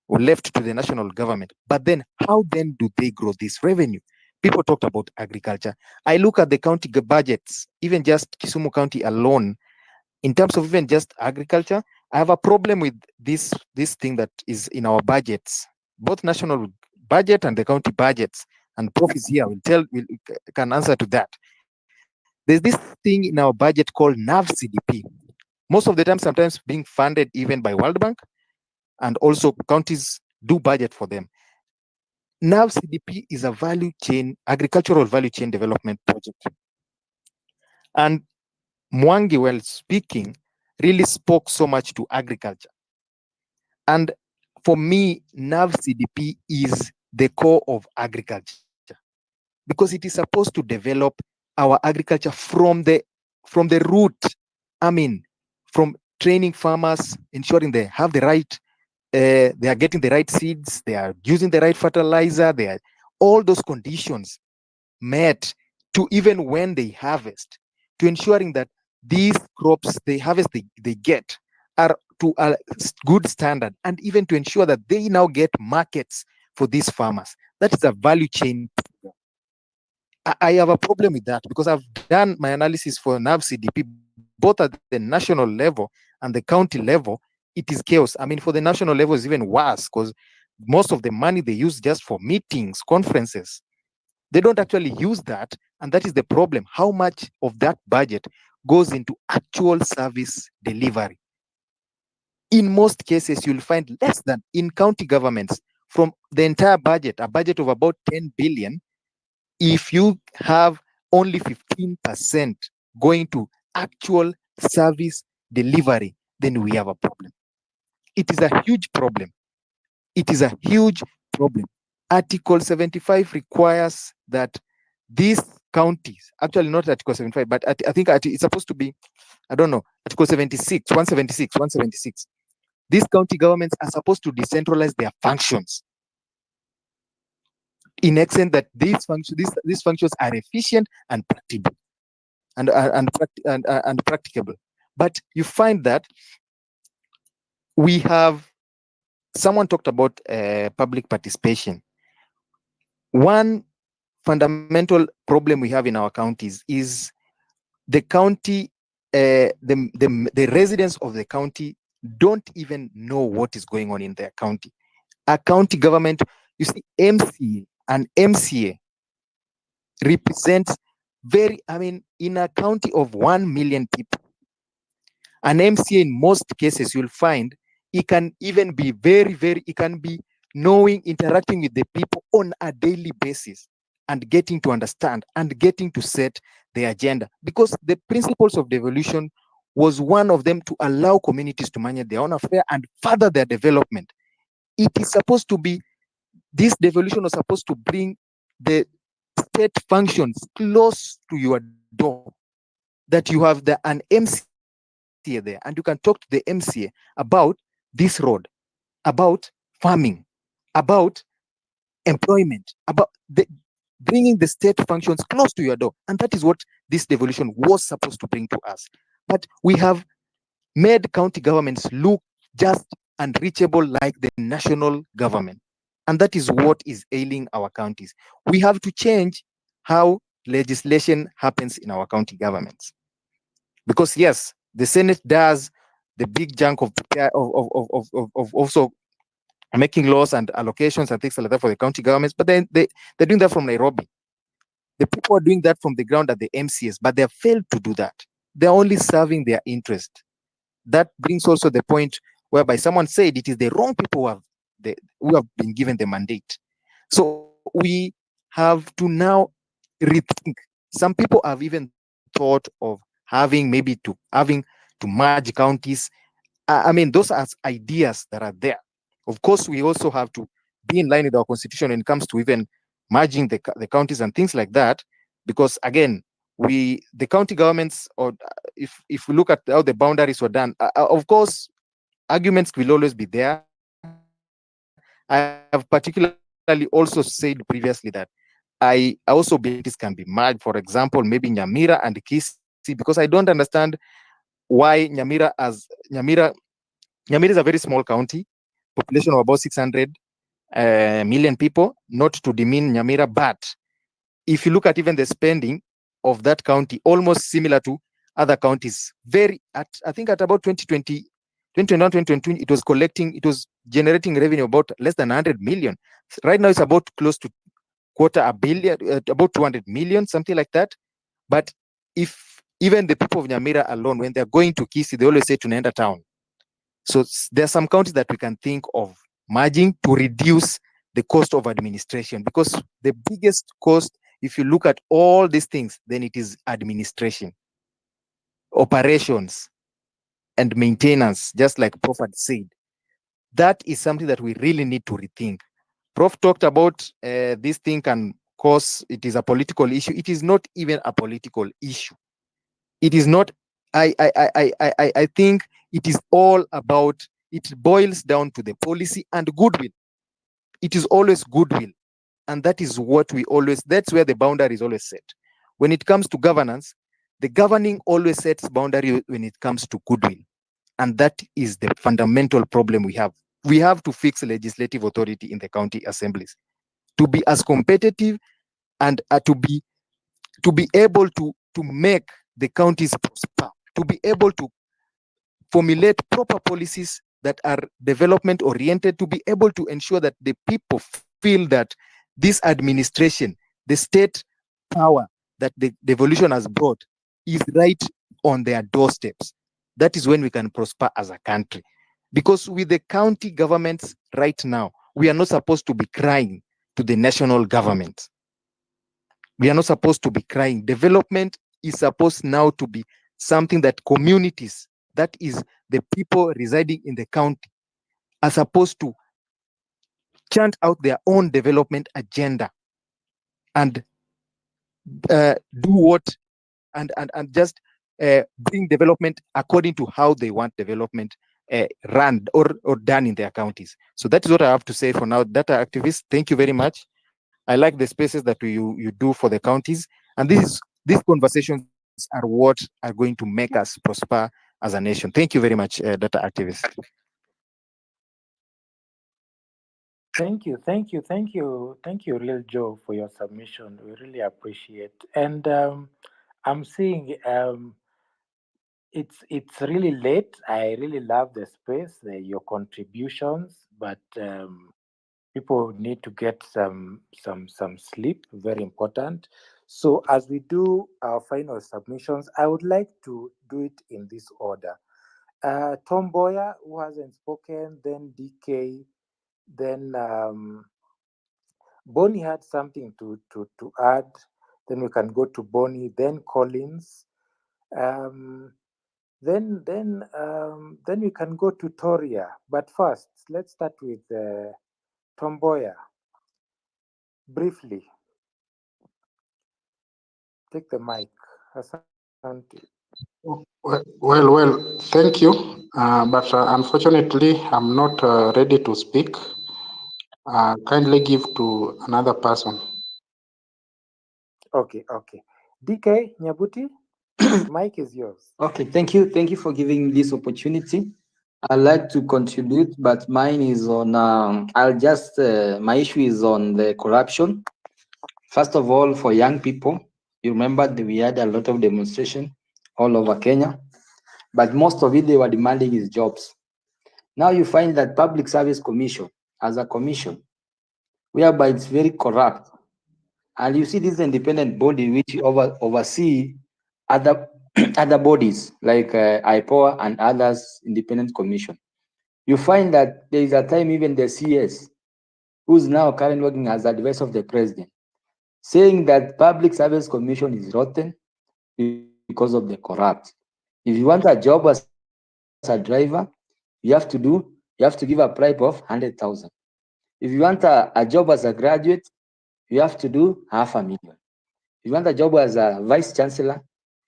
were left to the national government. But then how then do they grow this revenue? People talked about agriculture. I look at the county budgets, even just Kisumu County alone, in terms of even just agriculture. I have a problem with this thing that is in our budgets, both national budget and the county budgets. And Prof is here, can answer to that. There's this thing in our budget called NAV-CDP. Most of the time, sometimes being funded even by World Bank, and also counties do budget for them. NAV-CDP is a agricultural value chain development project. And Mwangi, while speaking, really spoke so much to agriculture. And for me, NAV-CDP is the core of agriculture because it is supposed to develop our agriculture from the root. I mean, from training farmers, ensuring they have the right, they are getting the right seeds, they are using the right fertilizer, they are all those conditions met to even when they harvest, to ensuring that these crops they harvest, they get are to a good standard, and even to ensure that they now get markets for these farmers. That is a value chain. I have a problem with that because I've done my analysis for NAV-CDP, both at the national level and the county level. It is chaos. I mean, for the national level, it's even worse because most of the money they use just for meetings, conferences. They don't actually use that, and that is the problem. How much of that budget goes into actual service delivery? In most cases, you'll find less than in county governments from the entire budget, a budget of about 10 billion. If you have only 15% going to actual service delivery, then we have a problem. It is a huge problem. It is a huge problem. Article 75 requires that these counties, actually not Article 75, but I think it's supposed to be, I don't know, Article 176. These county governments are supposed to decentralize their functions in extent that these functions are efficient and practical and practicable. But you find that we have, someone talked about public participation. One fundamental problem we have in our counties is the county, the residents of the county don't even know what is going on in their county. A county government, you see, MCA and MCA represents in a county of 1 million people, an MCA in most cases you'll find it can even be it can be interacting with the people on a daily basis and getting to understand and getting to set the agenda, because the principles of devolution was one of them, to allow communities to manage their own affairs and further their development. It is supposed to be, this devolution was supposed to bring the state functions close to your door, that you have an MCA there and you can talk to the MCA about this road, about farming, about employment, about bringing the state functions close to your door. And that is what this devolution was supposed to bring to us. But we have made county governments look just unreachable like the national government. And that is what is ailing our counties. We have to change how legislation happens in our county governments. Because yes, the Senate does the big chunk of also making laws and allocations and things like that for the county governments, but then they're doing that from Nairobi. The people are doing that from the ground at the MCS, but they have failed to do that. They're only serving their interest. That brings also the point whereby someone said it is the wrong people who have been given the mandate. So we have to now rethink. Some people have even thought of having to merge counties. I mean, those are ideas that are there. Of course, we also have to be in line with our constitution when it comes to even merging the counties and things like that. Because again, the county governments, or if we look at how the boundaries were done, of course, arguments will always be there. I have particularly also said previously that I also believe this can be merged. For example, maybe Nyamira and Kisii, because I don't understand why Nyamira is a very small county, population of about 600 million people, not to demean Nyamira, but if you look at even the spending of that county, almost similar to other counties, I think at about 2020, 2021, 2022, it was generating revenue about less than 100 million. Right now it's about close to $250 million, about 200 million, something like that. But if even the people of Nyamira alone, when they're going to Kisii, they always say tunaenda town. So there are some counties that we can think of merging to reduce the cost of administration, because the biggest cost, if you look at all these things, then it is administration, operations, and maintenance, just like Prof had said. That is something that we really need to rethink. Prof talked about this thing can cause, it is a political issue. It is not even a political issue. It is not, I think it is all about, it boils down to the policy and goodwill. It is always goodwill. And that is what that's where the boundary is always set. When it comes to governance, the governing always sets boundary when it comes to goodwill. And that is the fundamental problem we have. We have to fix legislative authority in the county assemblies to be as competitive and to be able to make the counties prosper, to be able to formulate proper policies that are development oriented, to be able to ensure that the people feel that this administration, the state power that the devolution has brought, is right on their doorsteps. That is when we can prosper as a country. Because with the county governments right now, we are not supposed to be crying to the national government. We are not supposed to be crying. Development is supposed now to be something that communities, that is the people residing in the county, are supposed to chant out their own development agenda and do what and just bring development according to how they want development run or done in their counties. So that is what I have to say for now. Data activists, thank you very much. I like the spaces that you do for the counties, and these conversations are what are going to make us prosper as a nation. Thank you very much, data activists. Thank you, Real Joe, for your submission. We really appreciate. And I'm seeing it's really late. I really love the space, your contributions, but people need to get some sleep. Very important. So as we do our final submissions, I would like to do it in this order. Tom Boyer, who hasn't spoken, then DK, then Bonnie had something to add. Then we can go to Bonnie, then Collins, then we can go to Toria. But first, let's start with Tom Boyer. Briefly, take the mic. Asante. Well, thank you. But unfortunately, I'm not ready to speak. Kindly give to another person. Okay. DK Nyabuti, mic is yours. Okay, thank you. Thank you for giving this opportunity. I'd like to contribute, but mine is on, my issue is on the corruption. First of all, for young people, you remember that we had a lot of demonstration all over Kenya, but most of it they were demanding is jobs. Now you find that Public Service Commission, as a commission, whereby it's very corrupt, and you see this independent body which oversee other other bodies like IPOA and others independent commission. You find that there is a time even the CS, who's now currently working as advisor of the president, saying that Public Service Commission is rotten because of the corrupt. If you want a job as a driver, you have to give a bribe of 100,000. If you want a job as a graduate, you have to do 500,000. If you want a job as a vice chancellor,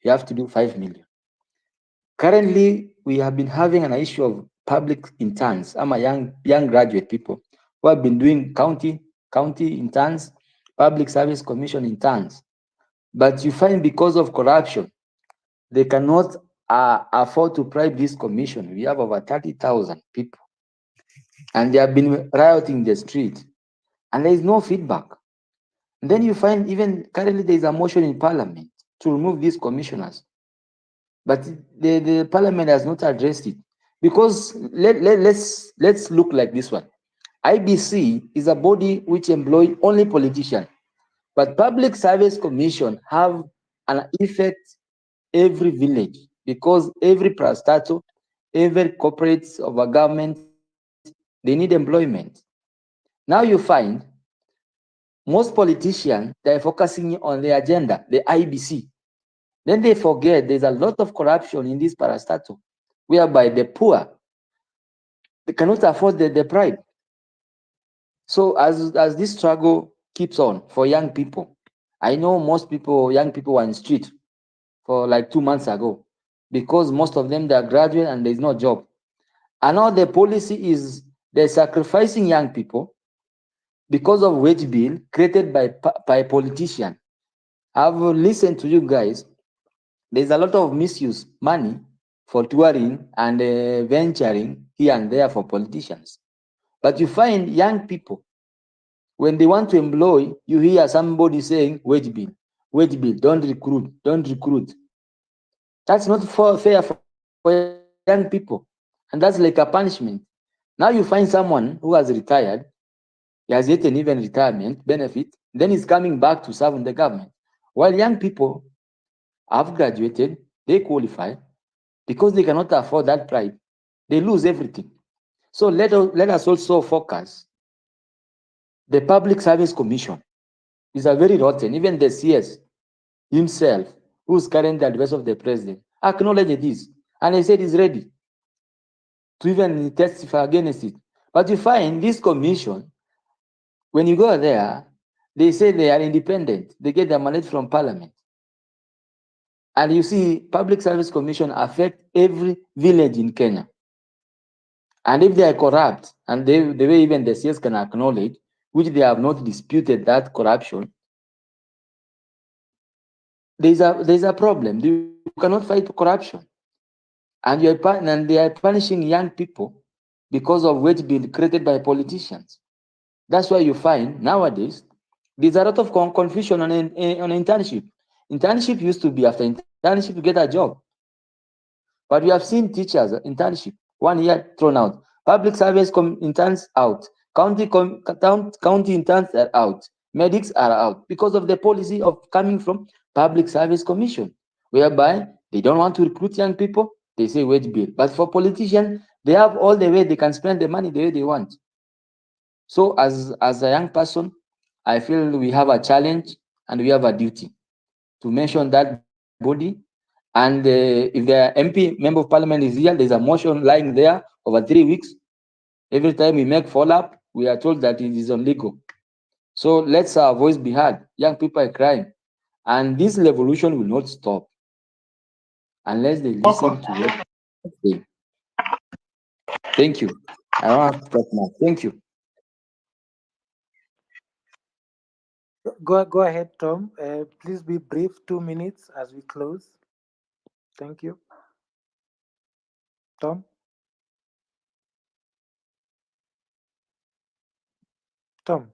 you have to do 5 million. Currently, we have been having an issue of public interns. I'm a young graduate people who have been doing county interns, Public Service Commission interns. But you find because of corruption, they cannot afford to bribe this commission. We have over 30,000 people, and they have been rioting in the street, and there is no feedback. And then you find even currently there is a motion in parliament to remove these commissioners, but the parliament has not addressed it. Because let's look like this one. IBC is a body which employ only politicians, but Public Service Commission have an effect every village, because every parastatal, every corporate of a government, they need employment. Now you find most politicians, they're focusing on the agenda, the IBC. Then they forget there's a lot of corruption in this parastatal, whereby the poor, they cannot afford the bribe. So as this struggle keeps on for young people, I know most people, young people were in street for like 2 months ago, because most of them, they are graduate and there's no job. And now the policy is they're sacrificing young people because of wage bill created by politicians. I've listened to you guys. There's a lot of misuse money for touring and venturing here and there for politicians. But you find young people, when they want to employ, you hear somebody saying wage bill, don't recruit. That's not fair for young people. And that's like a punishment. Now you find someone who has retired, he has yet an even retirement benefit, then he's coming back to serve in the government. While young people have graduated, they qualify, because they cannot afford that pride, they lose everything. So let us also focus. The Public Service Commission is a very rotten. Even the CS himself, who's currently the advisor of the president, acknowledged this, and he said he's ready to even testify against it. But you find this commission, when you go there, they say they are independent. They get their mandate from parliament. And you see, Public Service Commission affect every village in Kenya. And if they are corrupt, and the way even the CS can acknowledge, which they have not disputed that corruption, there's a problem. You cannot fight corruption. And they are punishing young people because of wage bill created by politicians. That's why you find nowadays there's a lot of confusion on internship. Internship used to be after internship you get a job, but we have seen teachers internship 1 year thrown out, public service interns out, county interns are out, medics are out, because of the policy of coming from Public Service Commission, whereby they don't want to recruit young people. They say wage bill, but for politicians, they have all the way they can spend the money the way they want. So as a young person, I feel we have a challenge and we have a duty to mention that body. And if the MP, Member of Parliament, is here, there's a motion lying there over 3 weeks. Every time we make follow-up, we are told that it is illegal. So let's our voice be heard. Young people are crying. And this revolution will not stop unless they listen to what they say. Thank you. I don't have to talk more. Thank you. Go ahead, Tom. Please be brief. 2 minutes as we close. Thank you, Tom. Tom.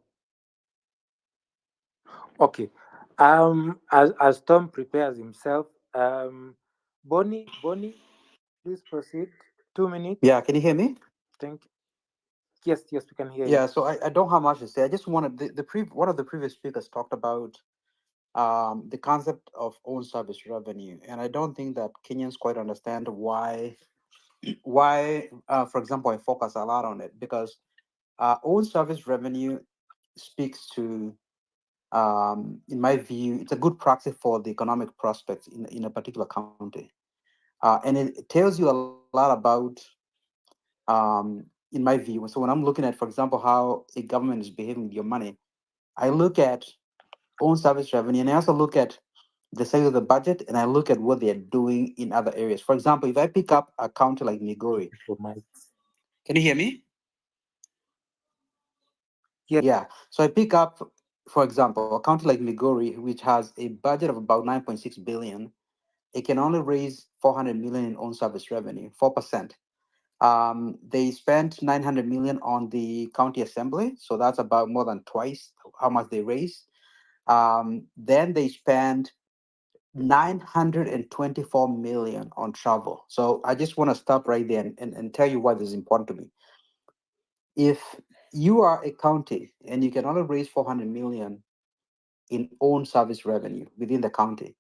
Okay. As Tom prepares himself, Bonnie, please proceed. 2 minutes. Yeah, can you hear me? Thank you. Yes, we can hear you. Yeah, so I don't have much to say. I just wanted one of the previous speakers talked about the concept of own service revenue, and I don't think that Kenyans quite understand why, for example, I focus a lot on it because own service revenue speaks to, in my view, it's a good proxy for the economic prospects in a particular county, and it tells you a lot about, in my view. So when I'm looking at, for example, how a government is behaving with your money, I look at own service revenue, and I also look at the size of the budget, and I look at what they're doing in other areas. For example, if I pick up a county like Migori, can you hear me? Yes. Yeah. So I pick up, for example, a county like Migori, which has a budget of about 9.6 billion. It can only raise 400 million in own service revenue, 4%. They spent 900 million on the county assembly, so that's about more than twice how much they raised. Then they spent 924 million on travel. So I just want to stop right there and tell you why this is important to me. If you are a county and you can only raise 400 million in own service revenue within the county,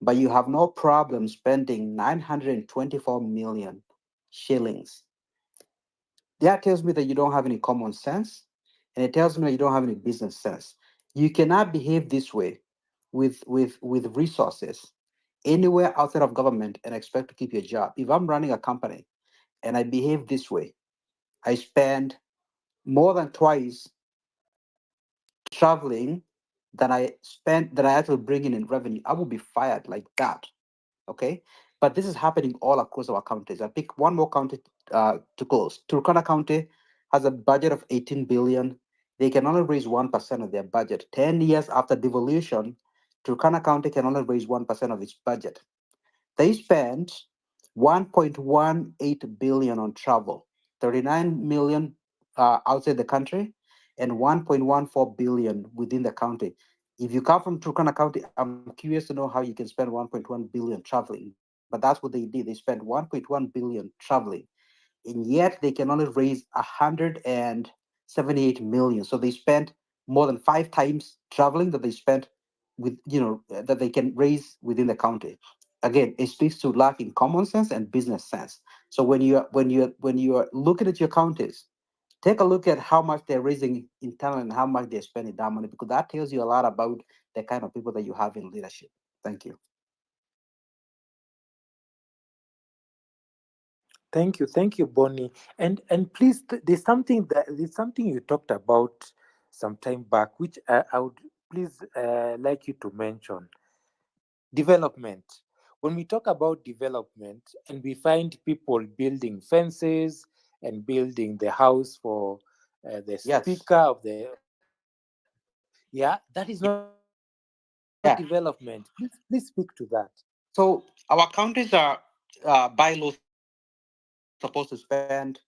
but you have no problem spending 924 million shillings, that tells me that you don't have any common sense, and it tells me that you don't have any business sense. You cannot behave this way with resources anywhere outside of government and expect to keep your job. If I'm running a company and I behave this way, I spend more than twice traveling than I actually bring in revenue, I will be fired like that. Okay, but this is happening all across our counties. I pick one more county to close. Turkana County has a budget of 18 billion. They can only raise 1% of their budget. 10 years after devolution, Turkana County can only raise 1% of its budget. They spent 1.18 billion on travel, 39 million outside the country, and 1.14 billion within the county. If you come from Turkana County, I'm curious to know how you can spend 1.1 billion traveling. But that's what they did. They spent 1.1 billion traveling, and yet they can only raise 178 million. So they spent more than 5 times traveling that they spent that they can raise within the county. Again, it speaks to lack in common sense and business sense. So when you are looking at your counties, take a look at how much they're raising internally and how much they're spending that money, because that tells you a lot about the kind of people that you have in leadership. Thank you. Thank you, Bonnie. And please, there's something you talked about some time back, which I would please like you to mention. Development. When we talk about development, and we find people building fences and building the house for the Yes. speaker of the, yeah, that is not development. Yeah. Please speak to that. So our counties are by law supposed to spend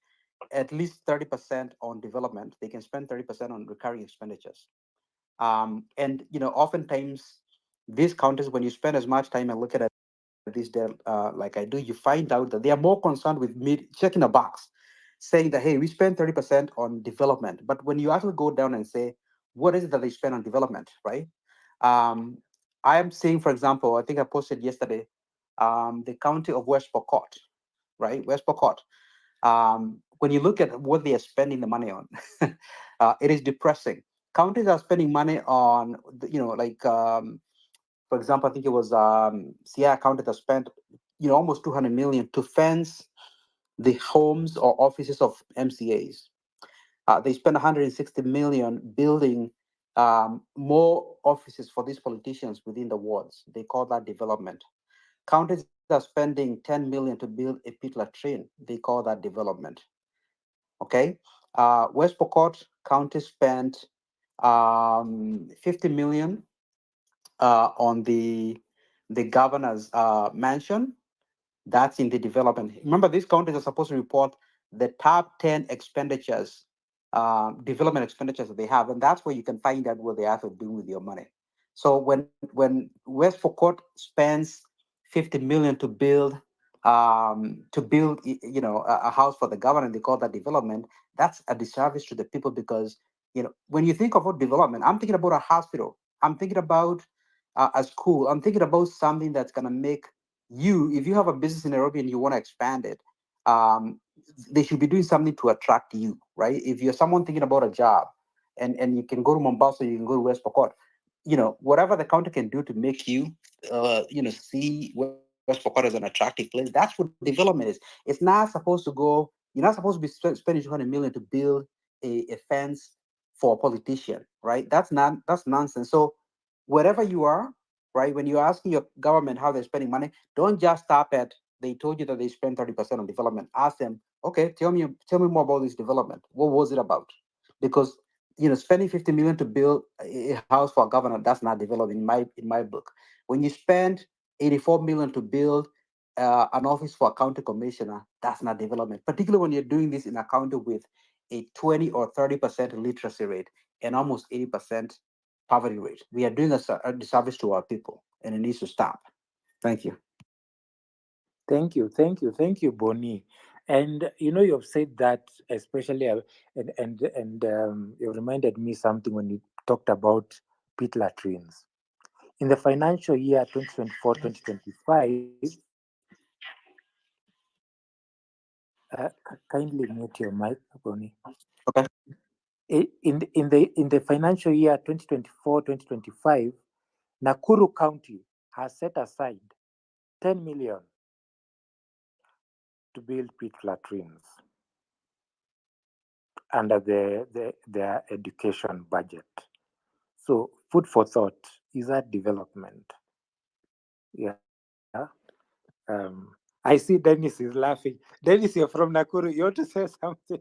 at least 30% on development. They can spend 30% on recurring expenditures. And oftentimes these counties, when you spend as much time and look at this there like I do, you find out that they are more concerned with checking a box, saying that, hey, we spend 30% on development. But when you actually go down and say, what is it that they spend on development, right? Um, I am seeing, for example, I think I posted yesterday, the county of West Pokot, right? West Pokot. When you look at what they are spending the money on, it is depressing. Counties are spending money on, for example, I think it was Sierra County that spent, almost 200 million to fence the homes or offices of MCAs. They spent 160 million building more offices for these politicians within the wards. They call that development. Counties are spending 10 million to build a pit latrine. They call that development. Okay. West Pokot County spent 50 million on the governor's mansion. That's in the development. Remember, these counties are supposed to report the top 10 expenditures, development expenditures that they have, and that's where you can find out what they are doing with your money. So when West Pokot spends 50 million to build a house for the governor, they call that development. That's a disservice to the people because when you think about development, I'm thinking about a hospital, I'm thinking about a school, I'm thinking about something that's gonna make you, if you have a business in Nairobi and you want to expand it, they should be doing something to attract you, right? If you're someone thinking about a job and you can go to Mombasa, you can go to West Pokot, whatever the county can do to make you, see West Pokot as an attractive place, that's what development is. It's not supposed to go, you're not supposed to be spending 200 million to build a fence for a politician, right? That's nonsense. So wherever you are, right, when you're asking your government how they're spending money, don't just stop at they told you that they spend 30% on development. Ask them, okay, tell me more about this development. What was it about? Because spending 50 million to build a house for a governor, that's not development in my book. When you spend 84 million to build an office for a county commissioner, that's not development. Particularly when you're doing this in a county with a 20 or 30% literacy rate and almost 80% poverty rate. We are doing a disservice to our people, and it needs to stop. Thank you. Thank you, Bonnie. And you've said that especially, and you reminded me something when you talked about pit latrines. In the financial year 2024-2025, kindly mute your mic, Bonnie. Okay. In the financial year 2024-2025, Nakuru County has set aside 10 million to build pit latrines under their education budget. So food for thought, is that development? Yeah. I see Dennis is laughing. Dennis, you're from Nakuru. You want to say something?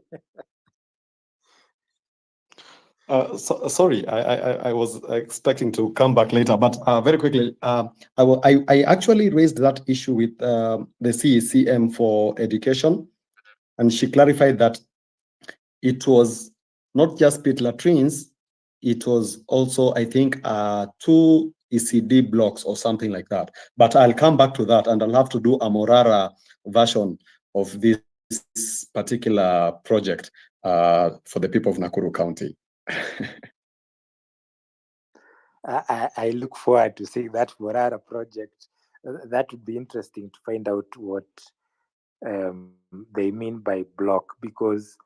Sorry, I was expecting to come back later, but very quickly, I actually raised that issue with the CECM for education, and she clarified that it was not just pit latrines, it was also, I think, 2 ECD blocks or something like that. But I'll come back to that, and I'll have to do a Morara version of this particular project for the people of Nakuru County. I look forward to seeing that Morara project. That would be interesting to find out what they mean by block, because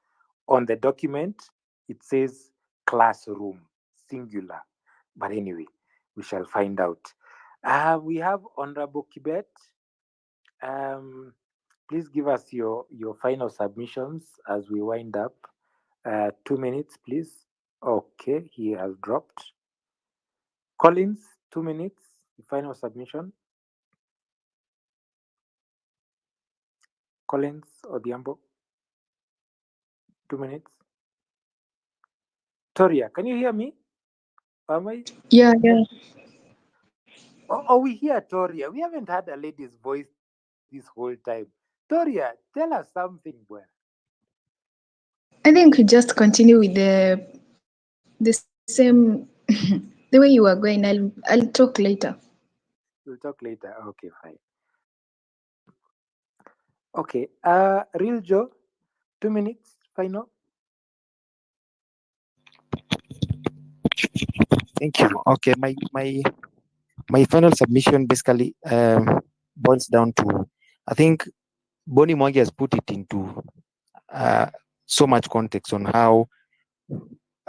on the document it says classroom, singular. But anyway, we shall find out. We have Honorable Kibet. Please give us your final submissions as we wind up. 2 minutes, please. Okay, he has dropped. Collins, 2 minutes, final submission. Collins Odhiambo, 2 minutes. Toria, can you hear me? Am I? Yeah. Oh, we hear Toria. We haven't had a lady's voice this whole time. Toria, tell us something, boy. I think we just continue with the same the way you were going. I'll talk later. We'll talk later. Okay, fine. Okay. Real Joe, 2 minutes, final. Thank you. Okay, my final submission basically boils down to, I think Bonnie Mwangi has put it into so much context on how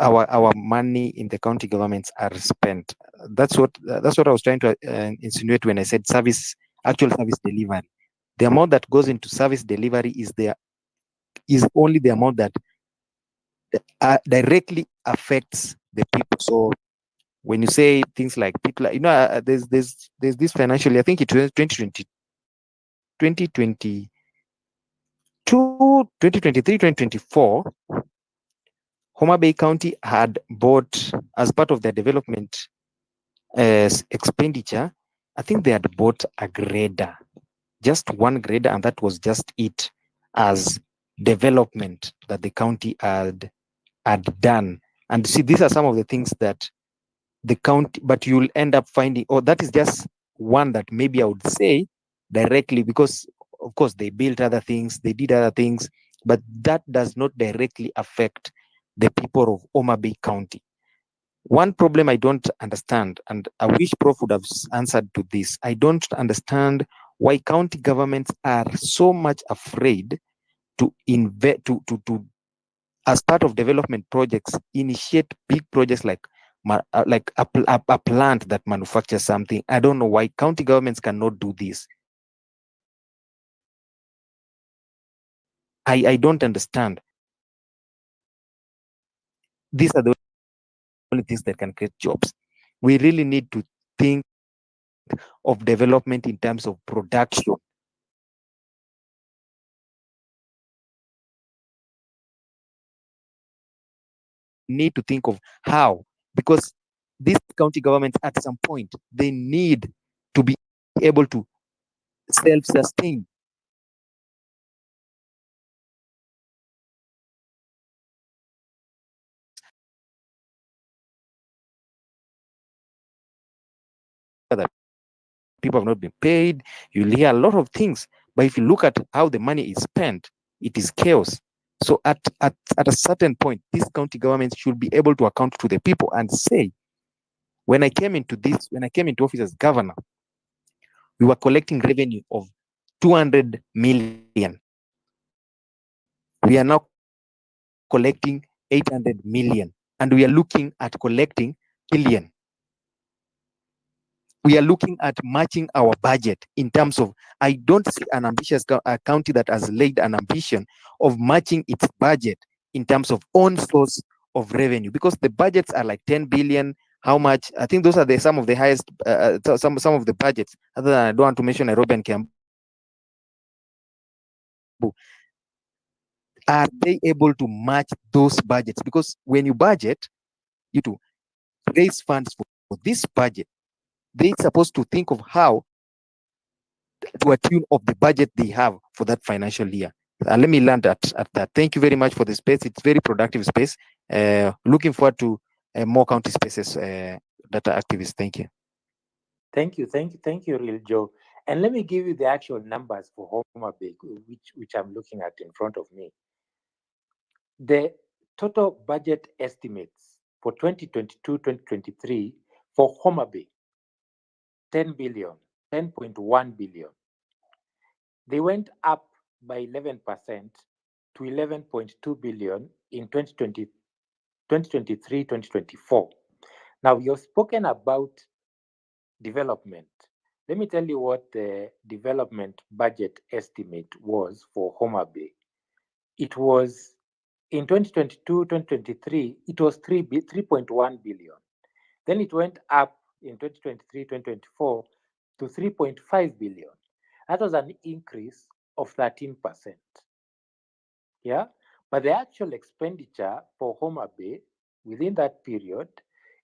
our money in the county governments are spent. That's what I was trying to insinuate when I said actual service delivery. The amount that goes into service delivery is only the amount that directly affects the people. So when you say things like people, there's this financially, I think it was 2020, 2022, 2023, 2024, Homa Bay County had bought, as part of their development expenditure, I think they had bought a grader, just one grader, and that was just it as development that the county had done. And see, these are some of the things that the county, but you'll end up finding, oh, that is just one that maybe I would say directly, because of course they built other things, they did other things, but that does not directly affect the people of Homa Bay County. One problem I don't understand, and I wish Prof would have answered to this, I don't understand why county governments are so much afraid to invest, to as part of development projects, initiate big projects like a plant that manufactures something. I don't know why county governments cannot do this. I don't understand. These are the only things that can create jobs. We really need to think of development in terms of production. Need to think of how, because these county governments at some point, they need to be able to self-sustain. That people have not been paid, you'll hear a lot of things. But if you look at how the money is spent, it is chaos. So at a certain point, these county governments should be able to account to the people and say, when I came into office as governor, we were collecting revenue of 200 million. We are now collecting 800 million, and we are looking at collecting billion. We are looking at matching our budget in terms of, I don't see an ambitious county that has laid an ambition of matching its budget in terms of own source of revenue, because the budgets are like 10 billion. How much? I think those are some of the highest, some of the budgets, other than I don't want to mention Nairobi and Kiambu. Are they able to match those budgets? Because when you budget, you to raise funds for this budget, they're supposed to think of how to attune of the budget they have for that financial year. Let me land at that. Thank you very much for the space. It's very productive space. Looking forward to more county spaces, data activists. Thank you. Thank you, Real Joe. And let me give you the actual numbers for Homa Bay, which I'm looking at in front of me. The total budget estimates for 2022-2023 for Homa Bay, 10 billion, 10.1 billion. They went up by 11% to 11.2 billion in 2023-2024. Now, you've spoken about development. Let me tell you what the development budget estimate was for Homa Bay. It was in 2022-2023, it was 3.1 billion. Then it went up in 2023-2024 to 3.5 billion. That was an increase of 13%. Yeah, but the actual expenditure for Homa Bay within that period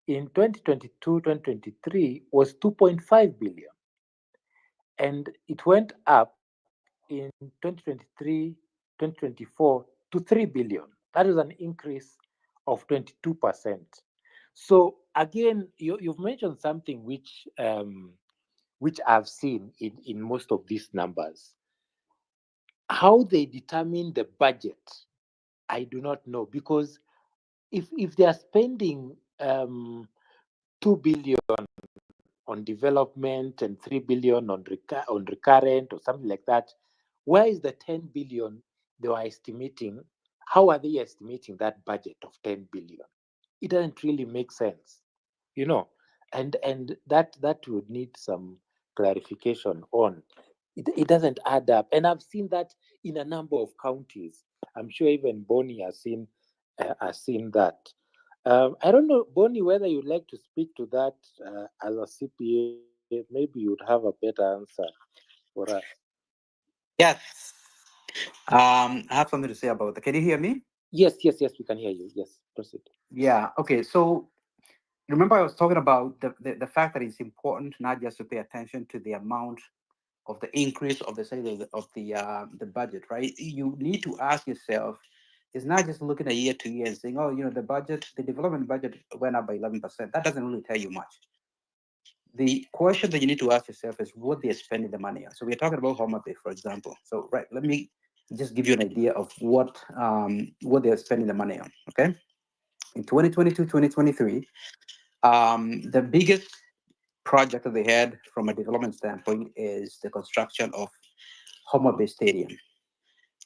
in 2022-2023 was 2.5 billion, and it went up in 2023-2024 to 3 billion. That is an increase of 22%. So again, you've mentioned something which I've seen in most of these numbers. How they determine the budget, I do not know, because if they are spending 2 billion on development and 3 billion on recurrent or something like that, where is the 10 billion they were estimating? How are they estimating that budget of 10 billion? It doesn't really make sense, and that would need some clarification on. It doesn't add up, and I've seen that in a number of counties. I'm sure even Bonnie has seen that. I don't know, Bonnie, whether you'd like to speak to that as a CPA. Maybe you'd have a better answer for us. Yes. I have something to say about that. Can you hear me? Yes, we can hear you. Yes, proceed. Yeah. Okay. So remember, I was talking about the fact that it's important not just to pay attention to the amount of the increase of the say the budget, right? You need to ask yourself. It's not just looking at year to year and saying, oh, the budget, the development budget went up by 11%. That doesn't really tell you much. The question that you need to ask yourself is what they're spending the money on. So we're talking about Homa Bay, for example. So right, let me just give you an idea of what they're spending the money on. Okay, in 2022, 2023, the biggest project that they had from a development standpoint is the construction of Homa Bay Stadium.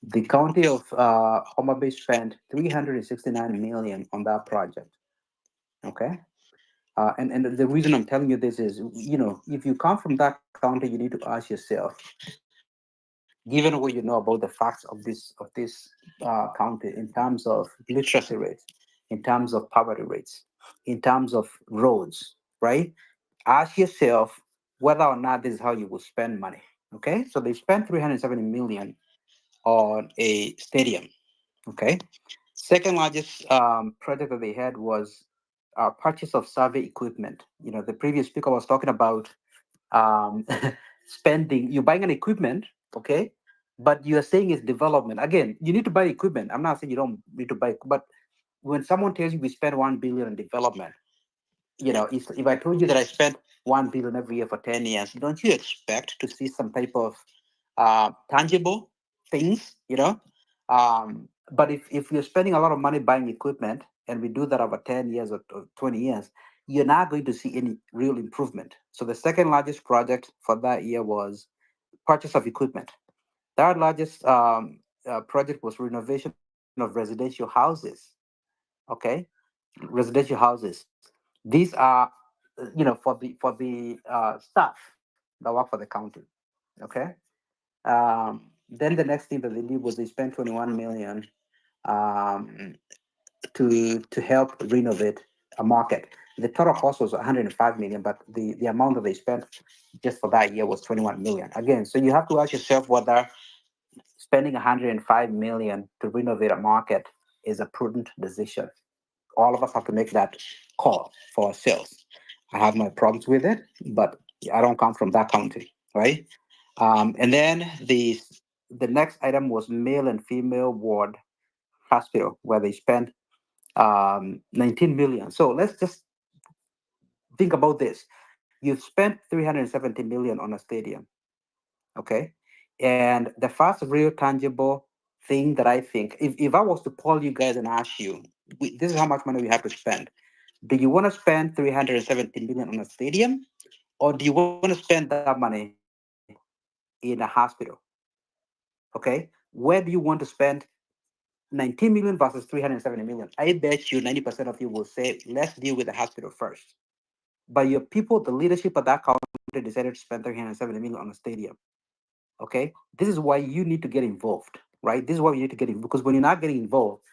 The county of Homa Bay spent 369 million on that project. Okay, and the reason I'm telling you this is, if you come from that county, you need to ask yourself, given what you know about the facts of this county in terms of literacy rates, in terms of poverty rates, in terms of roads, right? Ask yourself whether or not this is how you will spend money. Okay, so they spent 370 million on a stadium. Okay, second largest project that they had was purchase of survey equipment. The previous speaker was talking about um, spending. You're buying an equipment, okay, but you are saying it's development. Again, you need to buy equipment. I'm not saying you don't need to buy, but when someone tells you we spend 1 billion in development, if I told you that I spent 1 billion every year for 10 years, don't you expect to see some type of tangible things, but if you're spending a lot of money buying equipment, and we do that over 10 years or 20 years, you're not going to see any real improvement. So the second largest project for that year was purchase of equipment. Third largest project was renovation of residential houses. Okay, residential houses. These are, for the staff that work for the county. Okay. Then the next thing that they did was they spent 21 million um, to help renovate a market. The total cost was 105 million, but the amount that they spent just for that year was 21 million. Again, so you have to ask yourself whether spending 105 million to renovate a market is a prudent decision. All of us have to make that call for ourselves. I have my problems with it, but I don't come from that county, right? And then the next item was male and female ward hospital, where they spent 19 million. So let's just think about this. You've spent 370 million on a stadium, okay? And the first real tangible thing that I think, if I was to call you guys and ask you, this is how much money we have to spend. Do you want to spend 370 million on a stadium, or do you want to spend that money in a hospital? Okay, where do you want to spend 19 million versus 370 million? I bet you 90% of you will say, let's deal with the hospital first. But your people, the leadership of that county decided to spend 370 million on a stadium. Okay, this is why you need to get involved, right? This is why you need to get involved, because when you're not getting involved,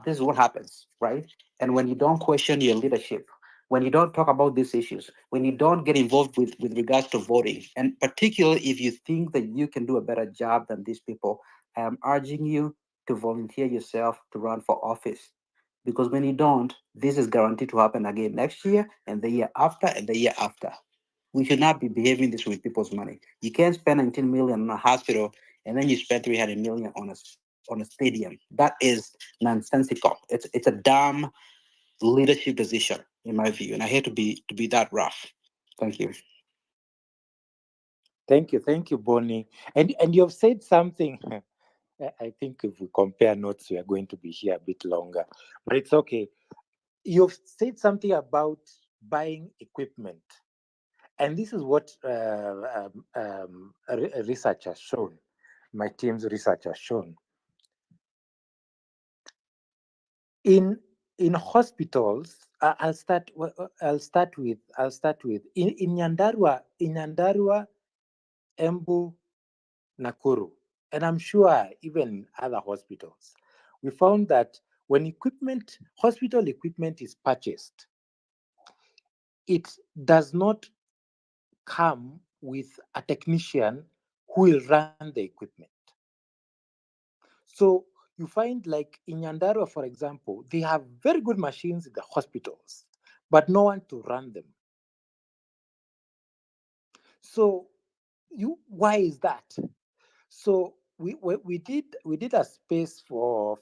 this is what happens, right? And when you don't question your leadership, when you don't talk about these issues, when you don't get involved with regards to voting, and particularly if you think that you can do a better job than these people, I am urging you to volunteer yourself to run for office. Because when you don't, this is guaranteed to happen again next year and the year after and the year after. We should not be behaving this with people's money. You can't spend 19 million on a hospital and then you spend 300 million on a stadium. That is nonsensical. It's a damn leadership decision, in my view, and I hate to be that rough. Thank you. Thank you, Bonnie. And you've said something. I think if we compare notes, we are going to be here a bit longer, but it's okay. You've said something about buying equipment, and this is what research has shown. My team's research has shown. In hospitals, I'll start with in Nyandarua, Embu, Nakuru, and I'm sure even other hospitals, we found that when hospital equipment is purchased, it does not come with a technician who will run the equipment. So you find like in Nyandarua, for example, they have very good machines in the hospitals, but no one to run them. So why is that? So we did a space for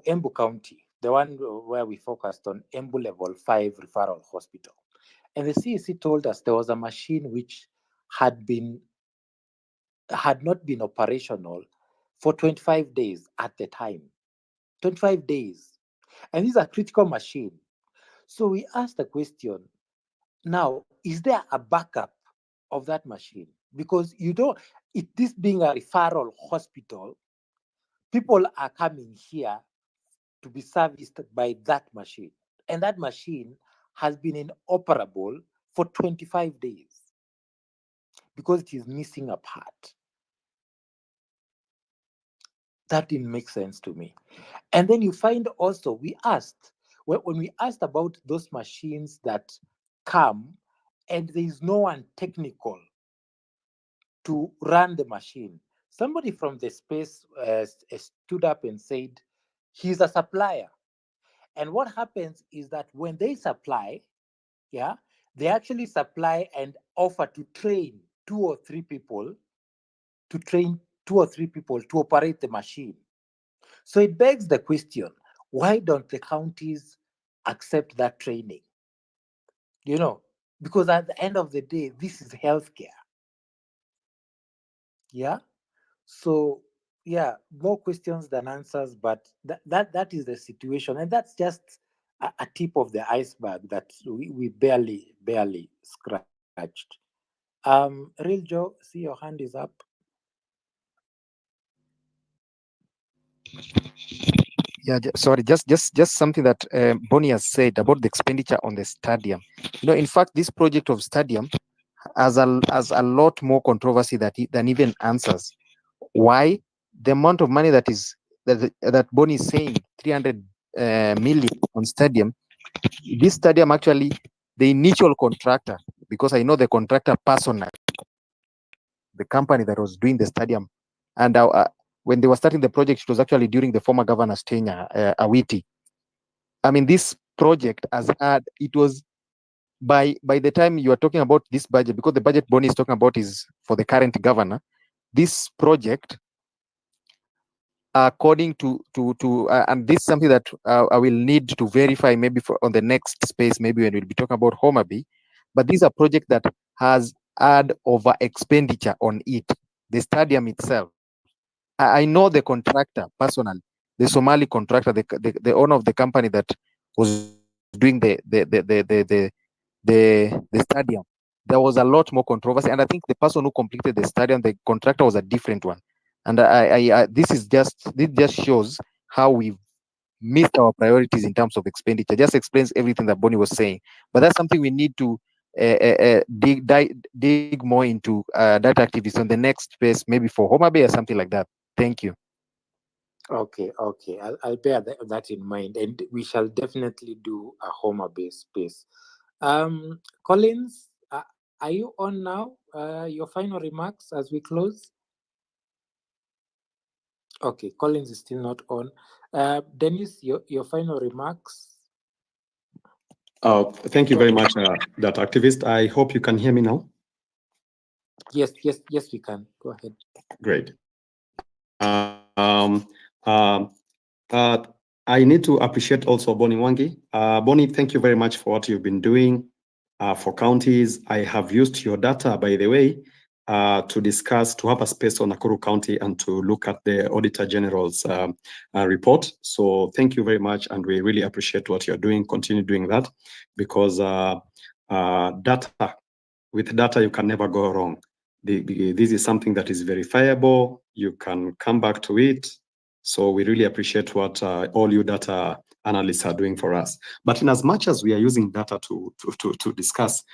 Embu County, the one where we focused on Embu Level 5 Referral Hospital. And the CEC told us there was a machine which had not been operational for 25 days at the time. 25 days. And this is a critical machine. So we asked the question, now, is there a backup of that machine? Because this being a referral hospital, people are coming here to be serviced by that machine. And that machine has been inoperable for 25 days because it is missing a part. That didn't make sense to me. And then you find also, we asked, when we asked about those machines that come and there is no one technical to run the machine, somebody from the space stood up and said, he's a supplier. And what happens is that when they supply, they actually supply and offer to train 2 or 3 people to operate the machine. So it begs the question, why don't the counties accept that training? Because at the end of the day, this is healthcare. Yeah. So more questions than answers, but that is the situation, and that's just a tip of the iceberg that we barely scratched. Real Joe, see your hand is up. Yeah, sorry, just something that Bonnie has said about the expenditure on the stadium. In fact, this project of stadium has a lot more controversy than even answers. Why? The amount of money that Bonnie is saying, 300 million on stadium. This stadium actually, the initial contractor, because I know the contractor personally, the company that was doing the stadium, and when they were starting the project, it was actually during the former governor's tenure, Awiti. I mean, this project it was by the time you are talking about this budget, because the budget Bonnie is talking about is for the current governor, this project, according to and this is something that I will need to verify maybe on the next space, maybe when we'll be talking about Homa Bay, but this is a project that has had over expenditure on it, the stadium itself. I know the contractor personally, the Somali contractor, the owner of the company that was doing the stadium. There was a lot more controversy, and I think the person who completed the stadium, the contractor, was a different one. And this just shows how we've missed our priorities in terms of expenditure. Just explains everything that Bonnie was saying. But that's something we need to dig more into that activity on the next space, maybe for Homa Bay or something like that. Thank you. Okay. I'll bear that in mind, and we shall definitely do a Homa Bay space. Collins, are you on now? Your final remarks as we close? Okay, Collins is still not on. Dennis, your final remarks? Thank you very much, that activist. I hope you can hear me now. Yes, we can. Go ahead. Great. I need to appreciate also Bonnie Wangi. Bonnie, thank you very much for what you've been doing for counties. I have used your data, by the way, to have a space on Nakuru County and to look at the Auditor General's report. So thank you very much, and we really appreciate what you're doing. Continue doing that, because with data you can never go wrong. This is something that is verifiable. You can come back to it. So we really appreciate what all you data analysts are doing for us. But in as much as we are using data to discuss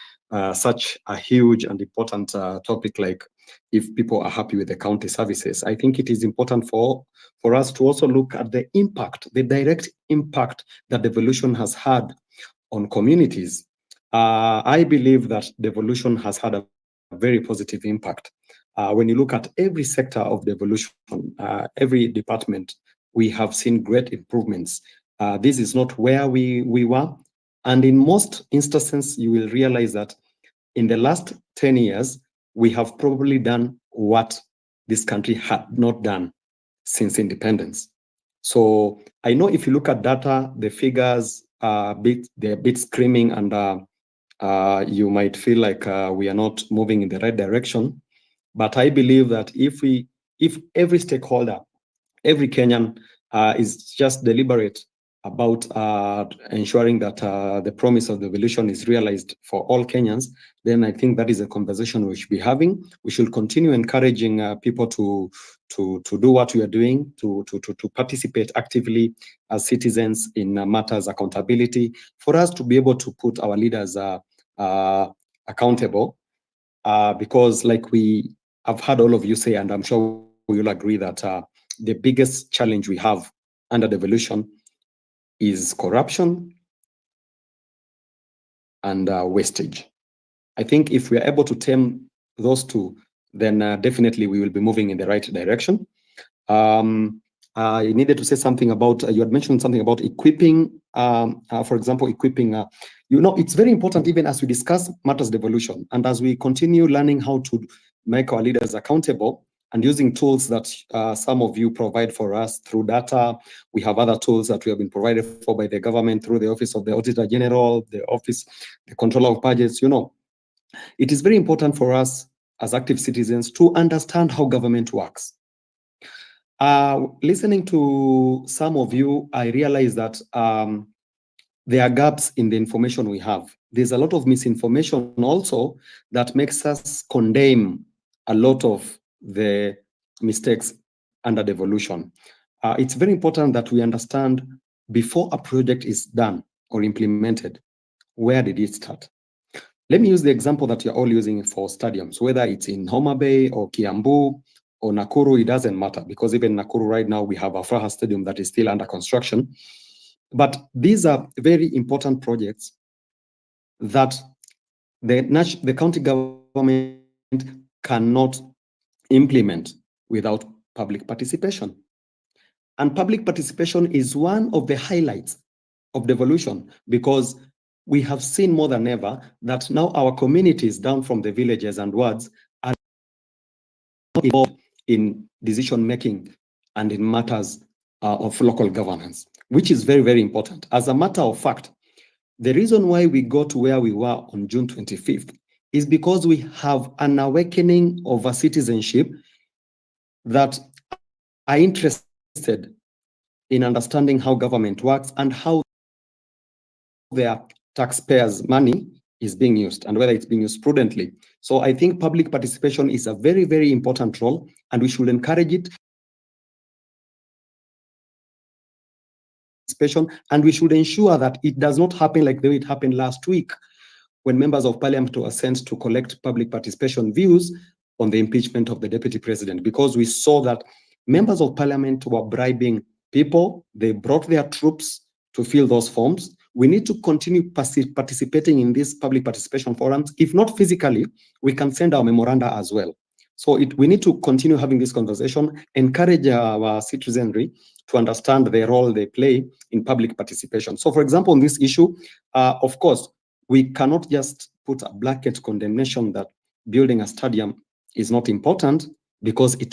such a huge and important topic, like if people are happy with the county services, I think it is important for us to also look at the impact, the direct impact that devolution has had on communities. I believe that devolution has had a very positive impact. When you look at every sector of devolution, every department we have seen great improvements. This is not where we were. And in most instances, you will realize that in the last 10 years, we have probably done what this country had not done since independence. So I know if you look at data, the figures are they're a bit screaming, and you might feel like we are not moving in the right direction. But I believe that if every stakeholder, every Kenyan is just deliberate about ensuring that the promise of the revolution is realized for all Kenyans, then I think that is a conversation we should be having. We should continue encouraging people to do what we are doing, to participate actively as citizens in matters accountability, for us to be able to put our leaders accountable, because like I've heard all of you say, and I'm sure we will agree that the biggest challenge we have under devolution is corruption and wastage. I think if we are able to tame those two, then definitely we will be moving in the right direction. I needed to say something about, you had mentioned something about equipping, for example, equipping, it's very important even as we discuss matters devolution and as we continue learning how to make our leaders accountable and using tools that some of you provide for us through data. We have other tools that we have been provided for by the government through the Office of the Auditor General, the Controller of Budgets. It is very important for us as active citizens to understand how government works. Listening to some of you, I realize that there are gaps in the information we have. There's a lot of misinformation also that makes us condemn a lot of the mistakes under devolution. It's very important that we understand before a project is done or implemented, where did it start? Let me use the example that you're all using for stadiums, whether it's in Homa Bay or Kiambu or Nakuru, it doesn't matter, because even Nakuru right now, we have a Fraha Stadium that is still under construction. But these are very important projects that the county government cannot implement without public participation. And public participation is one of the highlights of devolution, because we have seen more than ever that now our communities down from the villages and wards are involved in decision making and in matters of local governance, which is very, very important. As a matter of fact, the reason why we got to where we were on June 25th is because we have an awakening of a citizenship that are interested in understanding how government works and how their taxpayers' money is being used and whether it's being used prudently. So I think public participation is a very, very important role, and we should encourage it. And we should ensure that it does not happen like the way it happened last week, when members of parliament were sent to collect public participation views on the impeachment of the deputy president, because we saw that members of parliament were bribing people. They brought their troops to fill those forms. We need to continue participating in these public participation forums. If not physically, we can send our memoranda as well. So we need to continue having this conversation, encourage our citizenry to understand the role they play in public participation. So for example, on this issue, of course, we cannot just put a blanket condemnation that building a stadium is not important, because it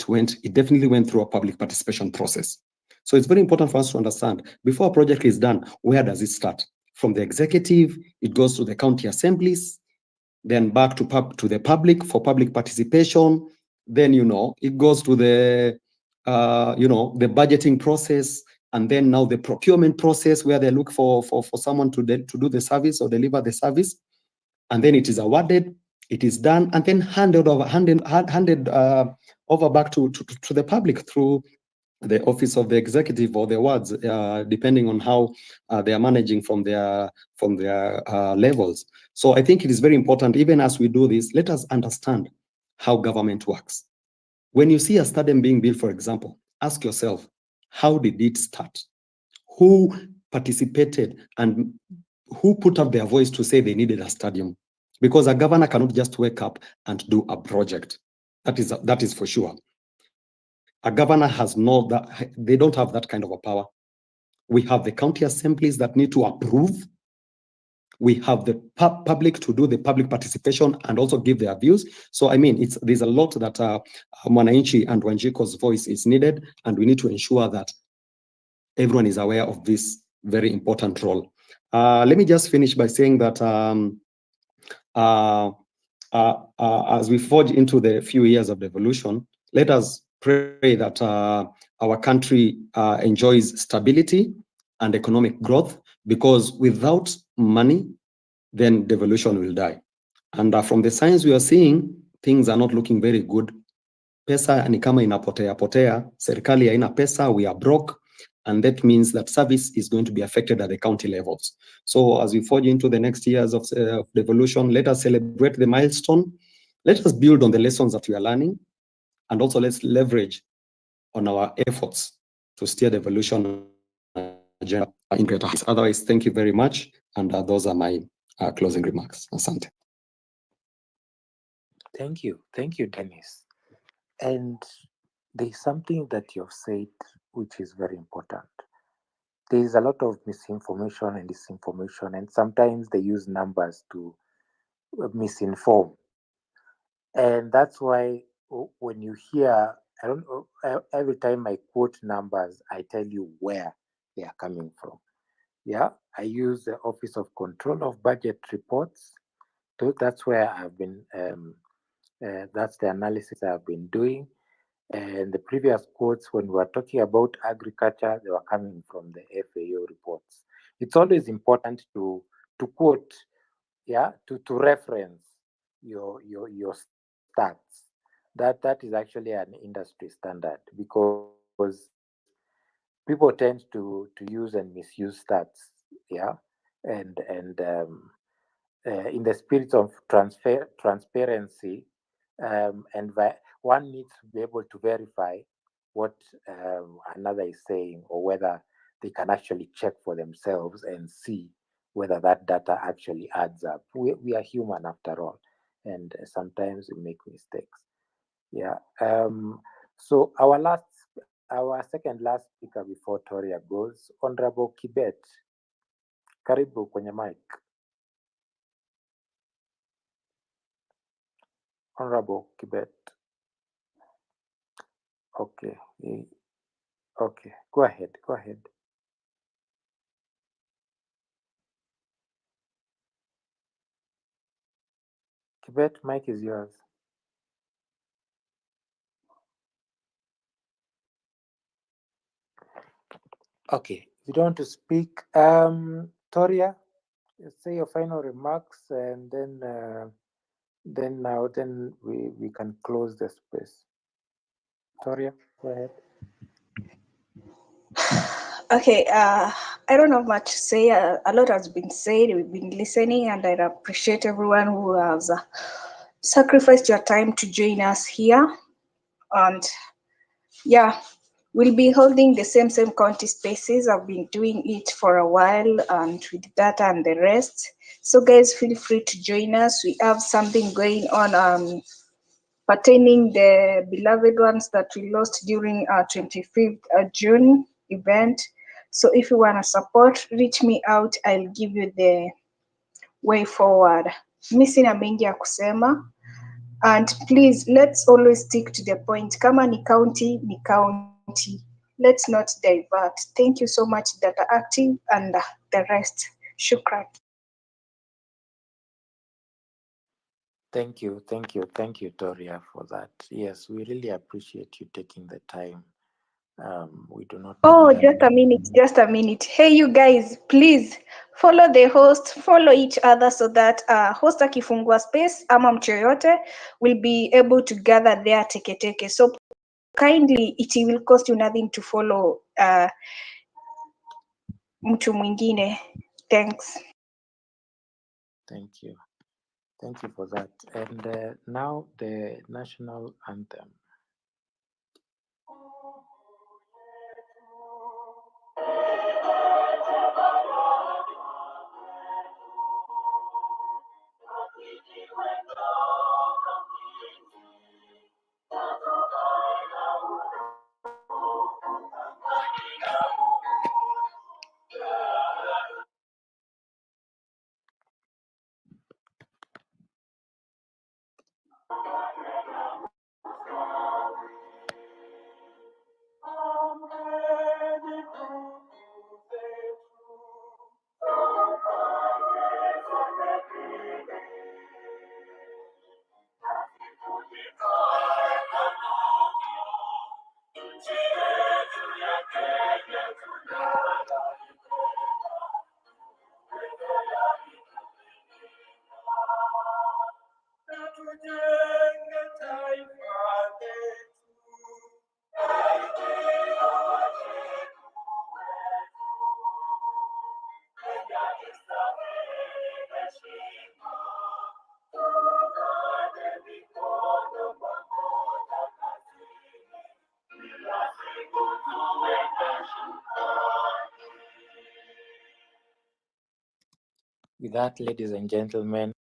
definitely went through a public participation process. So it's very important for us to understand, before a project is done, where does it start? From the executive, it goes to the county assemblies, then back to the public for public participation. Then, it goes to the, the budgeting process, and then now the procurement process, where they look for someone to do the service or deliver the service. And then it is awarded, it is done, and then handed over back to the public through the office of the executive or the wards, depending on how they are managing from their levels. So I think it is very important, even as we do this, let us understand how government works. When you see a stadium being built, for example, ask yourself, how did it start? Who participated and who put up their voice to say they needed a stadium? Because a governor cannot just wake up and do a project. That is for sure. A governor has no that, they don't have that kind of a power. We have the county assemblies that need to approve. We have the public to do the public participation and also give their views. So I mean, there's a lot that Mwananchi and Wanjiko's voice is needed, and we need to ensure that everyone is aware of this very important role. Let me just finish by saying that as we forge into the few years of devolution, let us pray that our country enjoys stability and economic growth, because without money, then devolution will die. And from the signs we are seeing, things are not looking very good. Pesa ni kama inapotea potea, serikali haina pesa, we are broke, and that means that service is going to be affected at the county levels. So as we forge into the next years of devolution, let us celebrate the milestone. Let us build on the lessons that we are learning, and also let's leverage on our efforts to steer devolution agenda in greater heights. Otherwise, thank you very much, and those are my closing remarks. Asante. Thank you, Dennis. And there's something that you've said which is very important. There is a lot of misinformation and disinformation, and sometimes they use numbers to misinform. And that's why when you hear, I don't know, every time I quote numbers, I tell you where they are coming from. Yeah, I use the Office of Control of Budget reports. So that's where I've been, that's the analysis I've been doing. And the previous quotes, when we were talking about agriculture, they were coming from the FAO reports. It's always important to quote, yeah, to reference your stats. That is actually an industry standard, because people tend to use and misuse stats, yeah, and in the spirit of transparency, and one needs to be able to verify what another is saying, or whether they can actually check for themselves and see whether that data actually adds up. We are human after all, and sometimes we make mistakes. Yeah. So our second last speaker before Toria goes, Honorable Kibet. Karibu kwenye mic. Honorable Kibet. Okay. Okay. Go ahead. Kibet, mic is yours. Okay. If you don't want to speak, Toria, say your final remarks, and then we can close the space. Toria, go ahead. Okay, I don't have much to say. A lot has been said. We've been listening, and I appreciate everyone who has sacrificed your time to join us here. And yeah, we'll be holding the same county spaces. I've been doing it for a while, and with data and the rest. So guys, feel free to join us. We have something going on pertaining the beloved ones that we lost during our 25th June event. So if you want to support, reach me out. I'll give you the way forward. Mi sina mengi ya kusema. And please, let's always stick to the point. Kama ni county, ni county. Let's not divert. Thank you so much, Data Active, and the rest. Shukran. Thank you, Toria, for that. Yes, we really appreciate you taking the time. We do not. Oh, just a minute. Hey, you guys, please follow the host, follow each other, so that host akifungua space ama mtu yoyote will be able to gather there teketeke. So kindly, it will cost you nothing to follow mtu mwingine. Thanks. Thank you for that. And now the national anthem. With that, ladies and gentlemen,